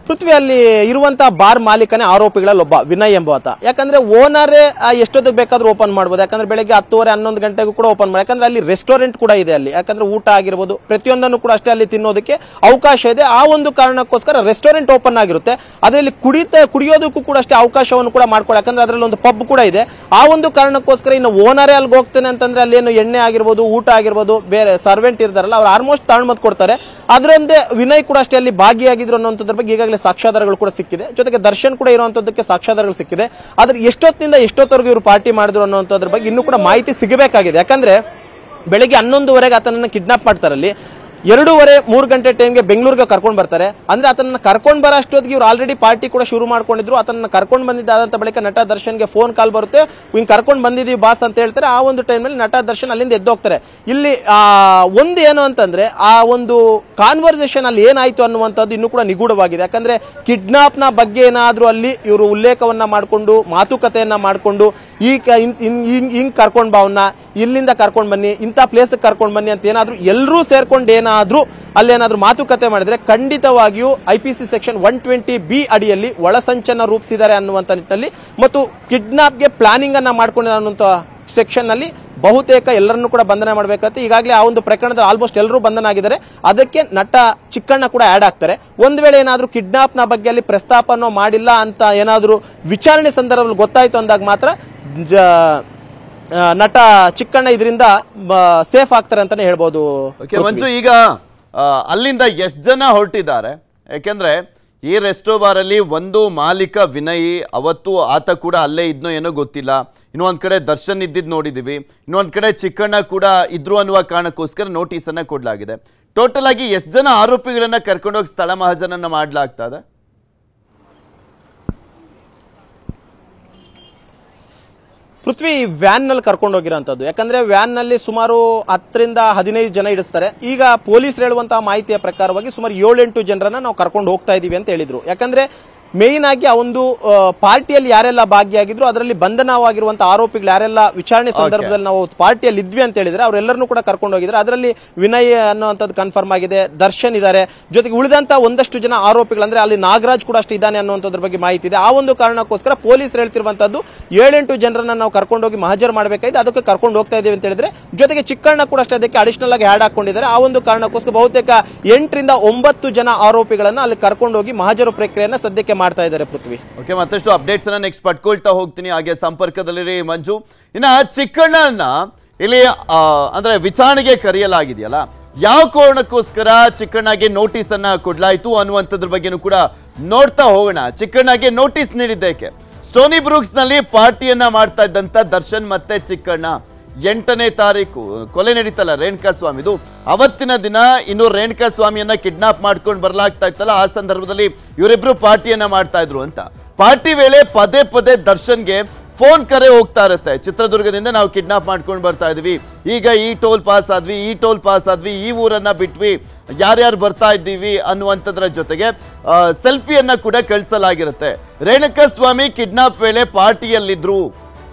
ಪೃಥ್ವಿಯಲ್ಲಿ ಇರುವಂತಹ ಬಾರ್ ಮಾಲೀಕನೇ ಆರೋಪಿಗಳಲ್ಲಿ ಒಬ್ಬ ವಿನಯ್ ಎಂಬಾತ. ಯಾಕಂದ್ರೆ ಓನರೇ ಎಷ್ಟೊತ್ತಿಗೆ ಬೇಕಾದ್ರೂ ಓಪನ್ ಮಾಡ್ಬೋದು. ಯಾಕಂದ್ರೆ ಬೆಳಗ್ಗೆ 10:30 11 ಗಂಟೆಗೂ ಕೂಡ ಓಪನ್ ಮಾಡಿ. ಯಾಕಂದ್ರೆ ಅಲ್ಲಿ ರೆಸ್ಟೋರೆಂಟ್ ಕೂಡ ಇದೆ ಅಲ್ಲಿ. ಯಾಕಂದ್ರೆ ಊಟ ಆಗಿರ್ಬೋದು ಪ್ರತಿಯೊಂದನ್ನು ಕೂಡ ಅಷ್ಟೇ ಅಲ್ಲಿ ತಿನ್ನೋದಕ್ಕೆ ಅವಕಾಶ ಇದೆ. ಆ ಒಂದು ಕಾರಣಕ್ಕೋಸ್ಕರ ರೆಸ್ಟೋರೆಂಟ್ ಓಪನ್ ಆಗಿರುತ್ತೆ. ಅದರಲ್ಲಿ ಕುಡಿಯೋದಕ್ಕೂ ಕೂಡ ಅಷ್ಟೇ ಅವಕಾಶವನ್ನು ಕೂಡ ಮಾಡ್ಕೊಳ್ಳಿ. ಯಾಕಂದ್ರೆ ಅದರಲ್ಲಿ ಒಂದು ಪಬ್ ಕೂಡ ಇದೆ. ಆ ಒಂದು ಕಾರಣಕ್ಕೋಸ್ಕರ ಇನ್ನು ಓನರೇ ಅಲ್ಲಿಗೆ ಹೋಗ್ತೇನೆ ಅಂತಂದ್ರೆ ಅಲ್ಲಿ ಏನು ಎಣ್ಣೆ ಆಗಿರ್ಬೋದು, ಊಟ ಆಗಿರ್ಬೋದು, ಬೇರೆ ಸರ್ವೆಂಟ್ ಇರ್ತಾರಲ್ಲ ಅವ್ರು ಆಲ್ಮೋಸ್ಟ್ ತಾಳ್ಮತ್ ಕೊಡ್ತಾರೆ. ಅದರಂತೆ ವಿನಯ್ ಕೂಡ ಅಷ್ಟೇ ಅಲ್ಲಿ ಭಾಗಿಯಾಗಿದ್ರು ಅನ್ನೋಂಥದ್ರ ಬಗ್ಗೆ ಈಗಾಗಲೇ ಸಾಕ್ಷ್ಯಾಧಾರಗಳು ಕೂಡ ಸಿಕ್ಕಿದೆ. ಜೊತೆಗೆ ದರ್ಶನ್ ಕೂಡ ಇರುವಂತದ್ದಕ್ಕೆ ಸಾಕ್ಷ್ಯಾಧಾರಗಳು ಸಿಕ್ಕಿದೆ. ಆದ್ರೆ ಎಷ್ಟೊತ್ತಿನಿಂದ ಎಷ್ಟೊತ್ತವರೆಗೂ ಇವರು ಪಾರ್ಟಿ ಮಾಡಿದ್ರು ಅನ್ನೋಂಥದ್ರ ಬಗ್ಗೆ ಇನ್ನೂ ಕೂಡ ಮಾಹಿತಿ ಸಿಗಬೇಕಾಗಿದೆ. ಯಾಕಂದ್ರೆ ಬೆಳಿಗ್ಗೆ 11:30 ಆತನನ್ನ ಕಿಡ್ನಾಪ್ ಮಾಡ್ತಾರಲ್ಲಿ 2:30-3 ಗಂಟೆ ಟೈಮ್ಗೆ ಬೆಂಗಳೂರಿಗೆ ಕರ್ಕೊಂಡು ಬರ್ತಾರೆ. ಅಂದ್ರೆ ಆತನ ಕರ್ಕೊಂಡು ಬರೋ ಅಷ್ಟೊತ್ತಿಗೆ ಇವ್ರು ಆಲ್ರೆಡಿ ಪಾರ್ಟಿ ಕೂಡ ಶುರು ಮಾಡ್ಕೊಂಡಿದ್ರು. ಆತನ ಕರ್ಕೊಂಡು ಬಂದಿದ್ದಾದಂತ ಬಳಿಕ ನಟ ದರ್ಶನ್ಗೆ ಫೋನ್ ಕಾಲ್ ಬರುತ್ತೆ, ಹಿಂಗ್ ಕರ್ಕೊಂಡು ಬಂದಿದೀವಿ ಬಾಸ್ ಅಂತ ಹೇಳ್ತಾರೆ. ಆ ಒಂದು ಟೈಮ್ನಲ್ಲಿ ನಟ ದರ್ಶನ್ ಅಲ್ಲಿಂದ ಎದ್ದೋಗ್ತಾರೆ. ಇಲ್ಲಿ ಒಂದು ಏನು ಅಂತಂದ್ರೆ ಆ ಒಂದು ಕಾನ್ವರ್ಸೇಷನ್ ಅಲ್ಲಿ ಏನಾಯ್ತು ಅನ್ನುವಂಥದ್ದು ಇನ್ನೂ ಕೂಡ ನಿಗೂಢವಾಗಿದೆ. ಯಾಕಂದ್ರೆ ಕಿಡ್ನಾಪ್ ನ ಬಗ್ಗೆ ಏನಾದ್ರೂ ಅಲ್ಲಿ ಇವರು ಉಲ್ಲೇಖವನ್ನ ಮಾಡಿಕೊಂಡು ಮಾತುಕತೆಯನ್ನ ಮಾಡಿಕೊಂಡು ಹಿಂಗ್ ಕರ್ಕೊಂಡ್ ಬಾವನ್ನ ಇಲ್ಲಿಂದ ಕರ್ಕೊಂಡ್ ಬನ್ನಿ, ಇಂಥ ಪ್ಲೇಸ್ ಕರ್ಕೊಂಡ್ ಬನ್ನಿ ಅಂತ ಏನಾದ್ರು ಎಲ್ಲರೂ ಸೇರ್ಕೊಂಡು ಏನಾದ್ರೂ ಅಲ್ಲೇನಾದ್ರೂ ಮಾತುಕತೆ ಮಾಡಿದ್ರೆ ಖಂಡಿತವಾಗಿಯೂ IPC ಸೆಕ್ಷನ್ 120B ಅಡಿಯಲ್ಲಿ ಒಳಸಂಚನ ರೂಪಿಸಿದ್ದಾರೆ ಅನ್ನುವಂಥ ನಿಟ್ಟಿನಲ್ಲಿ ಮತ್ತು ಕಿಡ್ನಾಪ್ಗೆ ಪ್ಲಾನಿಂಗ್ ಅನ್ನ ಮಾಡ್ಕೊಂಡಿರೋ ಅನ್ನುವಂಥ ಸೆಕ್ಷನ್ ನಲ್ಲಿ ಬಹುತೇಕ ಎಲ್ಲರನ್ನೂ ಕೂಡ ಬಂಧನ ಮಾಡಬೇಕಂತ ಈಗಾಗಲೇ ಆ ಒಂದು ಪ್ರಕರಣದಲ್ಲಿ ಆಲ್ಮೋಸ್ಟ್ ಎಲ್ಲರೂ ಬಂಧನ ಆಗಿದ್ದಾರೆ. ಅದಕ್ಕೆ ನಟ ಚಿಕ್ಕಣ್ಣ ಕೂಡ ಆಡ್ ಆಗ್ತಾರೆ. ಒಂದ್ ವೇಳೆ ಏನಾದ್ರೂ ಕಿಡ್ನಾಪ್ ನ ಬಗ್ಗೆ ಅಲ್ಲಿ ಪ್ರಸ್ತಾಪನೋ ಮಾಡಿಲ್ಲ ಅಂತ ಏನಾದ್ರೂ ವಿಚಾರಣೆ ಸಂದರ್ಭದಲ್ಲಿ ಗೊತ್ತಾಯ್ತು ಅಂದಾಗ ಮಾತ್ರ ನಟ ಚಿಕ್ಕಣ್ಣ ಇದರಿಂದ ಸೇಫ್ ಆಗ್ತಾರೆ ಅಂತಾನೆ ಹೇಳ್ಬೋದು. ಮಂಜು, ಈಗ ಅಲ್ಲಿಂದ ಎಷ್ಟು ಜನ ಹೊರಟಿದ್ದಾರೆ? ಯಾಕೆಂದ್ರೆ ಈ ರೆಸ್ಟೋ ಬಾರ್ ಅಲ್ಲಿ ಒಂದು ಮಾಲೀಕ ವಿನಯ್, ಅವತ್ತು ಆತ ಕೂಡ ಅಲ್ಲೇ ಇದ್ನೋ ಏನೋ ಗೊತ್ತಿಲ್ಲ. ಇನ್ನೊಂದ್ ಕಡೆ ದರ್ಶನ್ ಇದ್ದಿದ್ದು ನೋಡಿದೀವಿ, ಇನ್ನೊಂದ್ ಕಡೆ ಚಿಕ್ಕಣ್ಣ ಕೂಡ ಇದ್ರು ಅನ್ನುವ ಕಾರಣಕ್ಕೋಸ್ಕರ ನೋಟಿಸ್ ಅನ್ನ ಕೊಡಲಾಗಿದೆ. ಟೋಟಲ್ ಆಗಿ ಎಷ್ಟು ಜನ ಆರೋಪಿಗಳನ್ನ ಕರ್ಕೊಂಡೋಗಿ ಸ್ಥಳ ಮಹಾಜನನ್ನ ಮಾಡ್ಲಾಗ್ತಾ ಇದೆ? ಪೃಥ್ವಿ ವ್ಯಾನ್ ನಲ್ಲಿ ಕರ್ಕೊಂಡು ಹೋಗಿರೋಂಥದ್ದು. ಯಾಕಂದ್ರೆ ವ್ಯಾನ್ ನಲ್ಲಿ ಸುಮಾರು 10ರಿಂದ 15 ಜನ ಇಡಿಸ್ತಾರೆ. ಈಗ ಪೊಲೀಸರು ಹೇಳುವಂತಹ ಮಾಹಿತಿಯ ಪ್ರಕಾರವಾಗಿ ಸುಮಾರು 7-8 ಜನರನ್ನ ನಾವು ಕರ್ಕೊಂಡು ಹೋಗ್ತಾ ಇದೀವಿ ಅಂತ ಹೇಳಿದ್ರು. ಯಾಕಂದ್ರೆ ಮೇನ್ ಆಗಿ ಆ ಒಂದು ಪಾರ್ಟಿಯಲ್ಲಿ ಯಾರೆಲ್ಲ ಭಾಗಿಯಾಗಿದ್ರು ಅದರಲ್ಲಿ ಬಂಧನವಾಗಿರುವಂತಹ ಆರೋಪಿಗಳು ಯಾರೆಲ್ಲ ವಿಚಾರಣೆ ಸಂದರ್ಭದಲ್ಲಿ ನಾವು ಪಾರ್ಟಿಯಲ್ಲಿ ಇದ್ವಿ ಅಂತ ಹೇಳಿದ್ರೆ ಅವರೆಲ್ಲರನ್ನೂ ಕೂಡ ಕರ್ಕೊಂಡು ಹೋಗಿದ್ದಾರೆ. ಅದರಲ್ಲಿ ವಿನಯ್ ಅನ್ನುವಂಥದ್ದು ಕನ್ಫರ್ಮ್ ಆಗಿದೆ, ದರ್ಶನ್ ಇದ್ದಾರೆ, ಜೊತೆಗೆ ಉಳಿದಂತ ಒಂದಷ್ಟು ಜನ ಆರೋಪಿಗಳು ಅಂದ್ರೆ ಅಲ್ಲಿ ನಾಗರಾಜ್ ಕೂಡ ಅಷ್ಟು ಇದ್ದಾನೆ ಅನ್ನುವಂಥದ್ರ ಬಗ್ಗೆ ಮಾಹಿತಿ ಇದೆ. ಆ ಒಂದು ಕಾರಣಕ್ಕೋಸ್ಕರ ಪೊಲೀಸರು ಹೇಳ್ತಿರುವಂತದ್ದು 7-8 ಜನರನ್ನ ನಾವು ಕರ್ಕೊಂಡೋಗಿ ಮಹಜರ್ ಮಾಡಬೇಕಾಗಿದೆ, ಅದಕ್ಕೆ ಕರ್ಕೊಂಡು ಹೋಗ್ತಾ ಇದೀವಿ ಅಂತ ಹೇಳಿದ್ರೆ ಜೊತೆಗೆ ಚಿಕ್ಕಣ್ಣ ಕೂಡ ಅಷ್ಟೇ ಅದಕ್ಕೆ ಅಡಿಷನಲ್ ಆಗಿ ಆಡ್ ಹಾಕೊಂಡಿದ್ದಾರೆ. ಆ ಒಂದು ಕಾರಣಕ್ಕೋಸ್ಕರ ಬಹುತೇಕ 8ರಿಂದ 9 ಜನ ಆರೋಪಿಗಳನ್ನ ಅಲ್ಲಿ ಕರ್ಕೊಂಡೋಗಿ ಮಹಜರು ಪ್ರಕ್ರಿಯೆಯನ್ನ ಸದ್ಯಕ್ಕೆ ಮಾಡ್ತಾ ಇದ್ದಾರೆ. ಪೃಥ್ವಿ, ಓಕೆ, ಮತ್ತಷ್ಟು ಅಪ್ಡೇಟ್ಸ್ ಅನ್ನ ನೆಕ್ಸ್ಟ್ ಪಡ್ಕೊಳ್ತಾ ಹೋಗ್ತೀನಿ. ಹಾಗೆ ಸಂಪರ್ಕದಲ್ಲಿರಿ ಮಂಜು. ಇನ್ನ ಚಿಕ್ಕಣ್ಣನ ಇಲ್ಲಿ ಅಂದ್ರೆ ವಿಚಾರಣೆಗೆ ಕರೆಯಲಾಗಿದೆಯಲ್ಲ, ಯಾವ ಕಾರಣಕ್ಕೋಸ್ಕರ ಚಿಕ್ಕಣ್ಣಗೆ ನೋಟಿಸ್ ಅನ್ನ ಕೊಡ್ಲಾಯ್ತು ಅನ್ನುವಂಥದ್ರ ಬಗ್ಗೆನೂ ಕೂಡ ನೋಡ್ತಾ ಹೋಗೋಣ. ಚಿಕ್ಕಣ್ಣಗೆ ನೋಟಿಸ್ ನೀಡಿದ್ದಕ್ಕೆ ಸ್ಟೋನಿ ಬ್ರೂಕ್ಸ್ ನಲ್ಲಿ ಪಾರ್ಟಿಯನ್ನ ಮಾಡ್ತಾ ಇದ್ದಂತ ದರ್ಶನ್ ಮತ್ತೆ ಚಿಕ್ಕಣ್ಣ 8ನೇ ತಾರೀಕು ಕೊಲೆ ನಡೀತಲ್ಲ ರೇಣುಕಾ ಸ್ವಾಮಿದು, ಅವತ್ತಿನ ದಿನ ಇನ್ನು ರೇಣುಕಾ ಸ್ವಾಮಿಯನ್ನ ಕಿಡ್ನಾಪ್ ಮಾಡ್ಕೊಂಡು ಬರ್ಲಾಗ್ತಾ ಇತ್ತಲ್ಲ, ಆ ಸಂದರ್ಭದಲ್ಲಿ ಇವರಿಬ್ರು ಪಾರ್ಟಿಯನ್ನ ಮಾಡ್ತಾ ಇದ್ರು ಅಂತ. ಪಾರ್ಟಿ ವೇಳೆ ಪದೇ ಪದೇ ದರ್ಶನ್ಗೆ ಫೋನ್ ಕರೆ ಹೋಗ್ತಾ ಇರುತ್ತೆ. ಚಿತ್ರದುರ್ಗದಿಂದ ನಾವು ಕಿಡ್ನಾಪ್ ಮಾಡ್ಕೊಂಡು ಬರ್ತಾ ಇದೀವಿ, ಈಗ ಈ ಟೋಲ್ ಪಾಸ್ ಆದ್ವಿ, ಈ ಊರನ್ನ ಬಿಟ್ವಿ, ಯಾರ್ಯಾರು ಬರ್ತಾ ಇದ್ದೀವಿ ಅನ್ನುವಂಥದ್ರ ಜೊತೆಗೆ ಸೆಲ್ಫಿಯನ್ನ ಕೂಡ ಕಳಿಸಲಾಗಿರುತ್ತೆ. ರೇಣುಕಾಸ್ವಾಮಿ ಕಿಡ್ನಾಪ್ ವೇಳೆ ಪಾರ್ಟಿಯಲ್ಲಿದ್ರು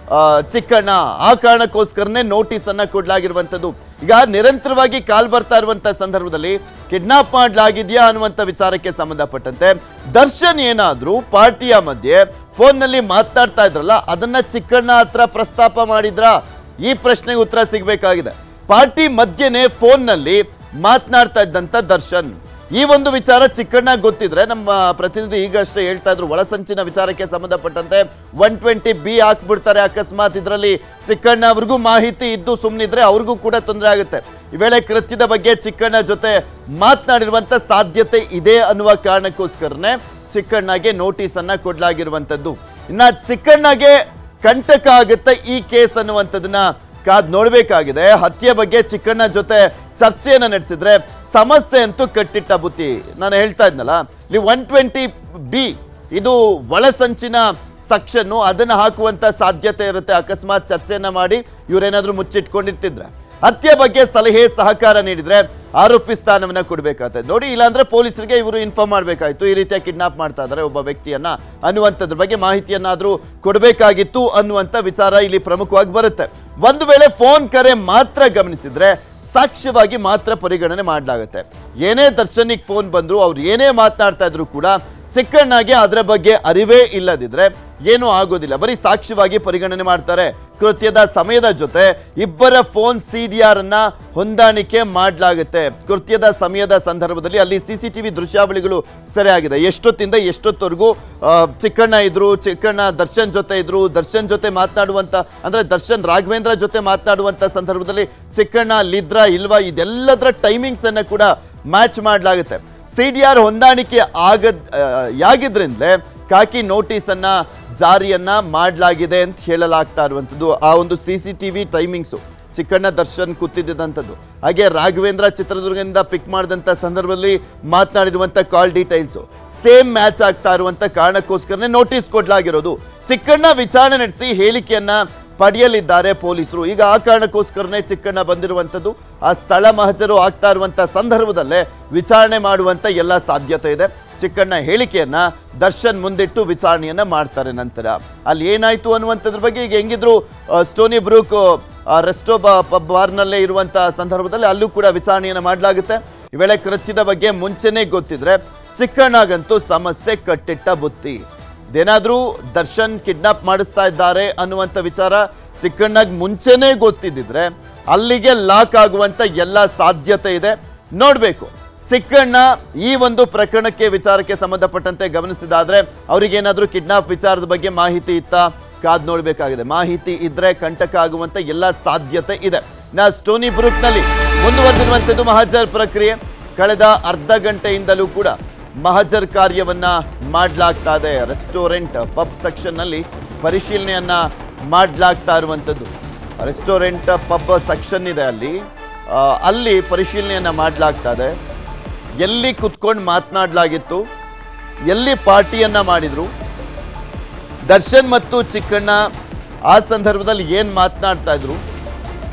ಚಿಕ್ಕಣ್ಣ, ಆ ಕಾರಣಕ್ಕೋಸ್ಕರನೇ ನೋಟಿಸ್ ಅನ್ನ ಕೊಡ್ಲಾಗಿರುವಂತದ್ದು. ಈಗ ನಿರಂತರವಾಗಿ ಕಾಲ್ ಬರ್ತಾ ಇರುವಂತ ಸಂದರ್ಭದಲ್ಲಿ ಕಿಡ್ನಾಪ್ ಮಾಡಲಾಗಿದ್ಯಾ ಅನ್ನುವಂತ ವಿಚಾರಕ್ಕೆ ಸಂಬಂಧಪಟ್ಟಂತೆ ದರ್ಶನ್ ಏನಾದ್ರೂ ಪಾರ್ಟಿಯ ಮಧ್ಯೆ ಫೋನ್ ನಲ್ಲಿ ಮಾತನಾಡ್ತಾ ಇದ್ರಲ್ಲ, ಅದನ್ನ ಚಿಕ್ಕಣ್ಣ ಹತ್ರ ಪ್ರಸ್ತಾಪ ಮಾಡಿದ್ರ? ಈ ಪ್ರಶ್ನೆಗೆ ಉತ್ತರ ಸಿಗಬೇಕಾಗಿದೆ. ಪಾರ್ಟಿ ಮಧ್ಯೆನೆ ಫೋನ್ ನಲ್ಲಿ ಮಾತನಾಡ್ತಾ ಇದ್ದಂತ ದರ್ಶನ್, ಈ ಒಂದು ವಿಚಾರ ಚಿಕ್ಕಣ್ಣ ಗೊತ್ತಿದ್ರೆ, ನಮ್ಮ ಪ್ರತಿನಿಧಿ ಈಗಷ್ಟೇ ಹೇಳ್ತಾ ಇದ್ರು, ಒಳಸಂಚಿನ ವಿಚಾರಕ್ಕೆ ಸಂಬಂಧಪಟ್ಟಂತೆ 120B ಹಾಕ್ಬಿಡ್ತಾರೆ. ಅಕಸ್ಮಾತ್ ಇದರಲ್ಲಿ ಚಿಕ್ಕಣ್ಣ ಅವ್ರಿಗೂ ಮಾಹಿತಿ ಇದ್ದು ಸುಮ್ಮನಿದ್ರೆ ಅವ್ರಿಗೂ ಕೂಡ ತೊಂದರೆ ಆಗುತ್ತೆ. ಈ ವೇಳೆ ಕೃತ್ಯದ ಬಗ್ಗೆ ಚಿಕ್ಕಣ್ಣ ಜೊತೆ ಮಾತನಾಡಿರುವಂತ ಸಾಧ್ಯತೆ ಇದೆ ಅನ್ನುವ ಕಾರಣಕ್ಕೋಸ್ಕರನೇ ಚಿಕ್ಕಣ್ಣಗೆ ನೋಟಿಸ್ ಅನ್ನ ಕೊಡ್ಲಾಗಿರುವಂತದ್ದು. ಇನ್ನ ಚಿಕ್ಕಣ್ಣಗೆ ಕಂಟಕ ಆಗುತ್ತೆ ಈ ಕೇಸ್ ಅನ್ನುವಂಥದ್ದನ್ನ ಕಾದ್ ನೋಡ್ಬೇಕಾಗಿದೆ. ಹತ್ಯೆ ಬಗ್ಗೆ ಚಿಕ್ಕಣ್ಣ ಜೊತೆ ಚರ್ಚೆಯನ್ನ ನಡೆಸಿದ್ರೆ ಸಮಸ್ಯೆ ಅಂತೂ ಕಟ್ಟಿಟ್ಟ ಬುತ್ತಿ. ನಾನು ಹೇಳ್ತಾ ಇದ್ನಲ್ಲ, ಇಲ್ಲಿ 120B ಇದು ಒಳಸಂಚಿನ ಸೆಕ್ಷನ್, ಅದನ್ನ ಹಾಕುವಂತ ಸಾಧ್ಯತೆ ಇರುತ್ತೆ. ಅಕಸ್ಮಾತ್ ಚರ್ಚೆಯನ್ನ ಮಾಡಿ ಇವರೇನಾದ್ರೂ ಮುಚ್ಚಿಟ್ಕೊಂಡಿರ್ತಿದ್ರೆ, ಹತ್ಯೆ ಬಗ್ಗೆ ಸಲಹೆ ಸಹಕಾರ ನೀಡಿದ್ರೆ ಆರೋಪಿ ಸ್ಥಾನವನ್ನ ಕೊಡ್ಬೇಕಾಗ್ತದೆ ನೋಡಿ. ಇಲ್ಲಾಂದ್ರೆ ಪೊಲೀಸರಿಗೆ ಇವರು ಇನ್ಫಾರ್ಮ್ ಮಾಡ್ಬೇಕಾಯ್ತು, ಈ ರೀತಿಯ ಕಿಡ್ನಾಪ್ ಮಾಡ್ತಾ ಇದ್ದಾರೆ ಒಬ್ಬ ವ್ಯಕ್ತಿಯನ್ನ ಅನ್ನುವಂಥದ್ರ ಬಗ್ಗೆ ಮಾಹಿತಿಯನ್ನಾದ್ರೂ ಕೊಡಬೇಕಾಗಿತ್ತು ಅನ್ನುವಂಥ ವಿಚಾರ ಇಲ್ಲಿ ಪ್ರಮುಖವಾಗಿ ಬರುತ್ತೆ. ಒಂದು ವೇಳೆ ಫೋನ್ ಕರೆ ಮಾತ್ರ ಗಮನಿಸಿದ್ರೆ ಸಾಕ್ಷ್ಯವಾಗಿ ಮಾತ್ರ ಪರಿಗಣನೆ ಮಾಡಲಾಗುತ್ತೆ. ಏನೇ ದರ್ಶನಿಗೆ ಫೋನ್ ಬಂದ್ರು, ಅವ್ರು ಏನೇ ಮಾತನಾಡ್ತಾ ಇದ್ರು ಕೂಡ ಚಿಕ್ಕಣ್ಣಗೆ ಅದರ ಬಗ್ಗೆ ಅರಿವೇ ಇಲ್ಲದಿದ್ರೆ ಏನೂ ಆಗೋದಿಲ್ಲ, ಬರೀ ಸಾಕ್ಷ್ಯವಾಗಿ ಪರಿಗಣನೆ ಮಾಡ್ತಾರೆ. ಕೃತ್ಯದ ಸಮಯದ ಜೊತೆ ಇಬ್ಬರ ಫೋನ್ CDR ಅನ್ನ ಹೊಂದಾಣಿಕೆ ಮಾಡಲಾಗುತ್ತೆ. ಕೃತ್ಯದ ಸಮಯದ ಸಂದರ್ಭದಲ್ಲಿ ಅಲ್ಲಿ CCTV ದೃಶ್ಯಾವಳಿಗಳು ಸರಿಯಾಗಿದೆ. ಎಷ್ಟೊತ್ತಿಂದ ಎಷ್ಟೊತ್ತವರೆಗೂ ಚಿಕ್ಕಣ್ಣ ಇದ್ರು, ಚಿಕ್ಕಣ್ಣ ದರ್ಶನ್ ಜೊತೆ ಇದ್ರು, ದರ್ಶನ್ ಜೊತೆ ಮಾತನಾಡುವಂತ ಅಂದ್ರೆ ದರ್ಶನ್ ರಾಘವೇಂದ್ರ ಜೊತೆ ಮಾತನಾಡುವಂತ ಸಂದರ್ಭದಲ್ಲಿ ಚಿಕ್ಕಣ್ಣ ಅಲ್ಲಿದ್ರಾ ಇಲ್ವಾ, ಇದೆಲ್ಲದರ ಟೈಮಿಂಗ್ಸ್ ಅನ್ನ ಕೂಡ ಮ್ಯಾಚ್ ಮಾಡಲಾಗುತ್ತೆ. CDR ಹೊಂದಾಣಿಕೆ ಯಾಗಿದ್ರಿಂದಲೇ ಕಾಕಿ ನೋಟಿಸ್ ಅನ್ನ ಜಾರಿಯನ್ನ ಮಾಡಲಾಗಿದೆ ಅಂತ ಹೇಳಲಾಗ್ತಾ ಇರುವಂಥದ್ದು. ಆ ಒಂದು CCTV ಟೈಮಿಂಗ್ಸು ಚಿಕ್ಕಣ್ಣ ದರ್ಶನ್ ಕೂತಿದ್ದಂಥದ್ದು, ಹಾಗೆ ರಾಘವೇಂದ್ರ ಚಿತ್ರದುರ್ಗದಿಂದ ಪಿಕ್ ಮಾಡಿದಂಥ ಸಂದರ್ಭದಲ್ಲಿ ಮಾತನಾಡಿರುವಂಥ ಕಾಲ್ ಡೀಟೈಲ್ಸು ಸೇಮ್ ಮ್ಯಾಚ್ ಆಗ್ತಾ ಇರುವಂಥ ಕಾರಣಕ್ಕೋಸ್ಕರನೇ ನೋಟಿಸ್ ಕೊಡಲಾಗಿರೋದು. ಚಿಕ್ಕಣ್ಣ ವಿಚಾರಣೆ ನಡೆಸಿ ಹೇಳಿಕೆಯನ್ನ ಪಡೆಯಲಿದ್ದಾರೆ ಪೊಲೀಸರು. ಈಗ ಆ ಕಾರಣಕ್ಕೋಸ್ಕರನೇ ಚಿಕ್ಕಣ್ಣ ಬಂದಿರುವಂಥದ್ದು. ಆ ಸ್ಥಳ ಮಹಜರು ಆಗ್ತಾ ಇರುವಂಥ ಸಂದರ್ಭದಲ್ಲೇ ವಿಚಾರಣೆ ಮಾಡುವಂಥ ಎಲ್ಲ ಸಾಧ್ಯತೆ ಇದೆ. ಚಿಕ್ಕಣ್ಣ ಹೇಳಿಕೆಯನ್ನ ದರ್ಶನ್ ಮುಂದಿಟ್ಟು ವಿಚಾರಣೆಯನ್ನ ಮಾಡ್ತಾರೆ. ನಂತರ ಅಲ್ಲಿ ಏನಾಯ್ತು ಅನ್ನುವಂಥದ್ರ ಬಗ್ಗೆ ಈಗ ಹೆಂಗಿದ್ರು ಸ್ಟೋನಿ ಬ್ರೂಕ್ ರೆಸ್ಟೋ ಪಬ್ ಬಾರ್ನಲ್ಲೇ ಇರುವಂಥ ಸಂದರ್ಭದಲ್ಲಿ ಅಲ್ಲೂ ಕೂಡ ವಿಚಾರಣೆಯನ್ನ ಮಾಡಲಾಗುತ್ತೆ. ಈ ವೇಳೆ ಕೃತ್ಯದ ಬಗ್ಗೆ ಮುಂಚೆನೇ ಗೊತ್ತಿದ್ರೆ ಚಿಕ್ಕಣ್ಣಗಂತೂ ಸಮಸ್ಯೆ ಕಟ್ಟಿಟ್ಟ ಬುತ್ತಿ. ಇದೇನಾದ್ರೂ ದರ್ಶನ್ ಕಿಡ್ನಾಪ್ ಮಾಡಿಸ್ತಾ ಇದ್ದಾರೆ ಅನ್ನುವಂಥ ವಿಚಾರ ಚಿಕ್ಕಣ್ಣಗ್ ಮುಂಚೆನೇ ಗೊತ್ತಿದ್ದಿದ್ರೆ ಅಲ್ಲಿಗೆ ಲಾಕ್ ಆಗುವಂತ ಎಲ್ಲ ಸಾಧ್ಯತೆ ಇದೆ. ನೋಡ್ಬೇಕು ಚಿಕ್ಕಣ್ಣ ಈ ಒಂದು ಪ್ರಕರಣಕ್ಕೆ ವಿಚಾರಕ್ಕೆ ಸಂಬಂಧಪಟ್ಟಂತೆ ಗಮನಿಸಿದಾದ್ರೆ ಅವರಿಗೇನಾದ್ರೂ ಕಿಡ್ನಾಪ್ ವಿಚಾರದ ಬಗ್ಗೆ ಮಾಹಿತಿ ಇತ್ತಾ ಕಾದ್ ನೋಡ್ಬೇಕಾಗಿದೆ. ಮಾಹಿತಿ ಇದ್ರೆ ಕಂಟಕ ಆಗುವಂತ ಎಲ್ಲ ಸಾಧ್ಯತೆ ಇದೆ. ಸ್ಟೋನಿ ಬ್ರೂಕ್ ನಲ್ಲಿ ಮುಂದುವರೆದಿರುವಂತದ್ದು ಮಹಜರ್ ಪ್ರಕ್ರಿಯೆ. ಕಳೆದ ಅರ್ಧ ಗಂಟೆಯಿಂದಲೂ ಕೂಡ ಮಹಜರ್ ಕಾರ್ಯವನ್ನ ಮಾಡಲಾಗ್ತಾ ಇದೆ. ರೆಸ್ಟೋರೆಂಟ್ ಪಬ್ ಸೆಕ್ಷನ್ ನಲ್ಲಿ ಪರಿಶೀಲನೆಯನ್ನ ಮಾಡಲಾಗ್ತಾ ಇರುವಂತದ್ದು. ರೆಸ್ಟೋರೆಂಟ್ ಪಬ್ ಸೆಕ್ಷನ್ ಇದೆ, ಅಲ್ಲಿ ಪರಿಶೀಲನೆಯನ್ನ ಮಾಡಲಾಗ್ತಾ ಇದೆ. ಎಲ್ಲಿ ಕುತ್ಕೊಂಡು ಮಾತನಾಡಲಾಗಿತ್ತು, ಎಲ್ಲಿ ಪಾರ್ಟಿಯನ್ನ ಮಾಡಿದ್ರು, ದರ್ಶನ್ ಮತ್ತು ಚಿಕ್ಕಣ್ಣ ಆ ಸಂದರ್ಭದಲ್ಲಿ ಏನ್ ಮಾತನಾಡ್ತಾ ಇದ್ರು,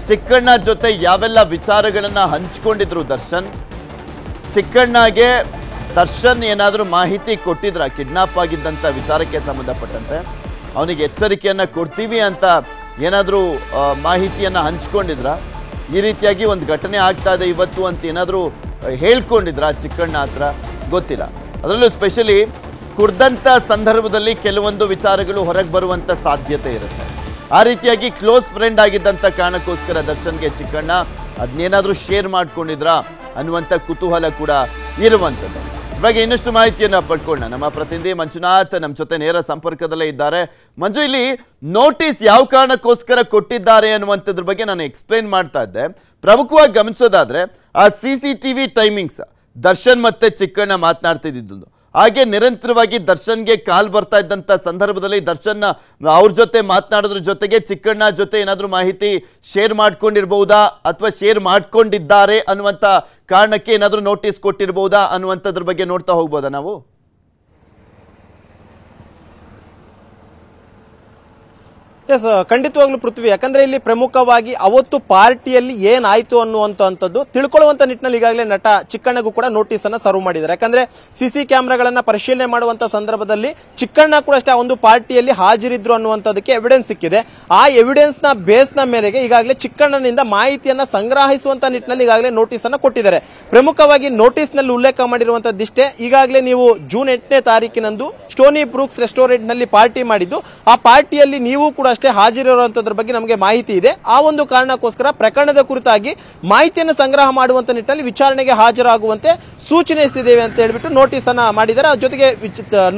ಚಿಕ್ಕಣ್ಣ ಜೊತೆ ಯಾವೆಲ್ಲ ವಿಚಾರಗಳನ್ನ ಹಂಚಿಕೊಂಡಿದ್ರು ದರ್ಶನ್, ಚಿಕ್ಕಣ್ಣಗೆ ದರ್ಶನ್ ಏನಾದರೂ ಮಾಹಿತಿ ಕೊಟ್ಟಿದ್ರ ಕಿಡ್ನಾಪ್ ಆಗಿದ್ದಂಥ ವಿಚಾರಕ್ಕೆ ಸಂಬಂಧಪಟ್ಟಂತೆ, ಅವನಿಗೆ ಎಚ್ಚರಿಕೆಯನ್ನ ಕೊಡ್ತೀವಿ ಅಂತ ಏನಾದರೂ ಮಾಹಿತಿಯನ್ನ ಹಂಚ್ಕೊಂಡಿದ್ರ, ಈ ರೀತಿಯಾಗಿ ಒಂದು ಘಟನೆ ಆಗ್ತಾ ಇದೆ ಇವತ್ತು ಅಂತ ಏನಾದರೂ ಹೇಳ್ಕೊಂಡಿದ್ರ ಚಿಕ್ಕಣ್ಣ ಹತ್ರ ಗೊತ್ತಿಲ್ಲ. ಅದರಲ್ಲೂ ಸ್ಪೆಷಲಿ ಕುಡ್ದಂಥ ಸಂದರ್ಭದಲ್ಲಿ ಕೆಲವೊಂದು ವಿಚಾರಗಳು ಹೊರಗೆ ಬರುವಂಥ ಸಾಧ್ಯತೆ ಇರುತ್ತೆ. ಆ ರೀತಿಯಾಗಿ ಕ್ಲೋಸ್ ಫ್ರೆಂಡ್ ಆಗಿದ್ದಂಥ ಕಾರಣಕ್ಕೋಸ್ಕರ ದರ್ಶನ್ಗೆ ಚಿಕ್ಕಣ್ಣ ಅದನ್ನೇನಾದರೂ ಶೇರ್ ಮಾಡ್ಕೊಂಡಿದ್ರ ಅನ್ನುವಂಥ ಕುತೂಹಲ ಕೂಡ ಇರುವಂಥದ್ದು. ಇವಾಗ ಇನ್ನಷ್ಟು ಮಾಹಿತಿಯನ್ನು ಪಡ್ಕೊಳ್ಳೋಣ. ನಮ್ಮ ಪ್ರತಿನಿಧಿ ಮಂಜುನಾಥ್ ನಮ್ಮ ಜೊತೆ ನೇರ ಸಂಪರ್ಕದಲ್ಲೇ ಇದ್ದಾರೆ. ಮಂಜು, ಇಲ್ಲಿ ನೋಟಿಸ್ ಯಾವ ಕಾರಣಕ್ಕೋಸ್ಕರ ಕೊಟ್ಟಿದ್ದಾರೆ ಅನ್ನುವಂಥದ್ರ ಬಗ್ಗೆ ನಾನು ಎಕ್ಸ್ಪ್ಲೈನ್ ಮಾಡ್ತಾ ಇದ್ದೆ. ಪ್ರಮುಖವಾಗಿ ಗಮನಿಸೋದಾದ್ರೆ ಆ CCTV ಟೈಮಿಂಗ್ಸ್ ದರ್ಶನ್ ಮತ್ತೆ ಚಿಕ್ಕಣ್ಣ ಮಾತನಾಡ್ತಿದ್ದು, ಹಾಗೆ ನಿರಂತರವಾಗಿ ದರ್ಶನ್ಗೆ ಕಾಲ್ ಬರ್ತಾ ಇದ್ದಂಥ ಸಂದರ್ಭದಲ್ಲಿ ದರ್ಶನ್ ಅವ್ರ ಜೊತೆ ಮಾತನಾಡೋದ್ರ ಜೊತೆಗೆ ಚಿಕ್ಕಣ್ಣ ಜೊತೆ ಏನಾದರೂ ಮಾಹಿತಿ ಶೇರ್ ಮಾಡ್ಕೊಂಡಿರ್ಬಹುದಾ ಅಥವಾ ಶೇರ್ ಮಾಡ್ಕೊಂಡಿದ್ದಾರೆ ಅನ್ನುವಂಥ ಕಾರಣಕ್ಕೆ ಏನಾದರೂ ನೋಟಿಸ್ ಕೊಟ್ಟಿರ್ಬಹುದಾ ಅನ್ನುವಂಥದ್ರ ಬಗ್ಗೆ ನೋಡ್ತಾ ಹೋಗ್ಬೋದಾ ನಾವು? ಎಸ್, ಖಂಡಿತವಾಗ್ಲೂ ಪೃಥ್ವಿ. ಯಾಕಂದ್ರೆ ಇಲ್ಲಿ ಪ್ರಮುಖವಾಗಿ ಅವತ್ತು ಪಾರ್ಟಿಯಲ್ಲಿ ಏನಾಯ್ತು ಅನ್ನುವಂಥದ್ದು ತಿಳ್ಕೊಳ್ಳುವಂತ ನಿಟ್ಟಿನಲ್ಲಿ ಈಗಾಗಲೇ ನಟ ಚಿಕ್ಕಣ್ಣಗೂ ಕೂಡ ನೋಟಿಸ್ ಅನ್ನ ಸರ್ವ್ ಮಾಡಿದ್ದಾರೆ. ಯಾಕಂದ್ರೆ ಸಿಸಿ ಕ್ಯಾಮೆರಾಗಳನ್ನ ಪರಿಶೀಲನೆ ಮಾಡುವಂತ ಸಂದರ್ಭದಲ್ಲಿ ಚಿಕ್ಕಣ್ಣ ಕೂಡ ಅಷ್ಟೇ ಆ ಒಂದು ಪಾರ್ಟಿಯಲ್ಲಿ ಹಾಜರಿದ್ರು ಅನ್ನುವಂಥದ್ದಕ್ಕೆ ಎವಿಡೆನ್ಸ್ ಸಿಕ್ಕಿದೆ. ಆ ಎವಿಡೆನ್ಸ್ ನ ಬೇಸ್ ನ ಮೇರೆಗೆ ಈಗಾಗಲೇ ಚಿಕ್ಕಣ್ಣನಿಂದ ಮಾಹಿತಿಯನ್ನ ಸಂಗ್ರಹಿಸುವಂತ ನಿಟ್ಟಿನಲ್ಲಿ ಈಗಾಗಲೇ ನೋಟಿಸ್ ಅನ್ನ ಕೊಟ್ಟಿದ್ದಾರೆ. ಪ್ರಮುಖವಾಗಿ ನೋಟಿಸ್ ನಲ್ಲಿ ಉಲ್ಲೇಖ ಮಾಡಿರುವಂತದ್ದಿಷ್ಟೇ, ಈಗಾಗಲೇ ನೀವು ಜೂನ್ 8ನೇ ತಾರೀಕಿನಂದು ಸ್ಟೋನಿ ಬ್ರೂಕ್ಸ್ ರೆಸ್ಟೋರೆಂಟ್ ನಲ್ಲಿ ಪಾರ್ಟಿ ಮಾಡಿದ್ದು, ಆ ಪಾರ್ಟಿಯಲ್ಲಿ ನೀವು ಕೂಡ ಅಷ್ಟೇ ಹಾಜರಿರುವಂತದ್ರ ಬಗ್ಗೆ ನಮಗೆ ಮಾಹಿತಿ ಇದೆ. ಆ ಒಂದು ಕಾರಣಕ್ಕೋಸ್ಕರ ಪ್ರಕರಣದ ಕುರಿತಾಗಿ ಮಾಹಿತಿಯನ್ನು ಸಂಗ್ರಹ ಮಾಡುವಂತ ನಿಟ್ಟಿನಲ್ಲಿ ವಿಚಾರಣೆಗೆ ಹಾಜರಾಗುವಂತೆ ಸೂಚನೆಸಿದ್ದೇವೆ ಅಂತ ಹೇಳ್ಬಿಟ್ಟು ನೋಟಿಸ್ ಅನ್ನ ಮಾಡಿದ್ದಾರೆ. ಜೊತೆಗೆ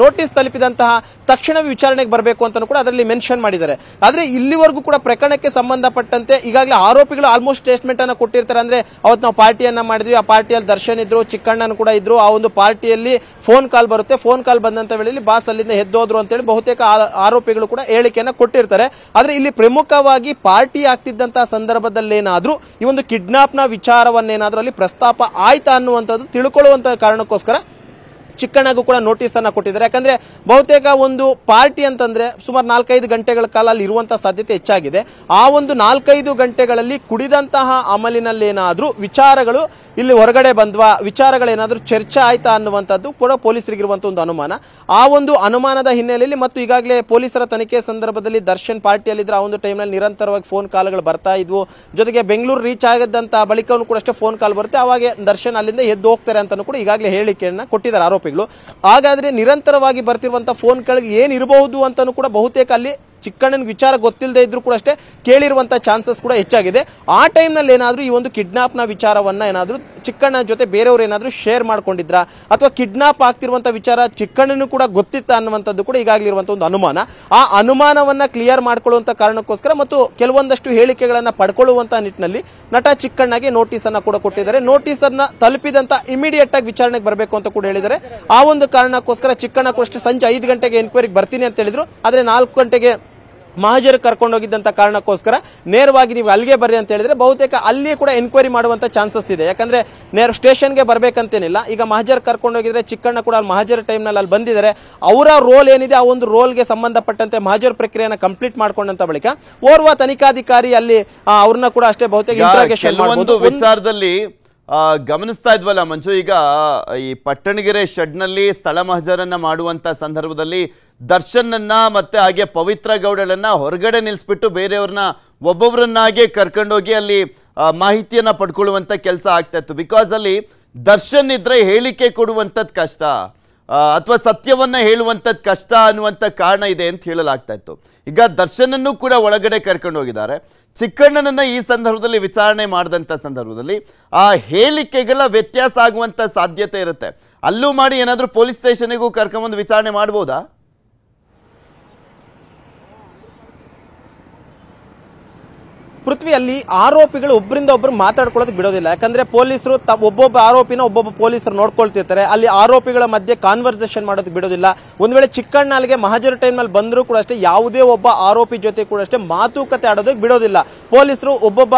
ನೋಟಿಸ್ ತಲುಪಿದಂತಹ ತಕ್ಷಣ ವಿಚಾರಣೆಗೆ ಬರಬೇಕು ಅಂತ ಕೂಡ ಅದರಲ್ಲಿ ಮೆನ್ಷನ್ ಮಾಡಿದ್ದಾರೆ. ಆದ್ರೆ ಇಲ್ಲಿವರೆಗೂ ಕೂಡ ಪ್ರಕರಣಕ್ಕೆ ಸಂಬಂಧಪಟ್ಟಂತೆ ಈಗಾಗಲೇ ಆರೋಪಿಗಳು ಆಲ್ಮೋಸ್ಟ್ ಸ್ಟೇಟ್ಮೆಂಟ್ ಅನ್ನ ಕೊಟ್ಟಿರ್ತಾರೆ. ಅಂದ್ರೆ ಅವತ್ತು ನಾವು ಪಾರ್ಟಿಯನ್ನ ಮಾಡಿದ್ವಿ, ಆ ಪಾರ್ಟಿಯಲ್ಲಿ ದರ್ಶನ್ ಇದ್ರು, ಚಿಕ್ಕಣ್ಣನ್ ಕೂಡ ಇದ್ರು, ಆ ಒಂದು ಪಾರ್ಟಿಯಲ್ಲಿ ಫೋನ್ ಕಾಲ್ ಬರುತ್ತೆ, ಫೋನ್ ಕಾಲ್ ಬಂದಂತ ವೇಳೆಯಲ್ಲಿ ಬಾಸ್ ಅಲ್ಲಿಂದ ಎದ್ದೋದ್ರು ಅಂತೇಳಿ ಬಹುತೇಕ ಆರೋಪಿಗಳು ಕೂಡ ಹೇಳಿಕೆಯನ್ನ ಕೊಟ್ಟಿರ್ತಾರೆ. ಆದ್ರೆ ಇಲ್ಲಿ ಪ್ರಮುಖವಾಗಿ ಪಾರ್ಟಿ ಆಗ್ತಿದ್ದಂತಹ ಸಂದರ್ಭದಲ್ಲೇನಾದ್ರೂ ಈ ಒಂದು ಕಿಡ್ನಾಪ್ ನ ವಿಚಾರವನ್ನೇನಾದ್ರೂ ಅಲ್ಲಿ ಪ್ರಸ್ತಾಪ ಆಯ್ತಾ ಅನ್ನುವಂಥದ್ದು ತಿಳ್ಕೊಳ್ಳುವಂತ ಕಾರಣಕ್ಕೋಸ್ಕರ ಚಿಕ್ಕಣ್ಣಗೂ ಕೂಡ ನೋಟಿಸ್ ಅನ್ನ ಕೊಟ್ಟಿದ್ದಾರೆ. ಯಾಕಂದ್ರೆ ಬಹುತೇಕ ಒಂದು ಪಾರ್ಟಿ ಅಂತಂದ್ರೆ ಸುಮಾರು 4-5 ಗಂಟೆಗಳ ಕಾಲ ಅಲ್ಲಿ ಇರುವಂತಹ ಸಾಧ್ಯತೆ ಹೆಚ್ಚಾಗಿದೆ. ಆ ಒಂದು 4-5 ಗಂಟೆಗಳಲ್ಲಿ ಕುಡಿದಂತಹ ಅಮಲಿನಲ್ಲಿ ಏನಾದ್ರೂ ವಿಚಾರಗಳು ಇಲ್ಲಿ ಹೊರಗಡೆ ಬಂದ್ವಾ, ವಿಚಾರಗಳೇನಾದ್ರೂ ಚರ್ಚೆ ಆಯ್ತಾ ಅನ್ನುವಂಥದ್ದು ಕೂಡ ಪೊಲೀಸರಿಗಿರುವಂತಹ ಒಂದು ಅನುಮಾನ. ಆ ಒಂದು ಅನುಮಾನದ ಹಿನ್ನೆಲೆಯಲ್ಲಿ ಮತ್ತು ಈಗಾಗಲೇ ಪೊಲೀಸರ ತನಿಖೆ ಸಂದರ್ಭದಲ್ಲಿ ದರ್ಶನ್ ಪಾರ್ಟಿಯಲ್ಲಿದ್ರೆ ಆ ಒಂದು ಟೈಮ್ನಲ್ಲಿ ನಿರಂತರವಾಗಿ ಫೋನ್ ಕಾಲ್ಗಳು ಬರ್ತಾ ಇದ್ವು. ಜೊತೆಗೆ ಬೆಂಗಳೂರು ರೀಚ್ ಆಗದಂತ ಬಳಿಕವೂ ಕೂಡ ಅಷ್ಟೇ ಫೋನ್ ಕಾಲ್ ಬರುತ್ತೆ, ಅವಾಗ ದರ್ಶನ್ ಅಲ್ಲಿಂದ ಎದ್ದು ಹೋಗ್ತಾರೆ ಅಂತಾನು ಕೂಡ ಈಗಾಗಲೇ ಹೇಳಿಕೆಯನ್ನ ಕೊಟ್ಟಿದ್ದಾರೆ ಆರೋಪಿಗಳು. ಹಾಗಾದ್ರೆ ನಿರಂತರವಾಗಿ ಬರ್ತಿರುವಂತಹ ಫೋನ್ ಗಳಿಗೆ ಏನಿರಬಹುದು ಅಂತಾನು ಕೂಡ ಬಹುತೇಕ ಅಲ್ಲಿ ಚಿಕ್ಕಣ್ಣನ ವಿಚಾರ ಗೊತ್ತಿಲ್ಲದೆ ಇದ್ರೂ ಕೂಡ ಅಷ್ಟೇ ಕೇಳಿರುವಂತಹ ಚಾನ್ಸಸ್ ಕೂಡ ಹೆಚ್ಚಾಗಿದೆ. ಆ ಟೈಮ್ ನಲ್ಲಿ ಏನಾದ್ರೂ ಈ ಒಂದು ಕಿಡ್ನಾಪ್ ನ ವಿಚಾರವನ್ನ ಏನಾದ್ರೂ ಚಿಕ್ಕಣ್ಣ ಜೊತೆ ಬೇರೆಯವರು ಏನಾದ್ರೂ ಶೇರ್ ಮಾಡ್ಕೊಂಡಿದ್ರ ಅಥವಾ ಕಿಡ್ನಾಪ್ ಆಗ್ತಿರುವಂತಹ ವಿಚಾರ ಚಿಕ್ಕಣ್ಣನು ಕೂಡ ಗೊತ್ತಿತ್ತ ಅನ್ನುವಂಥದ್ದು ಕೂಡ ಈಗಾಗಲೇ ಇರುವಂತಹ ಒಂದು ಅನುಮಾನ. ಆ ಅನುಮಾನವನ್ನ ಕ್ಲಿಯರ್ ಮಾಡ್ಕೊಳ್ಳುವಂತ ಕಾರಣಕ್ಕೋಸ್ಕರ ಮತ್ತು ಕೆಲವೊಂದಷ್ಟು ಹೇಳಿಕೆಗಳನ್ನ ಪಡ್ಕೊಳ್ಳುವಂತಹ ನಿಟ್ಟಿನಲ್ಲಿ ನಟ ಚಿಕ್ಕಣ್ಣಗೆ ನೋಟಿಸ್ ಅನ್ನ ಕೂಡ ಕೊಟ್ಟಿದ್ದಾರೆ. ನೋಟಿಸ್ ಅನ್ನ ತಲುಪಿದಂತ ಇಮಿಡಿಯೇಟ್ ಆಗಿ ವಿಚಾರಣೆಗೆ ಬರಬೇಕು ಅಂತ ಕೂಡ ಹೇಳಿದ್ದಾರೆ. ಆ ಒಂದು ಕಾರಣಕ್ಕೋಸ್ಕರ ಚಿಕ್ಕಣ್ಣ ಕೂಡ ಅಷ್ಟೇ ಸಂಜೆ 5 ಗಂಟೆಗೆ ಎನ್ಕ್ವೈರಿಗೆ ಬರ್ತೀನಿ ಅಂತ ಹೇಳಿದ್ರು. ಆದ್ರೆ 4 ಗಂಟೆಗೆ ಮಹಾಜರ್ ಕರ್ಕೊಂಡು ಹೋಗಿದ್ದಂತ ಕಾರಣಕ್ಕೋಸ್ಕರ ನೇರವಾಗಿ ನೀವು ಅಲ್ಲಿಗೆ ಬರ್ರಿ ಅಂತ ಹೇಳಿದ್ರೆ ಬಹುತೇಕ ಅಲ್ಲಿಯೇ ಕೂಡ ಎನ್ಕ್ವೈರಿ ಮಾಡುವಂತ ಚಾನ್ಸಸ್ ಇದೆ. ಯಾಕಂದ್ರೆ ನೇರ ಸ್ಟೇಷನ್ಗೆ ಬರ್ಬೇಕಂತೇನಿಲ್ಲ. ಈಗ ಮಹಾಜರ್ ಕರ್ಕೊಂಡು ಹೋಗಿದ್ರೆ ಚಿಕ್ಕಣ್ಣ ಕೂಡ ಮಹಾಜರ್ ಟೈಮ್ ನಲ್ಲಿ ಅಲ್ಲಿ ಬಂದಿದ್ದಾರೆ. ಅವರ ರೋಲ್ ಏನಿದೆ ಆ ಒಂದು ರೋಲ್ಗೆ ಸಂಬಂಧಪಟ್ಟಂತೆ ಮಹಾಜರ್ ಪ್ರಕ್ರಿಯೆಯನ್ನು ಕಂಪ್ಲೀಟ್ ಮಾಡ್ಕೊಂಡಂತ ಬಳಿಕ ಓರ್ವ ತನಿಖಾಧಿಕಾರಿ ಅಲ್ಲಿ ಅವ್ರನ್ನ ಕೂಡ ಅಷ್ಟೇ ಬಹುತೇಕ ಇಂಟ್ರಾಗೇಷನ್ ಮಾಡಬಹುದು. ವಿಚಾರದಲ್ಲಿ ಗಮನಿಸ್ತಾ ಇದ್ವಲ್ಲ ಮಂಜು, ಈಗ ಈ ಪಟ್ಟಣಗೆರೆ ಶೆಡ್ ನಲ್ಲಿ ಸ್ಥಳ ಮಹಜರನ್ನ ಮಾಡುವಂತ ಸಂದರ್ಭದಲ್ಲಿ ದರ್ಶನ್ನನ್ನ ಮತ್ತೆ ಹಾಗೆ ಪವಿತ್ರ ಗೌಡಳನ್ನ ಹೊರಗಡೆ ನಿಲ್ಲಿಸ್ಬಿಟ್ಟು ಬೇರೆಯವ್ರನ್ನ ಒಬ್ಬೊಬ್ಬರನ್ನಾಗೆ ಕರ್ಕೊಂಡೋಗಿ ಅಲ್ಲಿ ಮಾಹಿತಿಯನ್ನ ಪಡ್ಕೊಳ್ಳುವಂತ ಕೆಲಸ ಆಗ್ತಾ ಇತ್ತು. ಬಿಕಾಸ್ ಅಲ್ಲಿ ದರ್ಶನ್ ಇದ್ರೆ ಹೇಳಿಕೆ ಕೊಡುವಂಥದ್ದು ಕಷ್ಟ ಅಥವಾ ಸತ್ಯವನ್ನ ಹೇಳುವಂಥದ್ದು ಕಷ್ಟ ಅನ್ನುವಂಥ ಕಾರಣ ಇದೆ ಅಂತ ಹೇಳಲಾಗ್ತಾ ಇತ್ತು. ಈಗ ದರ್ಶನನ್ನು ಕೂಡ ಒಳಗಡೆ ಕರ್ಕೊಂಡು ಹೋಗಿದ್ದಾರೆ. ಚಿಕ್ಕಣ್ಣನನ್ನ ಈ ಸಂದರ್ಭದಲ್ಲಿ ವಿಚಾರಣೆ ಮಾಡಿದಂಥ ಸಂದರ್ಭದಲ್ಲಿ ಆ ಹೇಳಿಕೆಗಳ ವ್ಯತ್ಯಾಸ ಆಗುವಂಥ ಸಾಧ್ಯತೆ ಇರುತ್ತೆ. ಅಲ್ಲೂ ಮಾಡಿ ಏನಾದರೂ ಪೊಲೀಸ್ ಸ್ಟೇಷನ್ಗೂ ಕರ್ಕೊಂಡ್ಬಂದು ವಿಚಾರಣೆ ಮಾಡ್ಬೋದಾ? ಪೃಥ್ವಿಯಲ್ಲಿ ಆರೋಪಿಗಳು ಒಬ್ಬರಿಂದ ಒಬ್ಬರು ಮಾತಾಡ್ಕೊಳ್ಳೋದಕ್ಕೆ ಬಿಡೋದಿಲ್ಲ. ಯಾಕಂದ್ರೆ ಪೊಲೀಸರು ಒಬ್ಬೊಬ್ಬ ಆರೋಪಿನ ಒಬ್ಬೊಬ್ಬ ಪೊಲೀಸರು ನೋಡ್ಕೊಳ್ತಿರ್ತಾರೆ. ಅಲ್ಲಿ ಆರೋಪಿಗಳ ಮಧ್ಯೆ ಕಾನ್ವರ್ಸೇಷನ್ ಮಾಡೋದಕ್ಕೆ ಬಿಡೋದಿಲ್ಲ. ಒಂದ್ ವೇಳೆ ಚಿಕ್ಕಣ್ಣ ಅಲ್ಲಿಗೆ ಮಹಾಜರ್ ಟೈಮ್ ನಲ್ಲಿ ಬಂದರೂ ಕೂಡ ಅಷ್ಟೇ ಯಾವುದೇ ಒಬ್ಬ ಆರೋಪಿ ಜೊತೆ ಕೂಡ ಅಷ್ಟೇ ಮಾತುಕತೆ ಆಡೋದಕ್ಕೆ ಬಿಡೋದಿಲ್ಲ. ಪೊಲೀಸರು ಒಬ್ಬೊಬ್ಬ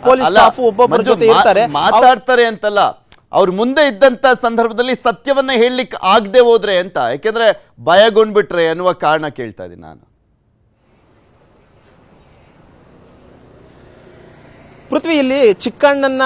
ಪೊಲೀಸ್ ಸ್ಟಾಫ್ ಒಬ್ಬೊಬ್ಬರ ಜೊತೆ ಇರ್ತಾರೆ, ಮಾತಾಡ್ತಾರೆ ಅಂತಲ್ಲ, ಅವ್ರ ಮುಂದೆ ಇದ್ದಂತ ಸಂದರ್ಭದಲ್ಲಿ ಸತ್ಯವನ್ನ ಹೇಳಲಿಕ್ಕೆ ಆಗದೆ ಹೋದ್ರೆ ಅಂತ, ಯಾಕೆಂದ್ರೆ ಭಯಗೊಂಡ್ಬಿಟ್ರೆ ಅನ್ನುವ ಕಾರಣ ಕೇಳ್ತಾ ಇದ್ದೀನಿ ನಾನು. ಪೃಥ್ವಿ ಇಲ್ಲಿ ಚಿಕ್ಕಣ್ಣನ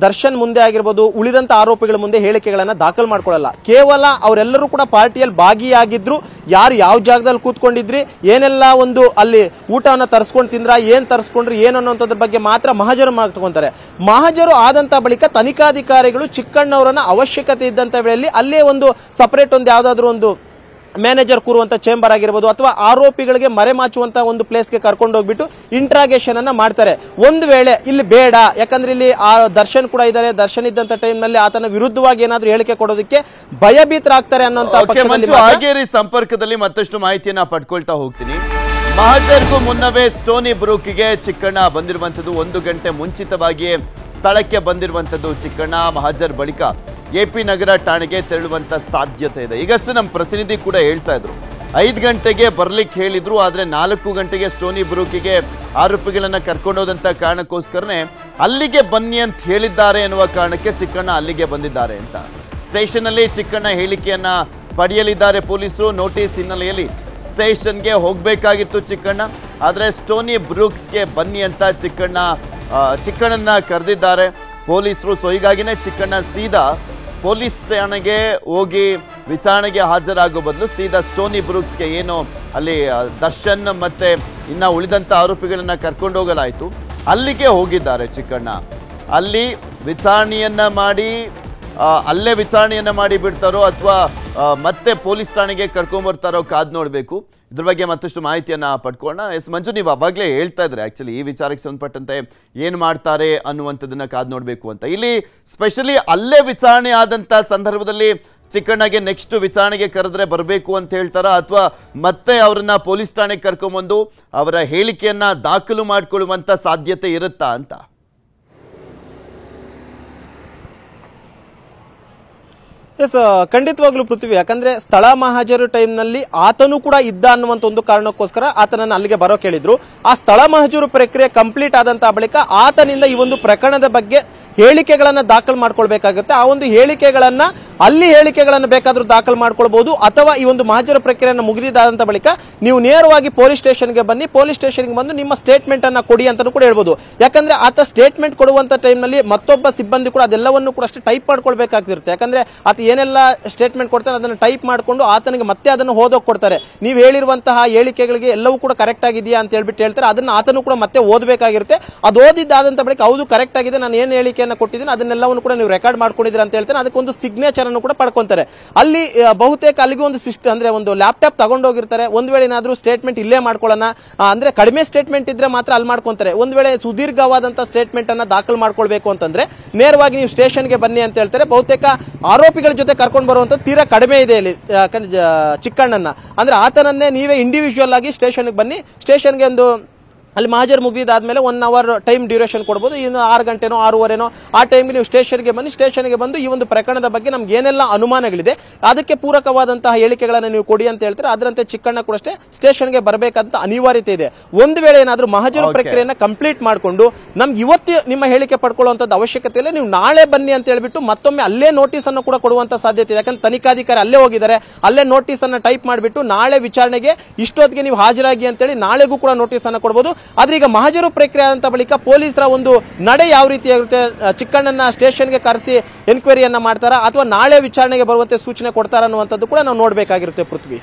ದರ್ಶನ್ ಮುಂದೆ ಆಗಿರ್ಬೋದು, ಉಳಿದಂತ ಆರೋಪಿಗಳ ಮುಂದೆ ಹೇಳಿಕೆಗಳನ್ನ ದಾಖಲು ಮಾಡ್ಕೊಳ್ಳಲ್ಲ. ಕೇವಲ ಅವರೆಲ್ಲರೂ ಕೂಡ ಪಾರ್ಟಿಯಲ್ಲಿ ಭಾಗಿಯಾಗಿದ್ರು, ಯಾರು ಯಾವ ಜಾಗದಲ್ಲಿ ಕೂತ್ಕೊಂಡಿದ್ರಿ, ಏನೆಲ್ಲ ಒಂದು ಅಲ್ಲಿ ಊಟವನ್ನ ತರಿಸ್ಕೊಂಡು ತಿಂದ್ರ, ಏನ್ ತರಿಸ್ಕೊಂಡ್ರಿ ಏನು ಅನ್ನೋದ್ರ ಬಗ್ಗೆ ಮಾತ್ರ ಮಹಾಜರು ಮಾಡ್ಕೊಂತಾರೆ. ಮಹಾಜರು ಆದಂತ ಬಳಿಕ ತನಿಖಾಧಿಕಾರಿಗಳು ಚಿಕ್ಕಣ್ಣವರನ್ನ ಅವಶ್ಯಕತೆ ಇದ್ದಂತ ವೇಳೆಯಲ್ಲಿ ಅಲ್ಲೇ ಒಂದು ಸಪರೇಟ್ ಒಂದು ಯಾವ್ದಾದ್ರು ಒಂದು ಮ್ಯಾನೇಜರ್ ಕೂರುವಂತ ಚೇಂಬರ್ ಆಗಿರ್ಬೋದು ಅಥವಾ ಆರೋಪಿಗಳಿಗೆ ಮರೆಮಾಚುವಂತ ಒಂದು ಪ್ಲೇಸ್ಗೆ ಕರ್ಕೊಂಡು ಹೋಗ್ಬಿಟ್ಟು ಇಂಟ್ರಾಗೇಷನ್ ಅನ್ನ ಮಾಡ್ತಾರೆ. ಒಂದು ವೇಳೆ ಇಲ್ಲಿ ಬೇಡ, ಯಾಕಂದ್ರೆ ಇಲ್ಲಿ ಆ ದರ್ಶನ್ ಕೂಡ ಇದ್ದಾರೆ, ದರ್ಶನ್ ಇದ್ದಂತ ಟೈಮ್ ನಲ್ಲಿ ಆತನ ವಿರುದ್ಧವಾಗಿ ಏನಾದ್ರೂ ಹೇಳಿಕೆ ಕೊಡೋದಕ್ಕೆ ಭಯಭೀತರಾಗ್ತಾರೆ ಅನ್ನೋಂತ ಹಾಗೇರಿ ಸಂಪರ್ಕದಲ್ಲಿ ಮತ್ತಷ್ಟು ಮಾಹಿತಿಯನ್ನ ಪಡ್ಕೊಳ್ತಾ ಹೋಗ್ತೀನಿ. ಮಹಾಜರ್ಗೂ ಮುನ್ನವೇ ಸ್ಟೋನಿ ಬ್ರೂಕ್ಗೆ ಚಿಕ್ಕಣ್ಣ ಬಂದಿರುವಂತದ್ದು, 1 ಗಂಟೆ ಮುಂಚಿತವಾಗಿಯೇ ಸ್ಥಳಕ್ಕೆ ಬಂದಿರುವಂತದ್ದು ಚಿಕ್ಕಣ್ಣ. ಮಹಾಜರ್ ಬಳಿಕ ಎಪಿ ನಗರ ಠಾಣೆಗೆ ತೆರಳುವಂತ ಸಾಧ್ಯತೆ ಇದೆ. ಈಗಷ್ಟೇ ನಮ್ಮ ಪ್ರತಿನಿಧಿ ಕೂಡ ಹೇಳ್ತಾ ಇದ್ರು 5 ಗಂಟೆಗೆ ಬರ್ಲಿಕ್ಕೆ ಹೇಳಿದ್ರು, ಆದ್ರೆ 4 ಗಂಟೆಗೆ ಸ್ಟೋನಿ ಬ್ರೂಕಿಗೆ ಆರೋಪಿಗಳನ್ನ ಕರ್ಕೊಂಡೋದಂತ ಕಾರಣಕ್ಕೋಸ್ಕರನೇ ಅಲ್ಲಿಗೆ ಬನ್ನಿ ಅಂತ ಹೇಳಿದ್ದಾರೆ ಎನ್ನುವ ಕಾರಣಕ್ಕೆ ಚಿಕ್ಕಣ್ಣ ಅಲ್ಲಿಗೆ ಬಂದಿದ್ದಾರೆ ಅಂತ. ಸ್ಟೇಷನ್ ಅಲ್ಲಿ ಚಿಕ್ಕಣ್ಣ ಹೇಳಿಕೆಯನ್ನ ಪಡೆಯಲಿದ್ದಾರೆ ಪೊಲೀಸರು. ನೋಟಿಸ್ ಹಿನ್ನೆಲೆಯಲ್ಲಿ ಸ್ಟೇಷನ್ಗೆ ಹೋಗಬೇಕಾಗಿತ್ತು ಚಿಕ್ಕಣ್ಣ. ಆದರೆ ಸ್ಟೋನಿ ಬ್ರೂಕ್ಸ್ಗೆ ಬನ್ನಿ ಅಂತ ಚಿಕ್ಕಣ್ಣನ ಕರೆದಿದ್ದಾರೆ ಪೊಲೀಸರು. ಸೊ ಹೀಗಾಗಿನೇ ಚಿಕ್ಕಣ್ಣ ಸೀದಾ ಪೊಲೀಸ್ ಠಾಣೆಗೆ ಹೋಗಿ ವಿಚಾರಣೆಗೆ ಹಾಜರಾಗೋ ಬದಲು ಸೀದಾ ಸ್ಟೋನಿ ಬ್ರೂಕ್ಸ್ಗೆ ಏನು ಅಲ್ಲಿ ದರ್ಶನ್ ಮತ್ತೆ ಇನ್ನ ಉಳಿದಂಥ ಆರೋಪಿಗಳನ್ನ ಕರ್ಕೊಂಡು ಹೋಗಲಾಯಿತು, ಅಲ್ಲಿಗೆ ಹೋಗಿದ್ದಾರೆ ಚಿಕ್ಕಣ್ಣ. ಅಲ್ಲಿ ವಿಚಾರಣೆಯನ್ನ ಮಾಡಿ ಅಲ್ಲೇ ವಿಚಾರಣೆಯನ್ನ ಮಾಡಿ ಬಿಡ್ತಾರೋ ಅಥವಾ ಮತ್ತೆ ಪೊಲೀಸ್ ಠಾಣೆಗೆ ಕರ್ಕೊಂಡ್ಬರ್ತಾರೋ ಕಾದ್ ನೋಡಬೇಕು. ಇದ್ರ ಬಗ್ಗೆ ಮತ್ತಷ್ಟು ಮಾಹಿತಿಯನ್ನ ಪಡ್ಕೊಳ್ಳೋಣ. ಎಸ್ ಮಂಜು, ನೀವು ಅವಾಗಲೇ ಹೇಳ್ತಾ ಇದ್ರೆ ಆಕ್ಚುಲಿ ಈ ವಿಚಾರಕ್ಕೆ ಸಂಬಂಧಪಟ್ಟಂತೆ ಏನು ಮಾಡ್ತಾರೆ ಅನ್ನುವಂಥದ್ದನ್ನ ಕಾದ್ ನೋಡಬೇಕು ಅಂತ. ಇಲ್ಲಿ ಸ್ಪೆಷಲಿ ಅಲ್ಲೇ ವಿಚಾರಣೆ ಆದಂಥ ಸಂದರ್ಭದಲ್ಲಿ ಚಿಕ್ಕಣ್ಣಗೆ ನೆಕ್ಸ್ಟ್ ವಿಚಾರಣೆಗೆ ಕರೆದ್ರೆ ಬರಬೇಕು ಅಂತ ಹೇಳ್ತಾರಾ ಅಥವಾ ಮತ್ತೆ ಅವರನ್ನ ಪೊಲೀಸ್ ಠಾಣೆಗೆ ಕರ್ಕೊಂಬಂದು ಅವರ ಹೇಳಿಕೆಯನ್ನ ದಾಖಲು ಮಾಡಿಕೊಳ್ಳುವಂಥ ಸಾಧ್ಯತೆ ಇರುತ್ತಾ ಅಂತ? ಎಸ್, ಖಂಡಿತವಾಗ್ಲೂ ಪೃಥ್ವಿ. ಯಾಕಂದ್ರೆ ಸ್ಥಳ ಮಹಾಜರು ಟೈಮ್ನಲ್ಲಿ ಆತನು ಕೂಡ ಇದ್ದ ಅನ್ನುವಂತ ಒಂದು ಕಾರಣಕ್ಕೋಸ್ಕರ ಆತನನ್ನು ಅಲ್ಲಿಗೆ ಬರೋ ಕೇಳಿದ್ರು. ಆ ಸ್ಥಳ ಮಹಾಜರು ಪ್ರಕ್ರಿಯೆ ಕಂಪ್ಲೀಟ್ ಆದಂತಹ ಬಳಿಕ ಆತನಿಂದ ಈ ಒಂದು ಪ್ರಕರಣದ ಬಗ್ಗೆ ಹೇಳಿಕೆಗಳನ್ನ ದಾಖಲು ಮಾಡ್ಕೊಳ್ಬೇಕಾಗುತ್ತೆ. ಆ ಒಂದು ಹೇಳಿಕೆಗಳನ್ನ ಬೇಕಾದ್ರೂ ದಾಖಲು ಮಾಡ್ಕೊಳ್ಬಹುದು, ಅಥವಾ ಈ ಒಂದು ಮಹಾಜರು ಪ್ರಕ್ರಿಯೆಯನ್ನು ಮುಗಿದಿದ್ದಾದಂತ ಬಳಿಕ ನೀವು ನೇರವಾಗಿ ಪೊಲೀಸ್ ಸ್ಟೇಷನ್ಗೆ ಬನ್ನಿ, ಪೊಲೀಸ್ ಸ್ಟೇಷನ್ಗೆ ಬಂದು ನಿಮ್ಮ ಸ್ಟೇಟ್ಮೆಂಟ್ ಅನ್ನ ಕೊಡಿ ಅಂತಾನೂ ಕೂಡ ಹೇಳ್ಬೋದು. ಯಾಕಂದ್ರೆ ಆತ ಸ್ಟೇಟ್ಮೆಂಟ್ ಕೊಡುವಂತ ಟೈಮ್ನಲ್ಲಿ ಮತ್ತೊಬ್ಬ ಸಿಬ್ಬಂದಿ ಕೂಡ ಅದೆಲ್ಲವನ್ನು ಕೂಡ ಅಷ್ಟೇ ಟೈಪ್ ಮಾಡ್ಕೊಳ್ಬೇಕಾಗಿರುತ್ತೆ. ಯಾಕಂದ್ರೆ ಆತ ಏನೆಲ್ಲ ಸ್ಟೇಟ್ಮೆಂಟ್ ಕೊಡ್ತಾನೆ ಅದನ್ನು ಟೈಪ್ ಮಾಡ್ಕೊಂಡು ಆತನಿಗೆ ಮತ್ತೆ ಅದನ್ನು ಓದೋಕ್ ಕೊಡ್ತಾರೆ. ನೀವು ಹೇಳಿರುವಂತಹ ಹೇಳಿಕೆಗಳಿಗೆ ಎಲ್ಲವೂ ಕೂಡ ಕರೆಕ್ಟ್ ಆಗಿದೆಯಾ ಅಂತ ಹೇಳ್ಬಿಟ್ಟು ಹೇಳ್ತಾರೆ. ಅದನ್ನ ಆತನು ಕೂಡ ಮತ್ತೆ ಓದಬೇಕಾಗಿರುತ್ತೆ. ಅದು ಓದಿದ್ದಾದಂತ ಬಳಿಕ ಹೌದು ಕರೆಕ್ಟ್ ಆಗಿದೆ, ನಾನು ಏನು ಹೇಳಿಕೆಯನ್ನು ಕೊಟ್ಟಿದ್ದೀನಿ ಅದನ್ನೆಲ್ಲವನ್ನು ಕೂಡ ನೀವು ರೆಕಾರ್ಡ್ ಮಾಡ್ಕೊಂಡಿದ್ದೀರಾ ಅಂತ ಹೇಳ್ತಾರೆ. ಅದಕ್ಕೊಂದು ಸಿಗ್ನೇಚರ್ ಅನ್ನು ಕೂಡ ಪಡ್ಕೊಂತಾರೆ. ಅಲ್ಲಿ ಬಹುತೇಕ ಅಲ್ಲಿಗೂ ಒಂದು ಸಿಸ್ಟಮ್ ಅಂದ್ರೆ ಒಂದು ಲ್ಯಾಪ್ಟಾಪ್ ತಗೊಂಡೋಗಿರ್ತಾರೆ. ಒಂದ್ ವೇಳೆ ಏನಾದ್ರೂ ಸ್ಟೇಟ್ಮೆಂಟ್ ಇಲ್ಲೇ ಮಾಡ್ಕೊಳ್ಳೋಣ ಅಂದ್ರೆ ಕಡಿಮೆ ಸ್ಟೇಟ್ಮೆಂಟ್ ಇದ್ರೆ ಮಾತ್ರ ಅಲ್ಲಿ ಮಾಡ್ಕೊಂತಾರೆ. ಒಂದ್ ವೇಳೆ ಸುದೀರ್ಘವಾದಂತಹ ಸ್ಟೇಟ್ಮೆಂಟ್ ಅನ್ನ ದಾಖಲು ಮಾಡ್ಕೊಳ್ಬೇಕು ಅಂತಂದ್ರೆ ನೇರವಾಗಿ ನೀವು ಸ್ಟೇಷನ್ಗೆ ಬನ್ನಿ ಅಂತ ಹೇಳ್ತಾರೆ. ಬಹುತೇಕ ಆರೋಪಿಗಳ ಜೊತೆ ಕರ್ಕೊಂಡು ಬರುವಂತ ತೀರಾ ಕಡಿಮೆ ಇದೆ ಇಲ್ಲಿ ಚಿಕ್ಕಣ್ಣನ. ಅಂದ್ರೆ ಆತನನ್ನೇ ನೀವೇ ಇಂಡಿವಿಜುವಲ್ ಆಗಿ ಸ್ಟೇಷನ್ಗೆ ಬನ್ನಿ, ಸ್ಟೇಷನ್ಗೆ ಒಂದು ಅಲ್ಲಿ ಮಹಾಜರ್ ಮುಗಿದಾದ್ಮೇಲೆ 1 hour ಟೈಮ್ ಡ್ಯೂರೇಷನ್ ಕೊಡಬಹುದು. ಇನ್ನು 6 ಗಂಟೆನೋ 6:30ನೋ ಆ ಟೈಮ್ಗೆ ನೀವು ಸ್ಟೇಷನ್ಗೆ ಬನ್ನಿ. ಸ್ಟೇಷನ್ಗೆ ಬಂದು ಈ ಒಂದು ಪ್ರಕರಣದ ಬಗ್ಗೆ ನಮ್ಗೆ ಏನೆಲ್ಲ ಅನುಮಾನಗಳಿದೆ ಅದಕ್ಕೆ ಪೂರಕವಾದಂತಹ ಹೇಳಿಕೆಗಳನ್ನು ನೀವು ಕೊಡಿ ಅಂತ ಹೇಳ್ತಾರೆ. ಅದರಂತೆ ಚಿಕ್ಕಣ್ಣ ಕೂಡ ಅಷ್ಟೇ ಸ್ಟೇಷನ್ಗೆ ಬರಬೇಕಂತ ಅನಿವಾರ್ಯತೆ ಇದೆ. ಒಂದು ವೇಳೆ ಏನಾದ್ರೂ ಮಹಾಜರು ಪ್ರಕ್ರಿಯೆಯನ್ನ ಕಂಪ್ಲೀಟ್ ಮಾಡಿಕೊಂಡು ನಮ್ಗೆ ಇವತ್ತು ನಿಮ್ಮ ಹೇಳಿಕೆ ಪಡ್ಕೊಳ್ಳುವಂತದ್ದು ಅವಶ್ಯಕತೆ ಇಲ್ಲ, ನೀವು ನಾಳೆ ಬನ್ನಿ ಅಂತ ಹೇಳ್ಬಿಟ್ಟು ಮತ್ತೊಮ್ಮೆ ಅಲ್ಲೇ ನೋಟಿಸ್ ಅನ್ನು ಕೂಡ ಕೊಡುವಂತ ಸಾಧ್ಯತೆ ಇದೆ. ಯಾಕಂದ್ರೆ ತನಿಖಾಧಿಕಾರಿ ಅಲ್ಲೇ ಹೋಗಿದ್ದಾರೆ, ಅಲ್ಲೇ ನೋಟಿಸ್ ಅನ್ನ ಟೈಪ್ ಮಾಡಿಬಿಟ್ಟು ನಾಳೆ ವಿಚಾರಣೆಗೆ ಇಷ್ಟೊತ್ತಿಗೆ ನೀವು ಹಾಜರಾಗಿ ಅಂತೇಳಿ ನಾಳೆಗೂ ಕೂಡ ನೋಟಿಸ್ ಅನ್ನ ಕೊಡಬಹುದು. ಆದ್ರೆ ಈಗ ಮಹಾಜರು ಪ್ರಕ್ರಿಯೆ ಆದಂತ ಬಳಿಕ ಪೊಲೀಸರ ಒಂದು ನಡೆ ಯಾವ ರೀತಿಯಾಗಿರುತ್ತೆ, ಚಿಕ್ಕಣ್ಣನ ಸ್ಟೇಷನ್ಗೆ ಕರೆಸಿ ಎನ್ಕ್ವೈರಿಯನ್ನ ಮಾಡ್ತಾರಾ ಅಥವಾ ನಾಳೆ ವಿಚಾರಣೆಗೆ ಬರುವಂತೆ ಸೂಚನೆ ಕೊಡ್ತಾರ ಅನ್ನುವಂಥದ್ದು ಕೂಡ ನಾವು ನೋಡಬೇಕಾಗಿರುತ್ತೆ ಪೃಥ್ವಿ.